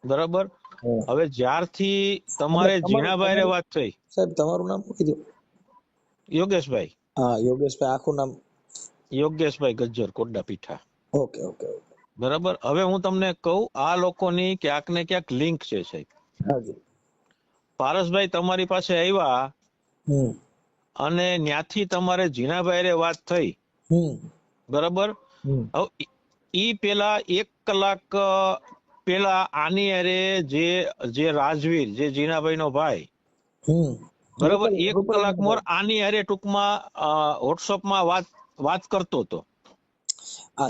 બરાબર. હવે જ્યારથી તમારે ઝીણાભાઈ રે વાત થઈ. સાહેબ તમારું નામ શું કીધું? યોગેશભાઈ. હા યોગેશભાઈ. આખું નામ? Yogeshbhai Gajjar Kotda Pitha. Okay okay okay બરાબર. હવે હું તમને કહું આ લોકોની ક્યાંક ને ક્યાંક લિંક છે સાહેબ. હાજી. પારસભાઈ તમારી પાસે આવ્યા અને ત્યાંથી તમારે ઝીણાભાઈ રે વાત થઈ બરાબર. હવે ઈ પેલા 1 કલાક પેલા આની અરે જે રાજવીર જે ઝીણાભાઈ નો ભાઈ બરાબર 1 કલાક મોર આની અરે ટૂંકમાં વોટ્સઅપ માં વાત કરતો હતો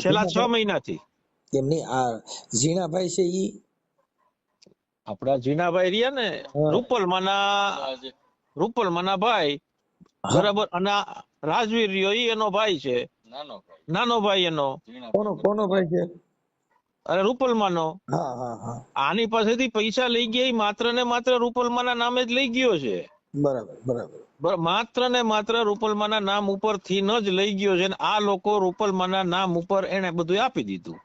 છેલ્લા 6 મહિનાથી. એમની આ ઝીણાભાઈ છે ઈ આપડા ઝીણાભાઈ રહ્યા ને રૂપલમાના ભાઈ બરાબર. અને રાજવીર રહ્યો ઈ એનો ભાઈ છે, નાનો ભાઈ એનો. કોનો ભાઈ છે? અરે રૂપલમાનો. આની પાસેથી પૈસા લઈ ગયા માત્ર ને માત્ર રૂપલમાના નામે જ લઈ ગયો છે. બરાબર. માત્ર ને માત્ર રૂપલમાના નામ ઉપર થી જ લઈ ગયો છે. આ લોકો રૂપલમાના નામ ઉપર એને બધું આપી દીધું.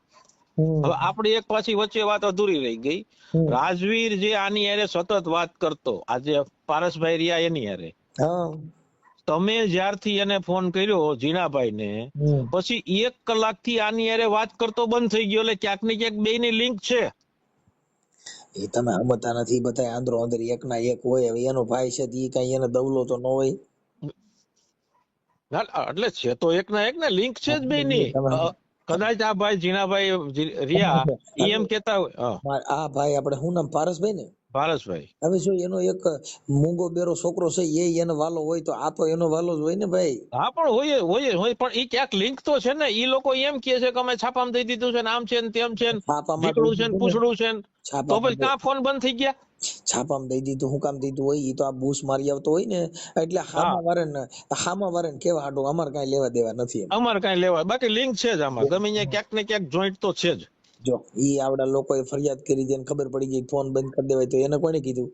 હવે આપડી એક પાછી વચ્ચે વાત અધૂરી રહી ગઈ. રાજવીર જે આની હારે સતત વાત કરતો, આજે પારસભાઈ રહ્યા એની હારે, તમે જ્યારથી એને ફોન કર્યો ઝીણાભાઈ ને પછી 1 કલાક થી આની હારે વાત કરતો બંધ થઈ ગયો. એટલે ક્યાંક ને ક્યાંક બે ની લિંક છે. એ તમે સમજતા નથી. બધા આંદરો અંદર એક ના એક હોય. હવે એનો ભાઈ છે ઈ કઈ એને દવલો તો ન હોય. એટલે છે તો એક ના એક ને લિંક છે જ બે ની. કદાચ આ ભાઈ ઝીણાભાઈ રહ્યા ઈ એમ કેતા હોય. આ ભાઈ આપણે શું નામ? પારસભાઈ ને? પારસભાઈ. હવે જો એનો એક મૂંગો બેરો છોકરો છે એનો વાલો હોય તો આ તો એનો વાલો જ હોય ને ભાઈ. હા પણ હોય પણ ઈ ક્યાંક લિંક તો છે ને. ઈ લોકો એમ કે છે કે અમે છાપામાં દઈ દીધું છે ને આમ છે ને તેમ છે ને દીકડું છે ને પૂછડું છે ને તો પછી ક્યાં ફોન બંધ થઈ ગયા? છાપામાં દઈ દીધું હું કામ દીધું હોય? ઈ તો આ બૂસ મારી આવતો હોય ને એટલે હામા વારે ને કેવા હાડું અમારે કઈ લેવા દેવા નથી. અમારે કઈ લેવા બાકી લિંક છે જ આમાં. ગમે ત્યાં ક્યાંક ને ક્યાંક જોઈન્ટ તો છે જ. જો ઈ આવડા લોકોએ ફરિયાદ કરી દે ખબર પડી ગઈ ફોન બંધ કરી દેવાય તો એને કોને કીધું?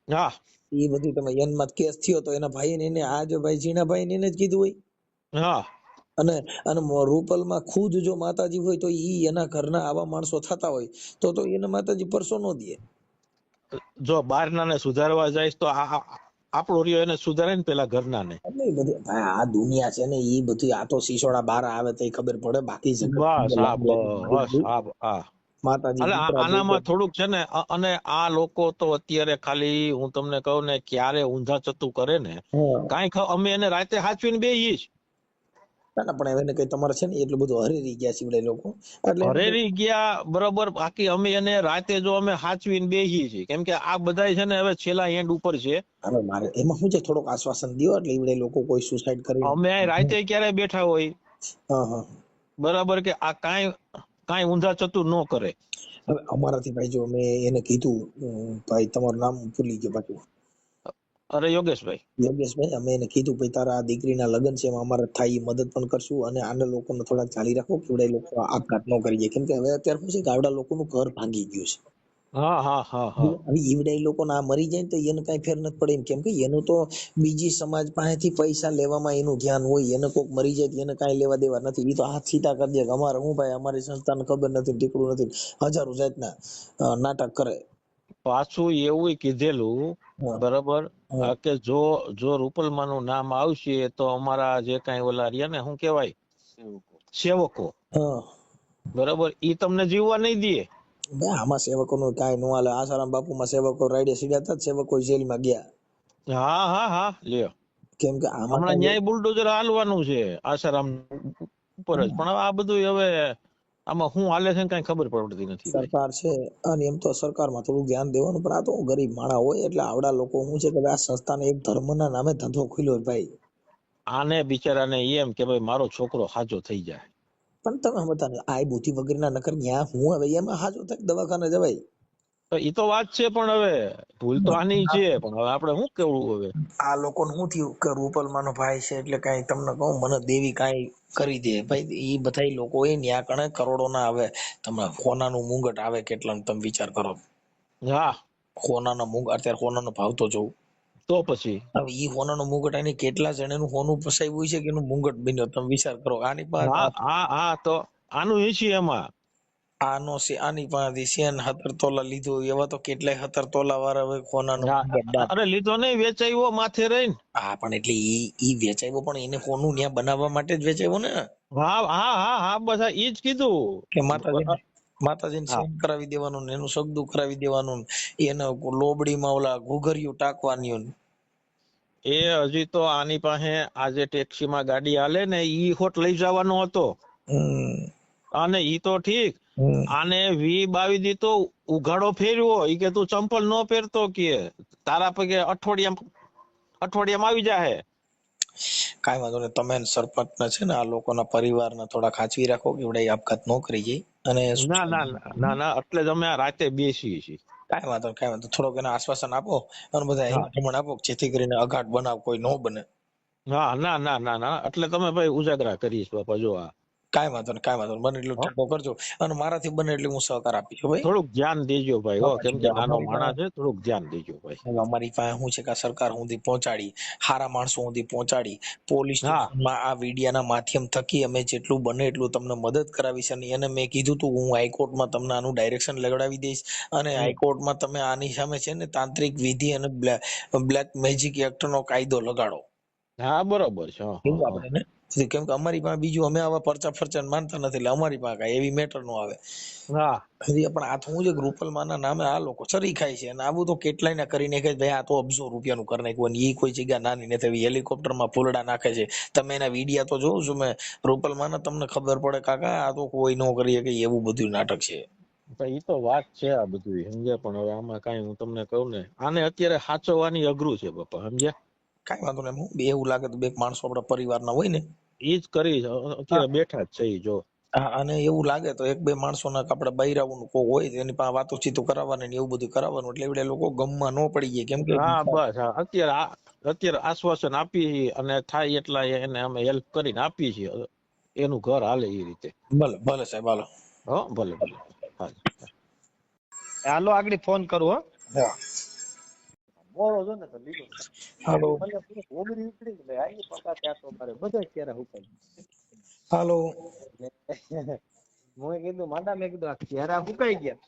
હા એ બધી તમે એનમાં કેસ થયો તો એના ભાઈ ને એને આ જો ભાઈ ઝીણાભાઈ ને એને જ કીધું હોય. હા અને અને રૂપલમાં ખુદ જો માતાજી હોય તો ઈ એના ઘરના આવા માણસો થતા હોય તો એને માતાજી પરસો ન દે. જો બહારના ને સુધારવા જાય તો આપણો રહ્યો એને સુધારે ને પેલા ઘરના ને. એટલે એ બધી ભાઈ આ દુનિયા છે ને એ બધી આ તો શીશોડા બહાર આવે તો ખબર પડે, બાકી જગત બસ હા બસ હા માતાજી એટલે દીકરા આનામાં થોડુંક છે ને, અને આ લોકો તો અત્યારે ખાલી હું તમને કહું ને ક્યારે ઊંધા ચતું કરે ને કાંઈ અમે એને રાતે હાચવીને બેહીએ જ. ના પણ એને કઈ તમારે છે ને એટલું બધું હરેરી ગયા છે બધા લોકો એટલે હરેરી ગયા બરોબર, બાકી અમે એને રાતે જો અમે હાચવીને બેહીએ છીએ, કેમ કે આ બધા છે ને હવે છેલ્લા એન્ડ ઉપર છે. હવે મારે એમાં શું છે, થોડોક આશ્વાસન દો એટલે એ લોકો કોઈ સુસાઇડ કરી. અમે રાતે ક્યારે બેઠા હોય બરાબર કે આ કાંઈ ઊંધા ચતું ન કરે. હવે અમારાથી ભાઈ જો મેં એને કીધું, ભાઈ તમારું નામ ભૂલી ગયો પાછું. અરે યોગેશભાઈ અમે એને કીધું ભાઈ તારા આ દીકરીના લગ્ન છે એમાં અમારે થાય એ મદદ પણ કરશું, અને આના લોકોને થોડાક ચાલી રાખો કે લોકો આપઘાત ન કરી જાય, કેમ કે હવે અત્યારે શું છે કે આવડા લોકોનું ઘર ભાંગી ગયું છે. હવે ઈવડા લોકો ના મરી જાય તો એને કઈ ફેર નથી પડે એમ, કેમ કે એનું તો બીજી સમાજ પાસેથી પૈસા લેવામાં એનું ધ્યાન હોય. એને કોઈક મરી જાય એને કઈ લેવા દેવા નથી. એ તો હાથ સીધા કરી દે કે અમારે હું ભાઈ અમારી સંસ્થાને ખબર નથી, ટીકડું નથી, હજારો જાતના નાટક કરે. પાછું એવું કીધેલું બરાબર કે જો રૂપલમાનું નામ આવશે તો અમારા જે કઈ ઓલા રહ્યા ને શું કેવાય સેવકો બરાબર ઈ તમને જીવવા નહીં દે. આમાં સેવકો નું કઈ ન હાલે. આસારામ બાપુ માં સેવકો રાઈડે સીધા હતા, સેવકો જેલમાં ગયા. હા લ્યો, કેમ કે હમણાં ન્યાય બુલડોઝર હાલવાનું છે આસારામ ઉપર જ, પણ આ બધું હવે આમાં શું હાલે છે કઈ ખબર પડતી નથી. સરકાર છે અને એમ તો સરકારમાં થોડું ધ્યાન દેવાનું, પણ આ તો ગરીબ માણસ હોય એટલે આવડા લોકો શું છે કે આ સંસ્થાને એક ધર્મના નામે ધંધો ખુલ્યો ભાઈ. આને બિચારાને એમ કે ભાઈ મારો છોકરો હાજો થઈ જાય, પણ તમે બતાને આ બુદ્ધિ વગરના નકર ન્યા હું હવે એમાં હાજો થાય દવાખાને જવાય. તો ઈ તો વાત છે, પણ હવે ભૂલ તો આની છે, પણ હવે આપણે શું કેવું. હવે આ લોકોને શું થયું કે રૂપલમાનો ભાઈ છે એટલે કઈ તમને કહું મને દેવી કઈ કરી દે ભાઈ. એ બધા લોકો એ ન્યા કણે કરોડો ના આવે. તમે સોનાનું મુંગટ આવે કેટલા તમે વિચાર કરો. સોનાના મુંગટ અત્યારે સોનાનો ભાવ તો જોઉં તો પછી હવે ઈ સોનાનો મુંગટ આને કેટલા જણાનું સોનું ફસાવ્યું છે કે એનું મુંગટ બન્યો તમે વિચાર કરો. આની પાસે તો આનું ઈચ્છી એમાં આનો આની પાસેથી 17 તોલા લીધું, એવા તો કેટલાય 17 તોલા વાળા સોનાનો અરે લીધો નહીં, વેચાયો માથે રહીને. હા પણ એટલે ઈ વેચાયો પણ એને સોનું ત્યાં બનાવવા માટે જ વેચાયો ને. હા બસ ઈ જ કીધું કે માતાજીને સેમ કરાવી દેવાનું, એનું સગદું કરાવી દેવાનું, એને લોબડીમાં ઓલા ઘુઘરિયું ટાંકવાની. એ હજી તો આની પાસે આજે ટેક્સીમાં ગાડી હાલે ને ઈ હોટ લઈ જવાનો હતો, અને ઈ તો ઠીક, આને 20-22 દી તો ઉઘાડો ફેરવ્યો. ઈ કે તું ચંપલ નો પહેરતો કે તારા પગે અઠવાડિયામાં આવી જાહે. કઈ વાંધો નહીં, તમે સરપંચ ને છે ને આ લોકોના પરિવારને થોડા ખાંચવી રાખો કે એવડા આપઘાત ન કરી જાય. અને ના એટલે જ અમે રાતે બેસીએ છીએ. કઈ વાંધો થોડોક એને આશ્વાસન આપો અને બધા આપો જેથી કરીને અઘાટ બનાવ કોઈ ન બને. ના એટલે તમે ભાઈ ઉજાગરા કરીશ બાપા. જો આ કઈ વાંધો નહીં બને એટલું ઠંડો કરજો, અને મારાથી બને એટલું હું સહકાર આપીશ ભાઈ. થોડુંક ધ્યાન દેજો ભાઈ, કેમ કે નાનો માણસ છે, થોડુંક ધ્યાન દેજો ભાઈ. અમારી પાસે શું છે કે સરકાર સુધી પહોંચાડી, સારા માણસો સુધી પહોંચાડી, પોલીસ સ્ટેશનમાં આ મીડિયાના માધ્યમ થકી અમે જેટલું બને એટલું તમને મદદ કરાવીશ. અને એને મેં કીધું તું હું હાઈકોર્ટમાં તમને આનું ડાયરેક્શન લગાડી દઈશ, અને હાઈકોર્ટમાં તમે આની સામે છે ને તાંત્રિક વિધિ અને બ્લેક મેજિક એક્ટ નો કાયદો લગાડો. હા બરોબર છે. આપણે કેમ કે અમારી પાસે બીજું અમે આવા પરચા માનતા નથી, એટલે અમારી પાસે કઈ એવી મેટર નો આવે. પણ આ તો હું છે રૂપલમાના નામે આ લોકો ચરી ખાય છે, અને આવું તો કેટલાય ના કરીને કે ભાઈ આ તો અબજો રૂપિયાનું કરી નાખ્યું, અને એ કોઈ જગ્યા નાની નથી. હેલિકોપ્ટરમાં ફૂલડા નાખે છે, તમે એના વિડીયા તો જોઉં છું મેં. રૂપલમાના તમને ખબર પડે કાકા આ તો કોઈ ન કરી શકે એવું બધું નાટક છે. એ તો વાત છે આ બધું સમજ્યા, પણ હવે આમાં કઈ હું તમને કહું ને આને અત્યારે સાચવવાની અઘરું છે બાપા, સમજ્યા. કઈ વાંધો નહીં, એવું લાગે તો બે માણસો આપણા પરિવારના હોય ને એ જ કરી અત્યારે બેઠા જ છે. જો અને એવું લાગે તો 1-2 માણસોના આપડે બૈરાઓનું કોઈ હોય એની પાસે વાતોચીતો કરાવવાની ને એવું બધું કરાવવાનું, એટલે એવડે લોકો ગમમાં ન પડી જાય. કેમ કે બસ અત્યારે આશ્વાસન આપીએ અને થાય એટલા એને અમે હેલ્પ કરીને આપીએ છીએ, એનું ઘર હાલે એ રીતે. ભલે સાહેબ, હાલો. ભલે હાલો આગળ ફોન કરું. મોરો જો ને તો લીધો હાલો મને પૂરી ગોબરી ઉતરી ગઈ આઈ પકા ત્યાં તો મારે બધા ક્યારે હુકાઈ હાલો મેં કીધું માંડા મેં કીધું આ ક્યારે હુકાઈ ગયા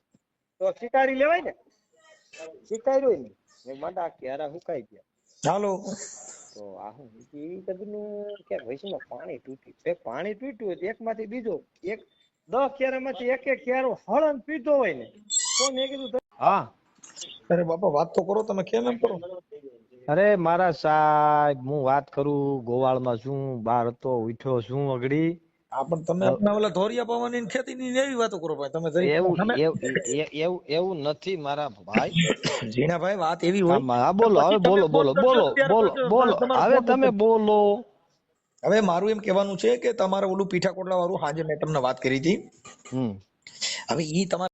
તો શિકારી લેવાય ને શિકાર્યો ને મેં માંડા ક્યારે હુકાઈ ગયા હાલો તો આ હું ઈ કદનું કે વૈષ્ણવ પાણી તૂટ્યું એક પાણી તૂટ્યું હોય તો એકમાંથી બીજો એક 10 ક્યારામાંથી એક ક્યારો હળન પીધો હોય ને તો મેં કીધું હા અરે બાપા વાત તો કરો તમે કેમ એમ કરો અરે મારા સાહેબ હું વાત કરું ગોવાળમાં છું બહાર હતો ઉઠ્યો છું અગડી પણ તમે આપણા ઓલા ધોરિયા પવનની ને ખેતીની ને એવી વાતો કરો ભાઈ તમે એવું નથી મારા ભાઈ જીણાભાઈ વાત એવી હોય બોલો હવે બોલો હવે તમે બોલો હવે મારું એમ કહેવાનું છે કે તમારે ઓલું પીઠા કોટલા વાળું હાજે મેં તમને વાત કરી હતી હવે ઈ તમારે